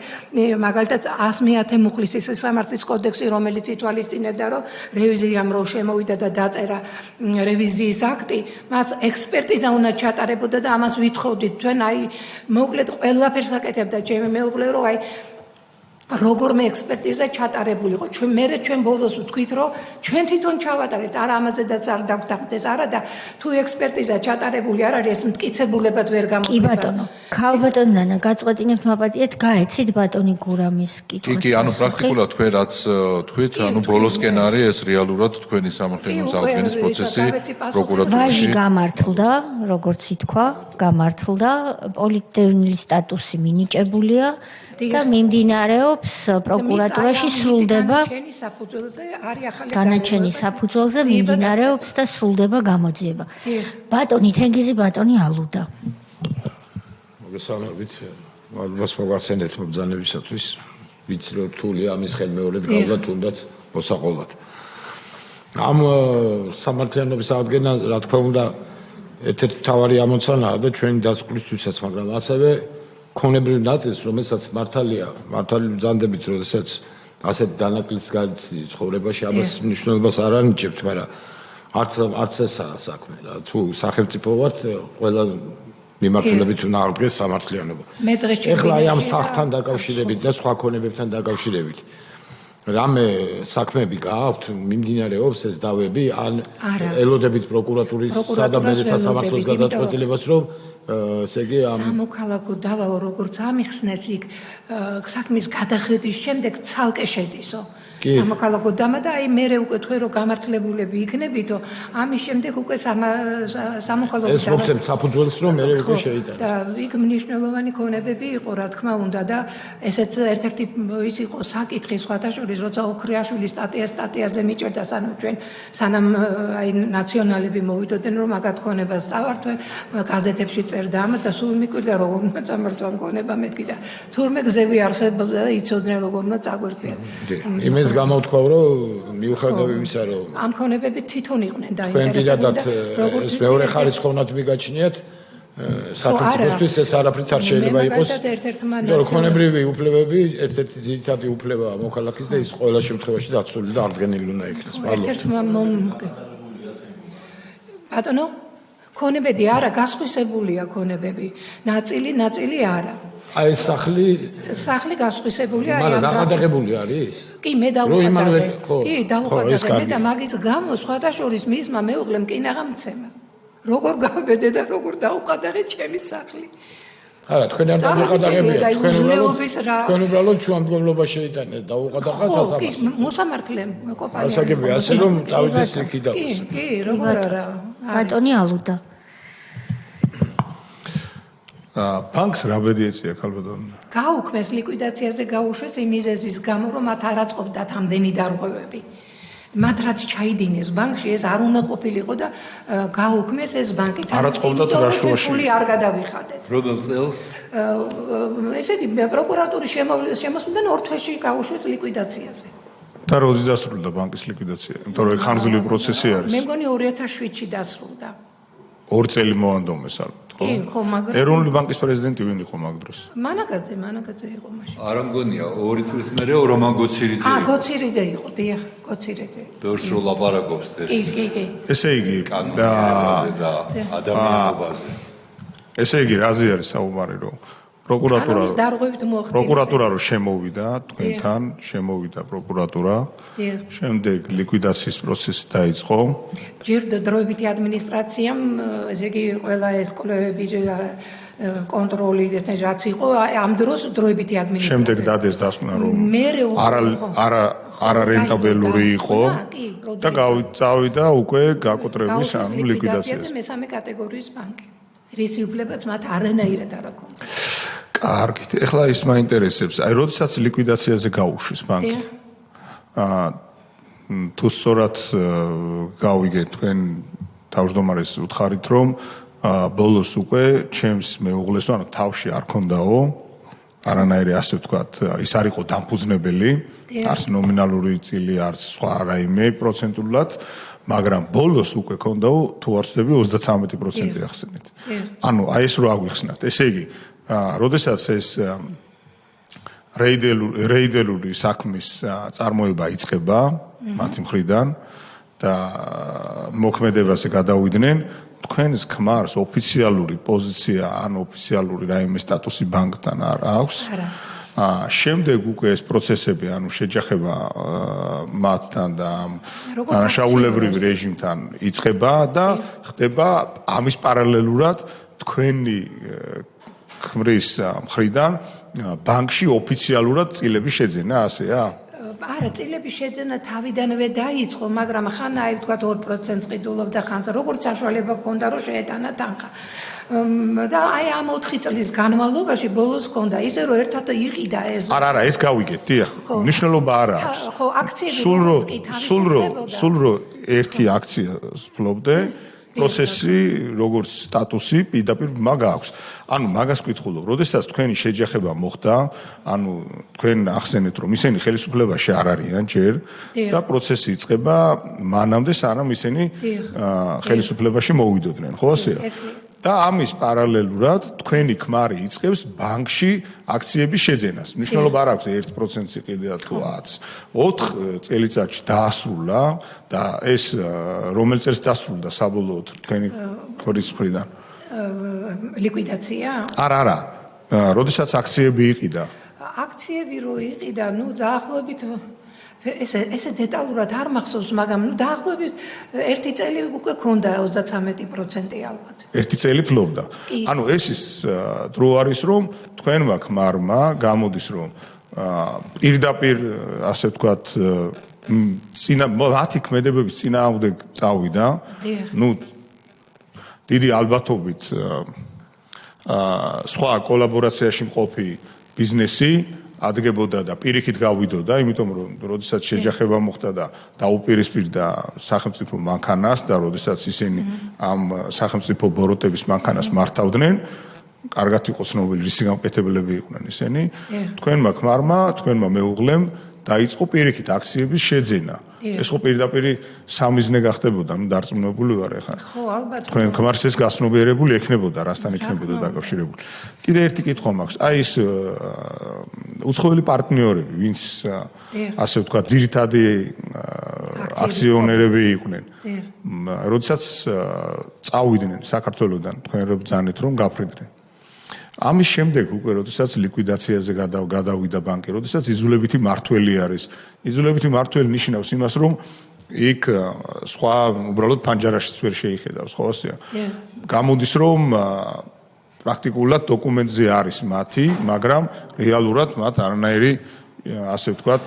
მაგალითად 100 მუხლის სისხლის სამართლის კოდექსი რომელიც ითვალისწინებდა რომ რევიზიამ რო შემოვიდა და დაწერა რევიზიის აქტი მას ექსპერტიზა უნდა ჩატარებოდა და ამას ვითხოვდით თქვენ აი მოკლედ ყველაფერს აკეთებდა ჩემი მეუღლე რომ აი როგორმე ექსპერტიზა ჩატარებულიყო ჩვენ ბოლოს ვთქვით რომ ჩვენ თვითონ ჩავატარებთ არა ამაზედაც არ დავთანხმდეს არა და თუ ექსპერტიზა ჩატარებული არ არის ეს მტკიცებულებად ვერ გამოდგება კი ბატონო ქალბატონო ნანა გაწყვეტინებთ მაპატიეთ გაეცით ბატონი გურამის კითხვას კი ანუ პრაქტიკულად თქვენ რაც თქვით ანუ ბოლოსკენ არის ეს რეალურად თქვენი სამართლიანობის აღდგენის პროცესი პროკურატურაში ვაჟი გამართლდა როგორც ითქვა გამართლდა პოლიდევნილი სტატუსი მინიჭებულია და მიმდინარეობს პროკურატურაში სრულდება განაჩენის საფუძველზე მიმდინარეობს და სრულდება გამოძიება. ბატონი თენგიზი ბატონი ალუდა. მოგესალმებით. მას მოგახსენეთ მობრძანებისათვის. ვიცი რომ რთულია ამის ხელმეორედ გავლა თუნდაც მოსაყოლად. ამ სამართლიანობის აღდგენა რა თქმა უნდა ერთ-ერთი მთავარი ამოცანაა და ჩვენი დასკვნისთვისაც, მაგრამ ასევე ქონებრივ ნაწილს, რომელსაც მართალი ბრძანდებით, როდესაც ასეთ დანაკლისს გაიცნი ცხოვრებაში, ამას მნიშვნელობას არ ანიჭებთ, მაგრამ არც ესაა საქმე რა. თუ სახელმწიფო ვართ, ყველა მიმართულებით უნდა აღდგეს სამართლიანობა. ეხლა აი ამ სახთან დაკავშირებით და სხვა ქონებებთან დაკავშირებით რამე საქმეები გააქვთ, მიმდინარეობს ეს დავები, ან ელოდებით პროკურატურისა და მე სასამართლოს გადაწყვეტილებას, რომ ესე იგი სამოქალაქო დავა როგორც ამიხსნეს იქ საქმის გადახედვის შემდეგ ცალკე შედისო. სამოქალაქო დამა და აი მე უკვე თქვენ რომ გამართლებულები იქნებითო, ამის შემდეგ უკვე სამოქალაქო დავა. ეს მოგცემ საფუძველს რომ მე უკვე შეიტანა. და იქ მნიშვნელოვანი ქონებები იყო, რა თქმა უნდა და ესეც ერთ-ერთი ის იყო საკითხი სხვათა შორის, როცა ოქრიაშვილის სტატიაზე მიჭერდა სანამ აი ნაციონალები მოვიდოდნენ რომ მაგათ ქონებას წავართვენ, გაზეთებში წერდა ამას და სულ მიკვირდა როგორ უნდა წამართვა ქონება მეთქი და თურმე გზები არსებობდა და იცოდნენ როგორ უნდა წაგვერდიან. იმის გამოთქვავ რომ მიუხედავ იმისა რომ ამ ქონებები თვითონ იყვნენ დაინტერესებული და როგორც ეს მეორე ხარისხოვნად მიგაჩნიათ სახელმწიფოსთვის ეს არაფრით არ შეიძლება იყოს. იმიტომ რომ ქონებრივი უფლებები ერთ-ერთი ძირითადი უფლებაა მოქალაქის და ის ყველა შემთხვევაში დაცული და აღდგენილი უნდა იქნას. ერთ-ერთმა ბატონო ქონებები არა გასხვისებულია ქონებები. ნაწილი არა. აი ეს სახლი გასხვისებულია მაგრამ დაღადაღებული არის? კი, მე დავუყადაღე. კი, დავუყადაღე მე და მაგის გამო სხვათა შორის მისმა მეუღლემ კინაღა მცემა. როგორ გავბედე და როგორ დავუყადაღე ჩემი სახლი. არა, თქვენ არ დავუყადაღებია. თქვენ უბრალოდ შუამდგომლობა შეიტანეთ და უყადაღა სასამართლოს. კი, მოსამართლემ კოპალია. ასაგები ასე რომ წავიდეს ლიკვიდატორს. კი, როგორ არა. ბატონი ალუდა. ბანკს რა ბედი ეწია ქალბატონო? გაუქმეს ლიკვიდაციაზე გაუშვეს იმ მიზეზის გამო, რომ მათ არ აწყობდათ ამდენი დარღვევები. მათ რაც ჩაიდინეს ბანკში, ეს არ უნდა ყოფილიყო და გაუქმეს ეს ბანკი. არ აწყობდათ რა შუაში? ფული არ გადავიხადეთ. რომელ წელს? ესე იგი, პროკურატურის შემოსვლიდან 2 თვეში გაუშვეს ლიკვიდაციაზე. და როდის დასრულდა ბანკის ლიკვიდაცია? იმიტომ რომ ხანგრძლივი პროცესი არის. მე მგონი 2007-ში დასრულდა. 2 წელი მოანდომეს ალბათ, ხო? კი, ხო, მაგრამ ეროვნული ბანკის პრეზიდენტი ვინ იყო მაგ დროს? მანაგაძე იყო მაშინ. არ მგონია 2 წლის მერე რომან გოცირიძე. გოცირიძე იყო, დიახ, გოცირიძე. ბევრს რო ლაპარაკობს ეს. კი. ესე იგი და ადამიანობაზე. ესე იგი რაზე არის საუბარი რომ პროკურატურა რო შემოვიდა თქვენთან, შემოვიდა პროკურატურა. შემდეგ ლიკვიდაციის პროცესი დაიწყო. ჯერ დროებითი ადმინისტრაციამ, ესე იგი, ყველა ეს კვლევები კონტროლი რაც იყო, ამ დროს დროებითი ადმინისტრაცია. შემდეგ დades დასკვნა რომ არა რენტაბელური იყო და წავიდა უკვე გაკოტრების ანუ ლიკვიდაციაზე. მესამე კატეგორიის ბანკი. რისი უფლებაც მათ არანაირად არ აქვს. კარგით, ეხლა ის მაინტერესებს, აი როდესაც ლიკვიდაციაზე გაუშვეს ბანკი. თუ სწორად გავიგეთ თქვენ თავმჯდომარეს უთხარით რომ ბოლოს უკვე ჩემს მეუღლეს ანუ თავში არ ქონდაო არანაირი ასე ვთქვათ ის არ იყო დამფუძნებელი არც ნომინალური წილი არც სხვა რაიმე პროცენტულად მაგრამ ბოლოს უკვე ქონდაო თუ არ ვცდები 33% ახსენეთ ანუ აი ეს რო აგვიხსნათ ესე იგი როდესაც ეს რეიდელური საქმის წარმოება იწყება მათი მხრიდან და მოქმედებაზე გადავიდნენ თქვენს ქმარს ოფიციალური პოზიცია ან ოფიციალური რაიმე სტატუსი ბანკთან არ აქვს შემდეგ უკვე ეს პროცესები ანუ შეჯახება მათთან და შაულებრივი რეჟიმთან იწყება და ხდება ამის პარალელურად თქვენი ქმრის მხრიდან ბანკში ოფიციალურად წილების შეძენა ასეა? არა, წილების შეძენა თავიდანვე დაიწყო, მაგრამ ხან აი ვთქვათ 2% ყიდულობდა ხანს, როგორც საშუალება ჰქონდა რომ შეეტანა თანხა. და აი ამ 4 წლის განმავლობაში ბოლოს ჰქონდა ისე რომ ერთად იყიდა ეს. არა, ეს გავიგეთ, დიახ. მნიშვნელობა არა აქვს. ხო, აქციები სულ რო ერთი აქცია ფლობდე პროცესი როგორც სტატუსი პირდაპირ მაგ აქვს. ანუ მაგას ვკითხულობ, როდესაც თქვენი შეჯახება მოხდა, ანუ თქვენ ახსენეთ რომ ისინი ხელისუფლებაში არ არიან ჯერ და პროცესი იწყება მანამდე სანამ ისინი ხელისუფლებაში მოვიდოდნენ, ხო ასეა? და ამის პარალელურად თქვენი ქმარი იწყებს ბანკში აქციების შეძენას. მნიშვნელობა არ აქვს 1%-ი კიდე თუ 10. 4 წელიწადში დაასრულა და ეს რომელ წელს დაასრულა საბოლოოდ თქვენი ქმრის მხრიდან? ლიკვიდაცია? არა. როდესაც აქციები იყიდა. აქციები რო იყიდა, დაახლოებით ესე დეტალურად არ მახსოვს, მაგრამ დაახლოებით 1 წელი უკვე ქონდა 33% ალბათ. 1 წელი ფლობდა. ანუ ეს ის დრო არის, რომ თქვენმა ქმარმა გამოდის, რომ პირდაპირ ასე ვთქვათ, მათი ქმედებების წინააღმდეგ წავიდა. დიდი ალბათობით სხვა კოლაბორაციაში მყოფი ბიზნესი ადგებოდა და პირიქით გავიდოდა, იმიტომ რომ როდესაც შეჯახება მოხდა და დაუპირისპირდა სახელმწიფო მანქანას და როდესაც ისინი ამ სახელმწიფო ბოროტების მანქანას მართავდნენ, კარგად იყო ცნობილი რისი გამყეთებლები იყვნენ ისინი, თქვენმა ქმარმა, თქვენმა მეუღლემ დაიწყო პირიქით აქციების შეძენა. ეს ხო პირდაპირ სამიზნე გახდებოდა, დარწმუნებული ვარ ეხლა. ხო, ალბათ. თქვენ ქმარს ეს გასნობიერებული ექნებოდა, რასთან იქნებოდა დაკავშირებული. კიდე ერთი კითხვა მაქვს. აი ეს უცხოელი პარტნიორები, ვინც ასე ვთქვათ, ძირითადი აქციონერები იყვნენ. როდესაც წავიდნენ საქართველოსდან, თქვენ რო ბრძანეთ რომ გაფრინდნენ. ამის შემდეგ უკვე როდესაც ლიკვიდაციაზე გადავიდა ბანკი, როდესაც იზოლებითი მართველი არის. იზოლებითი მართველი ნიშნავს იმას, რომ იქ სხვა უბრალოდ პანჯარაშიც ვერ შეიხედავს, ხო ასეა. გამოდის, რომ პრაქტიკულად დოკუმენტზე არის მათი, მაგრამ რეალურად მათ არანაირი ასე ვთქვათ,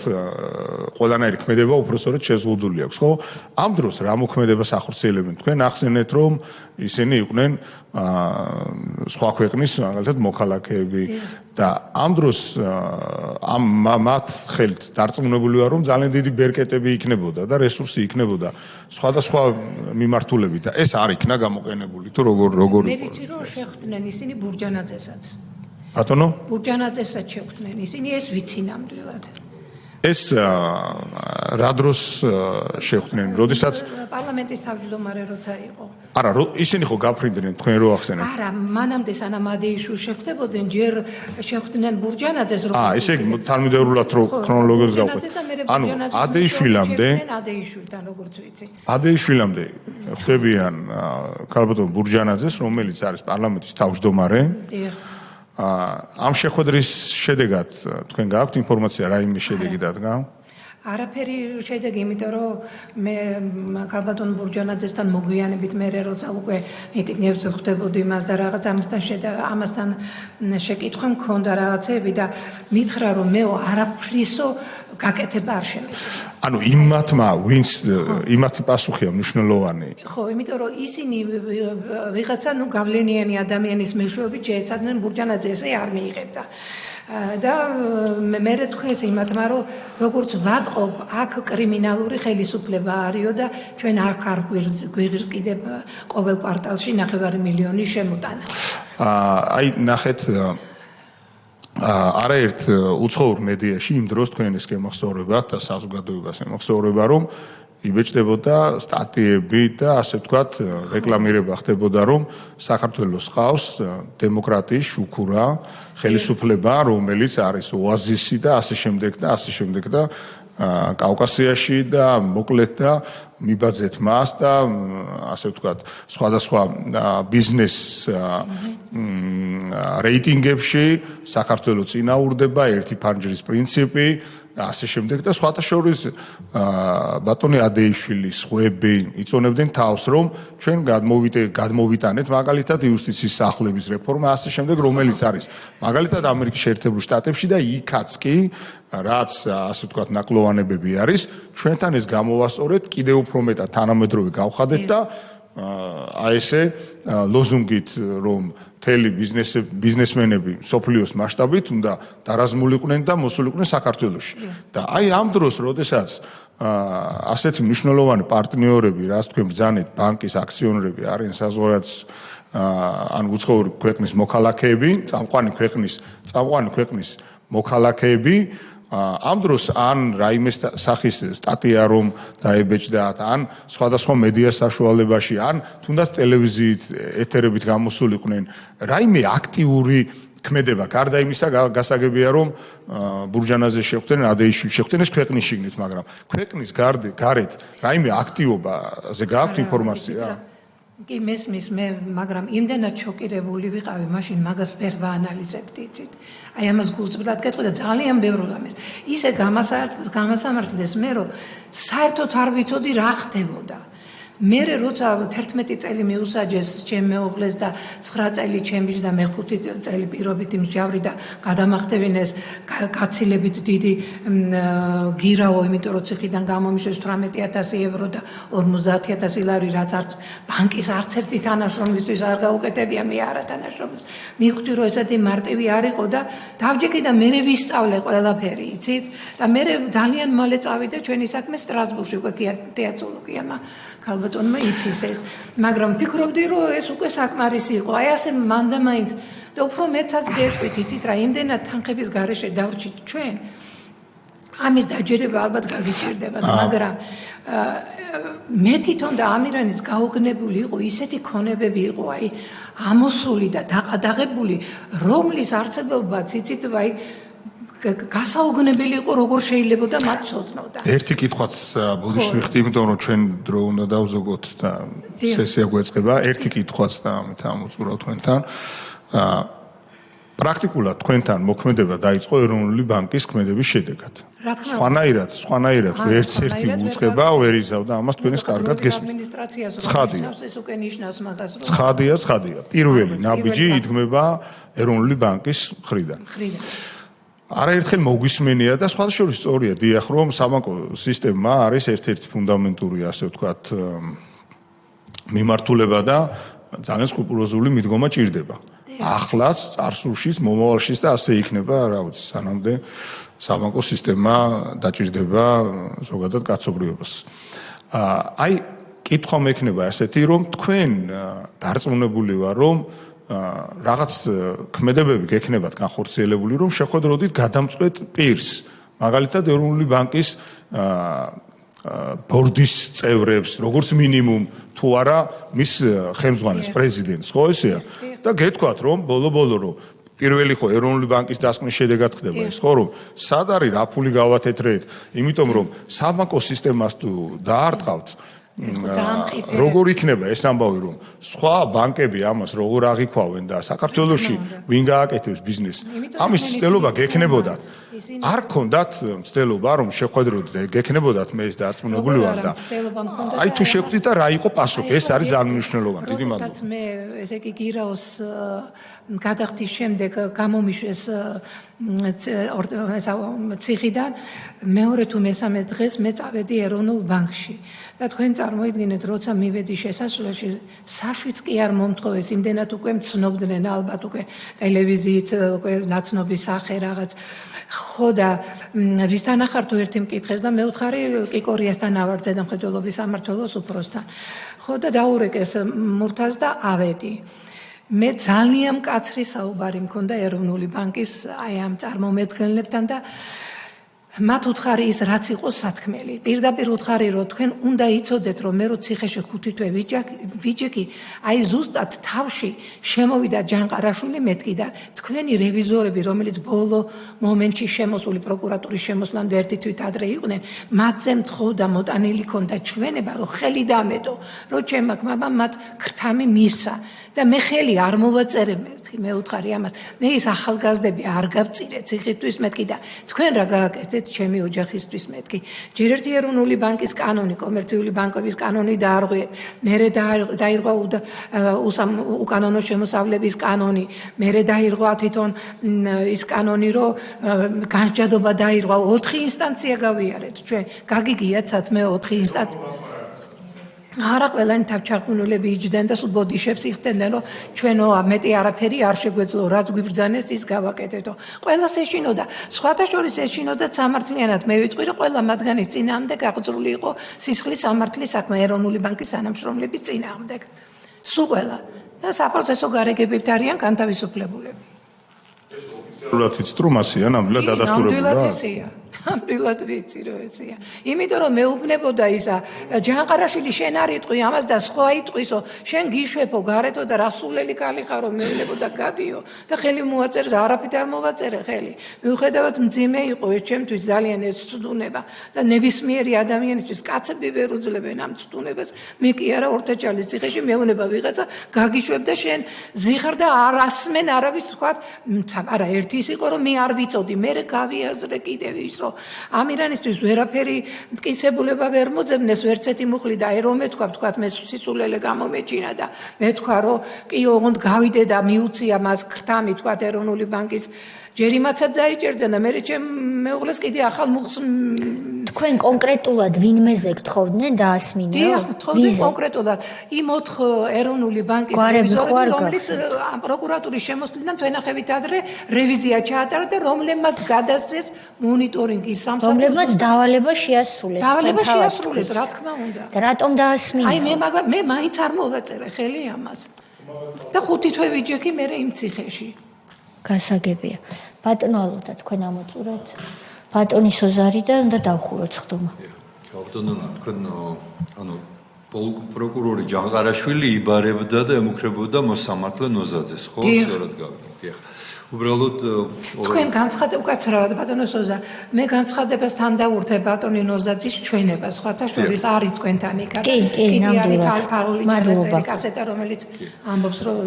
ყველანაირი ქმედება უბრალოდ შეზღუდული აქვს, ხო? ამ დროს რა მოქმედებას ახორციელებენ? თქვენ ახსენეთ, რომ ისინი იყვნენ სხვა ქვეყნის მაგალითად მოქალაქეები და ამ დროს მათ ხელთ დარწმუნებული ვარ, რომ ძალიან დიდი ბერკეტები იქნებოდა და რესურსი იქნებოდა სხვადასხვა მიმართულებით და ეს არ იქნა გამოყენებული თუ როგორ მე ვიცი რომ შეხვდნენ ისინი ბურჯანაძესაც. ბატონო? ბურჯანაძესაც შეხვდნენ ისინი, ეს ვიცი ნამდვილად. ეს რა დროს შეხვდნენ, როდესაც პარლამენტის თავმჯდომარე როცა იყო. არა, ისინი ხო გაფრინდნენ თქვენ რო ახსენეთ? არა, მანამდე სანამ ადეიშვილს შეხვდებოდნენ, ჯერ შეხვდნენ ბურჯანაძეს რო. ესე იგი თანმიმდევრულად რო ქრონოლოგიურად გავყვეთ. ანუ ადეიშვილამდე ადეიშვილთან როგორც ვიცი. ადეიშვილამდე ხვდებიან ქალბატონ ბურჯანაძეს, რომელიც არის პარლამენტის თავმჯდომარე. ამ შეხვედრის შედეგად თქვენ გააქვთ ინფორმაცია რა იმის შედეგი დადგა? არაფერი შედეგი, იმიტომ რომ მე ქალბატონ ბურჯანაძესთან მოგვიანებით მე როცა უკვე მიტინგებს ხვდებოდი მას და რაღაც ამასთან შეკითხვა მქონდა რაღაცები და მითხრა რომ მე არაფრისო გაკეთება არ შემეძლო. ანუ იმათი პასუხია მნიშვნელოვანი. ხო, იმიტომ რომ ისინი ვიღაცა გავლენიანი ადამიანის მეშვეობით შეეცადნენ ბურჯანაძეს არ მიიღებდა. და მე თქვენს იმათმა რომ როგორც ვატყობ აქ კრიმინალური ხელისუფლება არისო და ჩვენ არ გვიღირს კიდე ყოველ კვარტალში 9 მილიონი შემოტანა. აი ნახეთ არაერთ უცხოურ მედიაში იმ დროს თქვენ ეს გემახსოვრებათ და საზოგადოებას ემახსოვრება რომ იბეჭდებოდა სტატიები და ასე ვთქვათ რეკლამირება ხდებოდა რომ საქართველოს ხავს დემოკრატიის შუქურა ხელისუფლება რომელიც არის ოაზისი და ასე შემდეგ და კავკასიაში და მოკლედ და მიბაძეთ მას და ასე ვთქვათ სხვადასხვა ბიზნეს რეიტინგებში საქართველოს წინაურდება ერთი ფანჯრის პრინციპი და ასე შემდეგ და სხვათა შორის ბატონი ადეიშვილის ხვები იწონებდნენ თავს რომ ჩვენ გადმოვიტანეთ მაგალითად იუსტიციის სახლების რეფორმა ასე შემდეგ რომელიც არის მაგალითად ამერიკის შეერთებულ შტატებში და იქაც კი რაც ასე ვთქვათ ნაკლოვანებები არის ჩვენთან ეს გამოვასწორეთ კიდევ უფრო მეტად თანამედროვე გავხადეთ და აი ესე ლოზუნგით რომ მთელი ბიზნესმენები სოფლიოს მასშტაბით უნდა დარაზმულიყვნენ და მოსულიყვნენ საქართველოში და აი ამ დროს როდესაც ასეთი მნიშვნელოვანი პარტნიორები რაც თქვენ ბრძანეთ ბანკის აქციონერები არიან საზღვარგარეთ ან უცხოური ქვეყნის მოქალაქეები წამყვანი ქვეყნის მოქალაქეები ამ დროს ან რაიმე სახის სტატია რომ დაებეჭდათ, ან სხვადასხვა მედია საშუალებაში, ან თუნდაც ტელევიზიით ეთერებით გამოსულიყვნენ, რაიმე აქტიური ქმედება, გარდა იმისა, გასაგებია რომ ბურჯანაზე შეხვდნენ, ადეიში შეხვდნენ, ეს ქვეყნის შიგნით, მაგრამ ქვეყნის გარეთ რაიმე აქტივობაზე გააქვთ ინფორმაცია? კი მესმის მე, მაგრამ იმდენად შოკირებული ვიყავი, მაშინ მაგას ვერ ვაანალიზებდი, იცით. აი ამას გულწრფელად გეტყვი და ძალიან ბევრ რამეს. ისე გამასამართლეს მე, რომ საერთოდ არ ვიცოდი რა ხდებოდა. მე როცა 11 წელი მიუსაჯეს ჩემ მეუღლეს და 9 წელი ჩემის და მე 5 წელი პირობით იმჟავრი და გადამახტევინეს გაცილებით დიდი გირაო, იმიტომ რომ ციხიდან გამომიშვეს 18000 ევრო და 50000 ლარი, რაც არც ბანკის არც ერთი თანაშრომლისთვის არ გაუკეთებია, მე არა თანაშრომლის. მივხვდი რომ ესეთი მარტივი არ იყო და დავჯექი და მე ვისწავლე ყველაფერი, იცით? და მე ძალიან მალე წავიდა ჩვენი საქმე სტრასბურგში, უკვე თეატროლოგიანმა ალბათონმა იცის ეს, მაგრამ ფიქრობდი რომ ეს უკვე საკმარისი იყო. აი ასე მანდა მაინც და უფრო მეცაც გეტყვით, იცით რა, იმდენად თანხების გარეშე დავრჩით ჩვენ. ამის დაჯერება ალბათ გაგიჭირდება, მაგრამ მე თვითონ და ამირანის გაუგნებული იყო, ისეთი ქონებები იყო, აი ამოსული და დაყადაღებული, რომლის არსებობაც იცით, აი გასაუგნებელი იყო, როგორ შეიძლება და მათ ცოდნოდა. ერთი კითხვაც ბოდიში ვიხდი, იმიტომ რომ ჩვენ დრო უნდა დავზოგოთ და სესია გვეწყება. ერთი კითხვაც და ამით ამოწურავ თქვენთან. პრაქტიკულად თქვენთან მოქმედება დაიწყო ეროვნული ბანკის ქმედების შედეგად. სხვანაირად ერთ-ერთი უწყება ვერ იზავდა ამას თქვენის კარგად გესმით. ცხადია. ეს უკვე ნიშნავს მაგას, რომ ცხადია. პირველი ნაბიჯი იდგმება ეროვნული ბანკის მხრიდან. არაერთხელ მოგვისმენია და სხვათა შორის სწორია, დიახ, რომ საბანკო სისტემა არის ერთ-ერთი ფუნდამენტური, ასე ვთქვათ, მიმართულება და ძალიან სკრუპულოზული მიდგომა ჭირდება. ახლაც, წარსულშიც, მომავალშიც და ასე იქნება, რა ვიცი, სანამდე საბანკო სისტემა დაჭირდება ზოგადად კაცობრიობას. აი, კითხვა მექნება ასეთი, რომ თქვენ დარწმუნებული ვარ, რომ რაღაც ქმედებები გექნებათ განხორციელებული, რომ შეხვედროდით გადამწყვეტ პირს, მაგალითად ეროვნული ბანკის ბორდის წევრებს, როგორც მინიმუმ, თუ არა მის ხელმძღვანელს, პრეზიდენტს, ხო ესეა? და გეთქვათ, რომ ბოლო-ბოლო რომ პირველი ხო ეროვნული ბანკის დასკვნის შედეგად ხდება ეს, ხო, რომ სად არის რა ფული გავათეთრეთ, იმიტომ რომ საბანკო სისტემას თუ დაარტყავთ, როგორ იქნება ეს ამბავი, რომ სხვა ბანკები ამას როგორ აღიქვავენ და საქართველოში ვინ გააკეთებს ბიზნესს, ამის ცდელობა გექნებოდათ. არ ქონდათ ცდელობა, რომ შეხვედროთ და გექნებოდათ, მე ეს დარწმუნებული ვარ და აი თუ შეხვდით და რა იყო პასუხი, ეს არის ძალიან მნიშვნელოვანი. დიდი მადლობა. როდესაც მე ესე იგი გირაოს გადახდის შემდეგ გამომიშვეს ციხიდან, მეორე თუ მესამე დღეს მე წავედი ეროვნულ ბანკში და თქვენ წარმოიდგინეთ, როცა მივედი შესასვლელში, საშვიც კი არ მომთხოვეს, იმდენად უკვე მცნობდნენ, ალბათ უკვე ტელევიზიით, უკვე ნაცნობი სახე რაღაც. ხო და ვისთან ახარ თუ ერთი მკითხეს და მეუთხარი კიკორიასთან ავარძე და მხედველობის სამმართველოს უფროსთან. ხო და დაურეკეს მურთას და ავედი. მე ძალიან მკაცრი საუბარი მქონდა ეროვნული ბანკის აი ამ წარმომადგენლებთან და მათ უთხარი ის რაც იყო სათქმელი. პირდაპირ უთხარი რომ თქვენ უნდა იცოდეთ რომ მე რო ციხეში 5 თვე ვიჯექი, აი ზუსტად თავში შემოვიდა ჯანყარაშვილი მეთქი და თქვენი რევიზორები, რომელიც ბოლო მომენტში შემოსული პროკურატურის შემოსვლამდე ერთი თვით ადრე იყვნენ, მათზე მთხოვდა მოტანილი ქონდა ჩვენება რომ ხელი დამედო, რომ ჩემმა ქმარმა მათ ქრთამი მისცა და მე ხელი არ მოვაწერე მე უთხარი ამას. მე ის ახალგაზრდები არ გავწირე ციხისთვის მეთქი და თქვენ რა გააკეთეთ ჩემი ოჯახისთვის მეთქი. ჯერ ერთი ეროვნული ბანკის კანონი, კომერციული ბანკების კანონი დაარღვიეთ, მერე დაირღვა უკანონო შემოსავლების კანონი, მერე დაირღვა თვითონ ის კანონი, რომ განსჯადობა დაირღვა, 4 ინსტანცია გავიარეთ ჩვენ. გაგიგიათ სათმე 4 ინსტანცია. არა ყველანი თავჩარგმნელები იჯდნენ და სულ ბოდიშებს იხდედნენ, რომ ჩვენო მეტი არაფერი არ შეგვეძლო, რაც გვიბრძანეს ის გავაკეთეთო. ყველას ეშინოდა, სხვათა შორის ეშინოდა სამართლიანად. მე ვიტყვი, რომ ყველა მათგანის წინააღმდეგ აღწრული იყო სისხლის სამართლის საქმე ეროვნული ბანკის თანამშრომლების წინააღმდეგ. სულ ყველა და საპროცესო გარეგებებთ არიან განთავისუფლებულები. ეს ოფიციალურად სრულათიც სტრუმასია, ნამდვილად დადასტურებულია. ნამდვილად ვიცი რომ ესეა. იმიტომ რომ მეუბნებოდა ისა ჯანყარაშვილი შენ არ იტყვი ამას და სხვა იტყვისო, შენ გიშვებო გარეთო და რასულელი კალი ხარო მეუბნებოდა გადიო და ხელი მოაწერს, არაფრით არ მოვაწერე ხელი. მიუხედავად მძიმე იყო ეს ჩემთვის ძალიან ეს ცდუნება და ნებისმიერი ადამიანისთვის კაცები ვერ უძლებენ ამ ცდუნებას. მე კი არა ორთაჭალის ციხეში მეუბნება ვიღაცა გაგიშვებ და შენ ზიხარ და არ ასმენ არავის თქვა, არა ერთი ის იყო რომ მე არ ვიცოდი, მე გავიაზრე კიდევ ის რომ ამირანისთვის ვერაფერი მტკიცებულება ვერ მოძებნეს ვერცეთი მუხლი და აი რომ თქვა მე სიცულელე გამომეჩინა და მე თქვა რომ კი ოღონდ გავიდე და მიუწია მას ქრთამი თქვა ეროვნული ბანკის ჯერიმაცაც დაიჭერდა და მე მეუღლეს კიდე ახალ მუხლს თქვენ კონკრეტულად ვინმეზე გთხოვდნენ დაასმინეო? ვინ კონკრეტულად იმ 4 ეროვნული ბანკის რევიზორები რომელიც პროკურატურის შემოსვლიდან თვენახევით ადრე რევიზია ჩაატარა და რომლებმაც გადასცეს მონიტორინგის სამსახურს რომლებმაც დავალება შეასრულეს რა თქმა უნდა და რატომ დაასმინეო? აი მე მაინც არ მოვაწერე ხელი ამას და 5 თვე ვიჯექი მე იმ ციხეში გასაგებია ბატონო ალოდა თქვენ ამოწურეთ ბატონი სოზარი და უნდა დავხუროთ ხდომა. ბატონო თქვენ ანუ პროკურორი ჯანყარაშვილი იბარებდა და ემუქრებოდა მოსამართლე ნოზაძეს, ხო? სწორად გავიგე. უბრალოდ თქვენ განცხადეთ უკაცრავად ბატონო სოზა, მე განცხადებას დავურთე ბატონი ნოზაძის ჩვენებას, სხვათა შორის არის თქვენთან იქ. კი, ნამდვილად. მადლობა. კასეტა რომელიც ამბობს რომ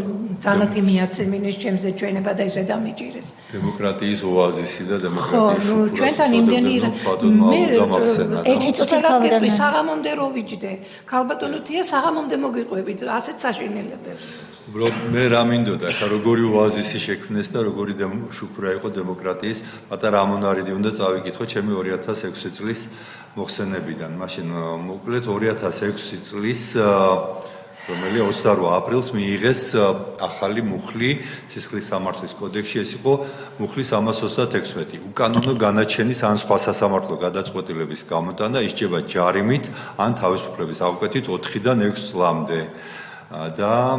ძალათი მიაცემინეს ჩემზე ჩვენება და ესე დამიჭირეს. დემოკრატიის ოაზისი და დემოკრატიის შუქურა. ჩვენთან იმდენი მე ერთი წუთი ხალბატონო საღამომდე რო ვიჯდე. ხალბატონო თია საღამომდე მოგიყვებით ასეთ საშინელებებს. უბრალოდ მე რა მინდოდა ხა როგორი ოაზისი შექმნეს და როგორი შუქურა იყო დემოკრატიის პატარა ამონარიდი უნდა წავიკითხო ჩემი 2006 წლის მოხსენებიდან. მაშინ მოკლედ 2006 წლის რომელი 28 აპრილს მიიღეს ახალი მუხლი სისხლის სამართლის კოდექსში, ეს იყო მუხლი 336. უკანონო განაჩენის ან სხვა სასამართლო გადაწყვეტილების გამოტანა ისჯება ჯარიმით ან თავისუფლების აღკვეთით 4-დან 6 წლამდე. და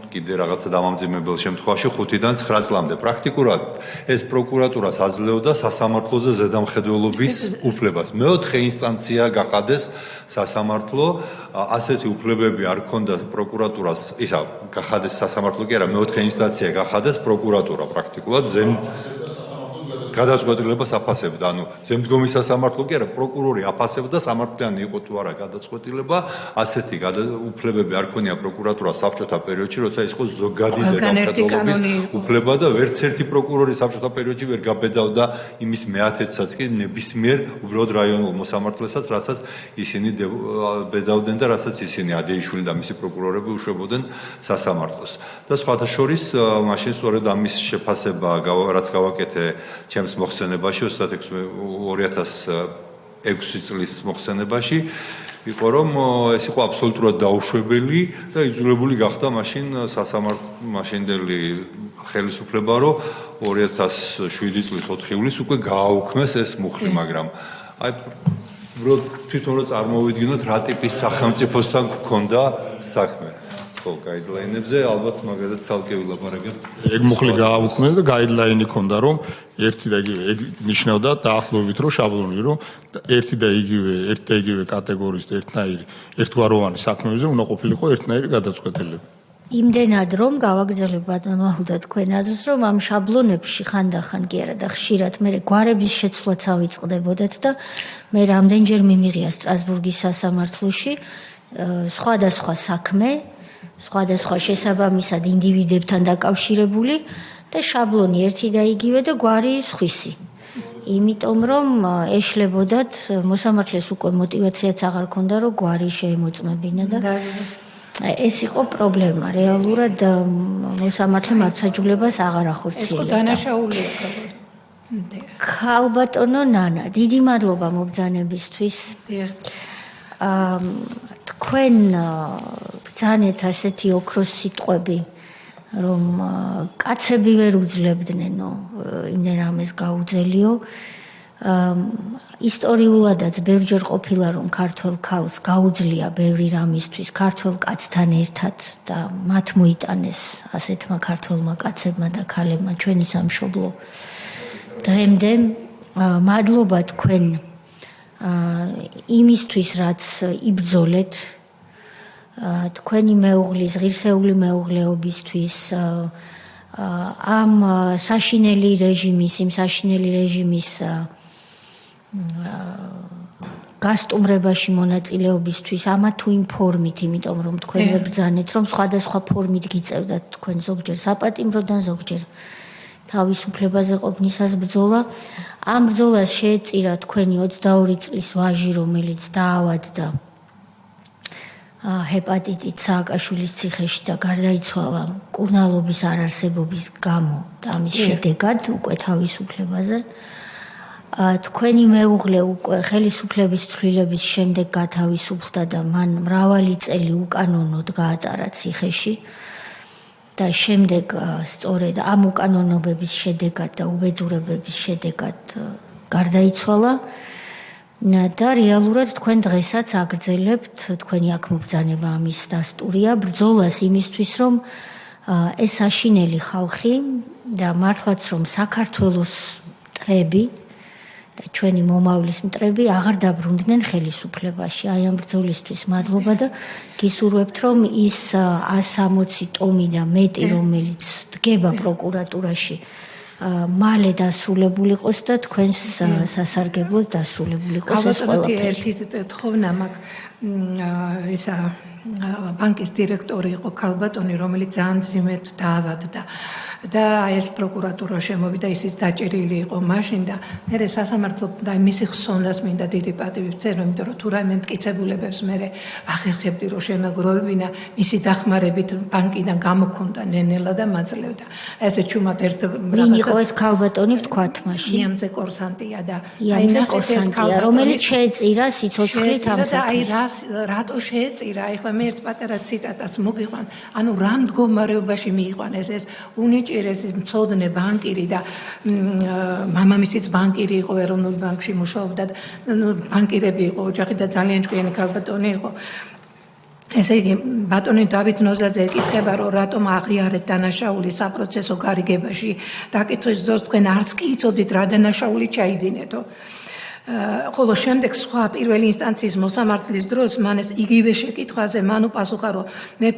კიდე რაღაცა დამამძიმებელ შემთხვევაში 5-დან 9 წლამდე. პრაქტიკულად ეს პროკურატურას აძლევდა სასამართლოზე ზედამხედველობის უფლებას. მეოთხე ინსტანცია გახადეს სასამართლო, ასეთი უფლებები არ ჰქონდა პროკურატურას, ისა გახადეს სასამართლო კი არა, მეოთხე ინსტანცია გახადეს პროკურატურა პრაქტიკულად გადაწყვეტილებას აფასებდა. ანუ ზემდგომი სასამართლო კი არა, პროკურორი აფასებდა სამართლიანი იყო თუ არა გადაწყვეტილება, ასეთი უფლებები არ ქონია პროკურატურას საბჭოთა პერიოდში, როცა ის იყო ზოგადი ზედამხედველობის უფლება და ვერც ერთი პროკურორი საბჭოთა პერიოდში ვერ გაბედავდა იმის მეათედსაც კი ნებისმიერ უბრალოდ რაიონულ მოსამართლესაც, რასაც ისინი ბედავდნენ და რასაც ისინი ადეიშვილი და მისი პროკურორები უშვებოდნენ სასამართლოს. და სხვათა შორის მაშინ სწორედ ამის შეფასება რაც გავაკეთე ჩემს მოხსენებაში 2006 წლის მოხსენებაში იყო რომ ეს იყო აბსოლუტურად დაუშვებელი და იძულებული გახდა მაშინ მაშინდელი ხელისუფლება რომ 2007 წლის 4 ივლისს უკვე გააუქმეს ეს მუხლი, მაგრამ აი თვითონ რომ წარმოვიდგინოთ რა ტიპის სახელმწიფოსთან გქონდა საქმე. ხო, გაიდლაინებზე ალბათ მაგასაც ცალკე ვილაპარაკებ. ეგ მუხლი გააუქმეს და გაიდლაინი ქონდა რომ ერთი და ეგ ნიშნავდა დაახლოებით რომ შაბლონი რომ ერთი და იგივე კატეგორიის ერთგვაროვანი საქმეებზე უნდა ყოფილიყო ერთნაირი გადაწყვეტილება. იმდენად რომ გავაგრძელებ ბატონო ალდა თქვენ აზრს რომ ამ შაბლონებში ხანდახან კი არა და ხშირად მე გვარების შეცვლაც ავიწყდებოდათ და მე რამდენჯერ მიმიღია სტრასბურგის სასამართლოში სხვადასხვა საქმე სხვადასხვა შესაბამისად ინდივიდებთან დაკავშირებული და შაბლონი ერთი და იგივე და გვარი სხვისი. იმიტომ რომ ეშლებოდათ მოსამართლეს უკვე мотиваციაც აღარ ქონდა რომ გვარი შეემოწმებინა და ეს იყო პრობლემა. რეალურად მოსამართლე მართლმსაჯულებას აღარ ახორციელებდა. ეს დანაშაულია. ხალბატონო ნანა, დიდი მადლობა მობრძანებისთვის. თქვენ ბრძანეთ ასეთი ოქროს სიტყვები, რომ კაცები ვერ უძლებდნენო იმდენ რამეს გაუძელიო. ისტორიულადაც ბევრჯერ ყოფილა რომ ქართველ ქალს გაუძლია ბევრი რამისთვის ქართველ კაცთან ერთად და მათ მოიტანეს ასეთმა ქართველმა კაცებმა და ქალებმა ჩვენი სამშობლო დღემდე მადლობა თქვენ იმისთვის რაც იბრძოლეთ თქვენი მეუღლის ღირსეული მეუღლეობისთვის ამ საშინელი რეჟიმის გასტუმრებაში მონაწილეობისთვის ამა თუ იმ ფორმით, იმიტომ რომ თქვენ ვებრძანეთ, რომ სხვადასხვა ფორმით გიწევდათ თქვენ ზოგჯერ საპატიმროდან, ზოგჯერ თავისუფლებაზე ყოფნისას ბრძოლა. ამ ბრძოლას შეეწირა თქვენი 22 წლის ვაჟი, რომელიც დაავადდა ჰეპატიტით სააკაშვილის ციხეში და გარდაიცვალა მკურნალობის არარსებობის გამო და ამის შედეგად უკვე თავისუფლებაზე. თქვენი მეუღლე უკვე ხელისუფლების ცვლილების შემდეგ გათავისუფლდა და მან მრავალი წელი უკანონოდ გაატარა ციხეში და შემდეგ სწორედ ამ უკანონობების შედეგად და უბედურებების შედეგად გარდაიცვალა და რეალურად თქვენ დღესაც აგრძელებთ თქვენი აქ მობრძანება ამის დასტურია ბრძოლას იმისთვის რომ ეს საშინელი ხალხი და მართლაც რომ საქართველოს მტრები და ჩვენი მომავლის მტრები აღარ დაბრუნდნენ ხელისუფლებაში. აი ამ ბრძოლისთვის მადლობა და გისურვებთ რომ ის 160 ტომი და მეტი რომელიც დგება პროკურატურაში მალე დასრულებული იყოს და თქვენს სასარგებლოდ დასრულებული იყოს ეს ყველაფერი. ერთი თხოვნა მაქვს ისა ბანკის დირექტორი იყო ქალბატონი რომელიც ძალიან ძიმედ დაავადდა და ეს პროკურატურა შემოვიდა ისიც დაჭერილი იყო მაშინ და მე სასამართლო და მისი ხსოვნას მინდა დიდი პატივი ვწერო იმიტომ რომ თუ რაიმე მტკიცებულებებს მე ვახერხებდი რომ შემეგროვებინა მისი დახმარებით ბანკიდან გამოქონდა ნენელა და მაძლევდა ესე ჩუმად ერთ ვინ იყო ეს ქალბატონი ვთქვათ მაშინ იამზე კორსანტია და აი კორსანტია რომელიც შეეწირა სიცოცხლით ამ საქმეს აი რატო შეეწირა ეხლა მე ერთ პატარა ციტატას მოგიყვან ანუ რა მდგომარეობაში მიიყვანეს ეს ეს მწოდნე ბანკირი და მამამისიც ბანკირი იყო ეროვნულ ბანკში მუშაობდა ბანკირები იყო ოჯახი და ძალიან ჭკვიანი ქალბატონი იყო ესე იგი ბატონი დავით ნოზაძე ეკითხება რომ რატომ აღიარეთ დანაშაული საპროცესო გარიგებაში დაკითხვის დროს თქვენ არც კი იცოდით რა დანაშაული ჩაიდინეთო ხოლო შემდეგ სხვა პირველი ინსტანციის მოსამართლის დროს მან ეს იგივე შეკითხვაზე მან უპასუხა რომ მე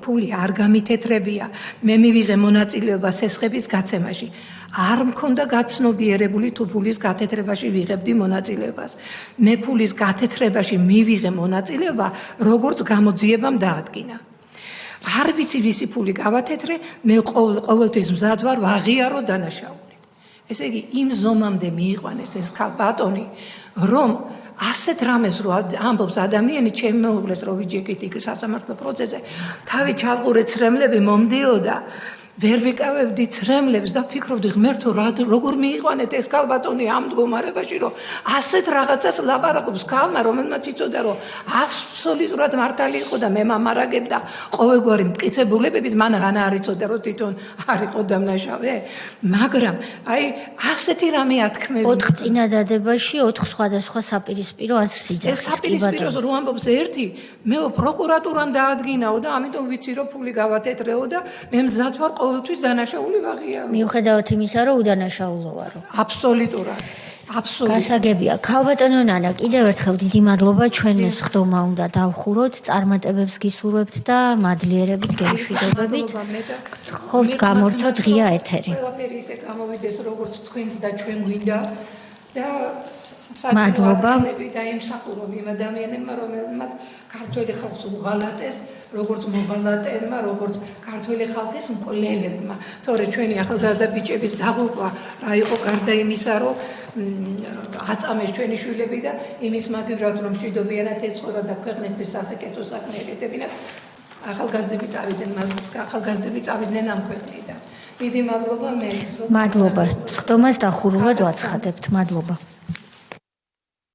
ფული არ გამითეთრებია მე მივიღე მონაწილეობა სესხების გაცემაში არ მქონდა გაცნობიერებული თუ ფულის გათეთრებაში ვიღებდი მონაწილეობას მე ფულის გათეთრებაში მივიღე მონაწილეობა როგორც გამოძიებამ დაადგინა არ ვიცი ვისი ფული გავათეთრე მე ყოველთვის მზად ვარ ვაღიარო დანაშაული ესე იგი იმ ზომამდე მიიყვანეს ეს ბატონი რომ ასეთ რამეს რო ამბობს ადამიანი ჩემი მეუღლეს რო ვიჯექით იქ სასამართლო პროცესზე თავი ჩავყურე ცრემლები მომდიოდა ვერ ვიკავებდი ცრემლებს და ფიქრობდი ღმერთო როგორ მიიყვანეთ ეს ქალბატონი ამ მდგომარეობაში რომ ასეთ რაღაცას ლაპარაკობს ქალმა რომელმაც იცოდა რომ აბსოლუტურად მართალი იყო და მე მამარაგებდა ყოველგვარი მტკიცებულებებით მან აღარ არ იცოდა რომ თვითონ არ იყო დამნაშავე მაგრამ აი ასეთი რამე ათქმევი 4 წინადადებაში 4 სხვადასხვა საპირისპირო აზრს იძახის ეს საპირისპიროს რო ამბობს ერთი მე პროკურატურამ დაადგინაო და ამიტომ ვიცი რომ ფული გავათეთრეო და მე მზად ვარ ყოველთვის დანაშაული ვაღიარო. მიუხედავად იმისა, რომ უდანაშაულო ვარო. აბსოლუტურად. გასაგებია. ქალბატონო ნანა, კიდევ ერთხელ დიდი მადლობა ჩვენ სხდომა უნდა დავხუროთ, წარმატებებს გისურვებთ და მადლიერებით გემშვიდობებით. გთხოვთ გამორთოთ ღია ეთერი. ყველაფერი ისე გამოვიდეს, როგორც თქვენს და ჩვენ გვინდა და მადლობა და იმსახურობ იმ ადამიანებმა, რომელმაც ქართველი ხალხს უღალატეს, როგორც მოღალატებმა, როგორც ქართველი ხალხის მკვლელებმა. თორე ჩვენი ახალგაზრდა ბიჭების დაღუპვა რა იყო გარდა იმისა, რომ აწამეს ჩვენი შვილები და იმის მაგივრად რომ მშვიდობიანად ეცხოვრა და ქვეყნისთვის სასიკეთო საქმე ეკეთებინათ, ახალგაზრდები წავიდნენ ამ ქვეყნიდან. დიდი მადლობა მეც. მადლობა. სხდომას დახურულად ვაცხადებთ. მადლობა.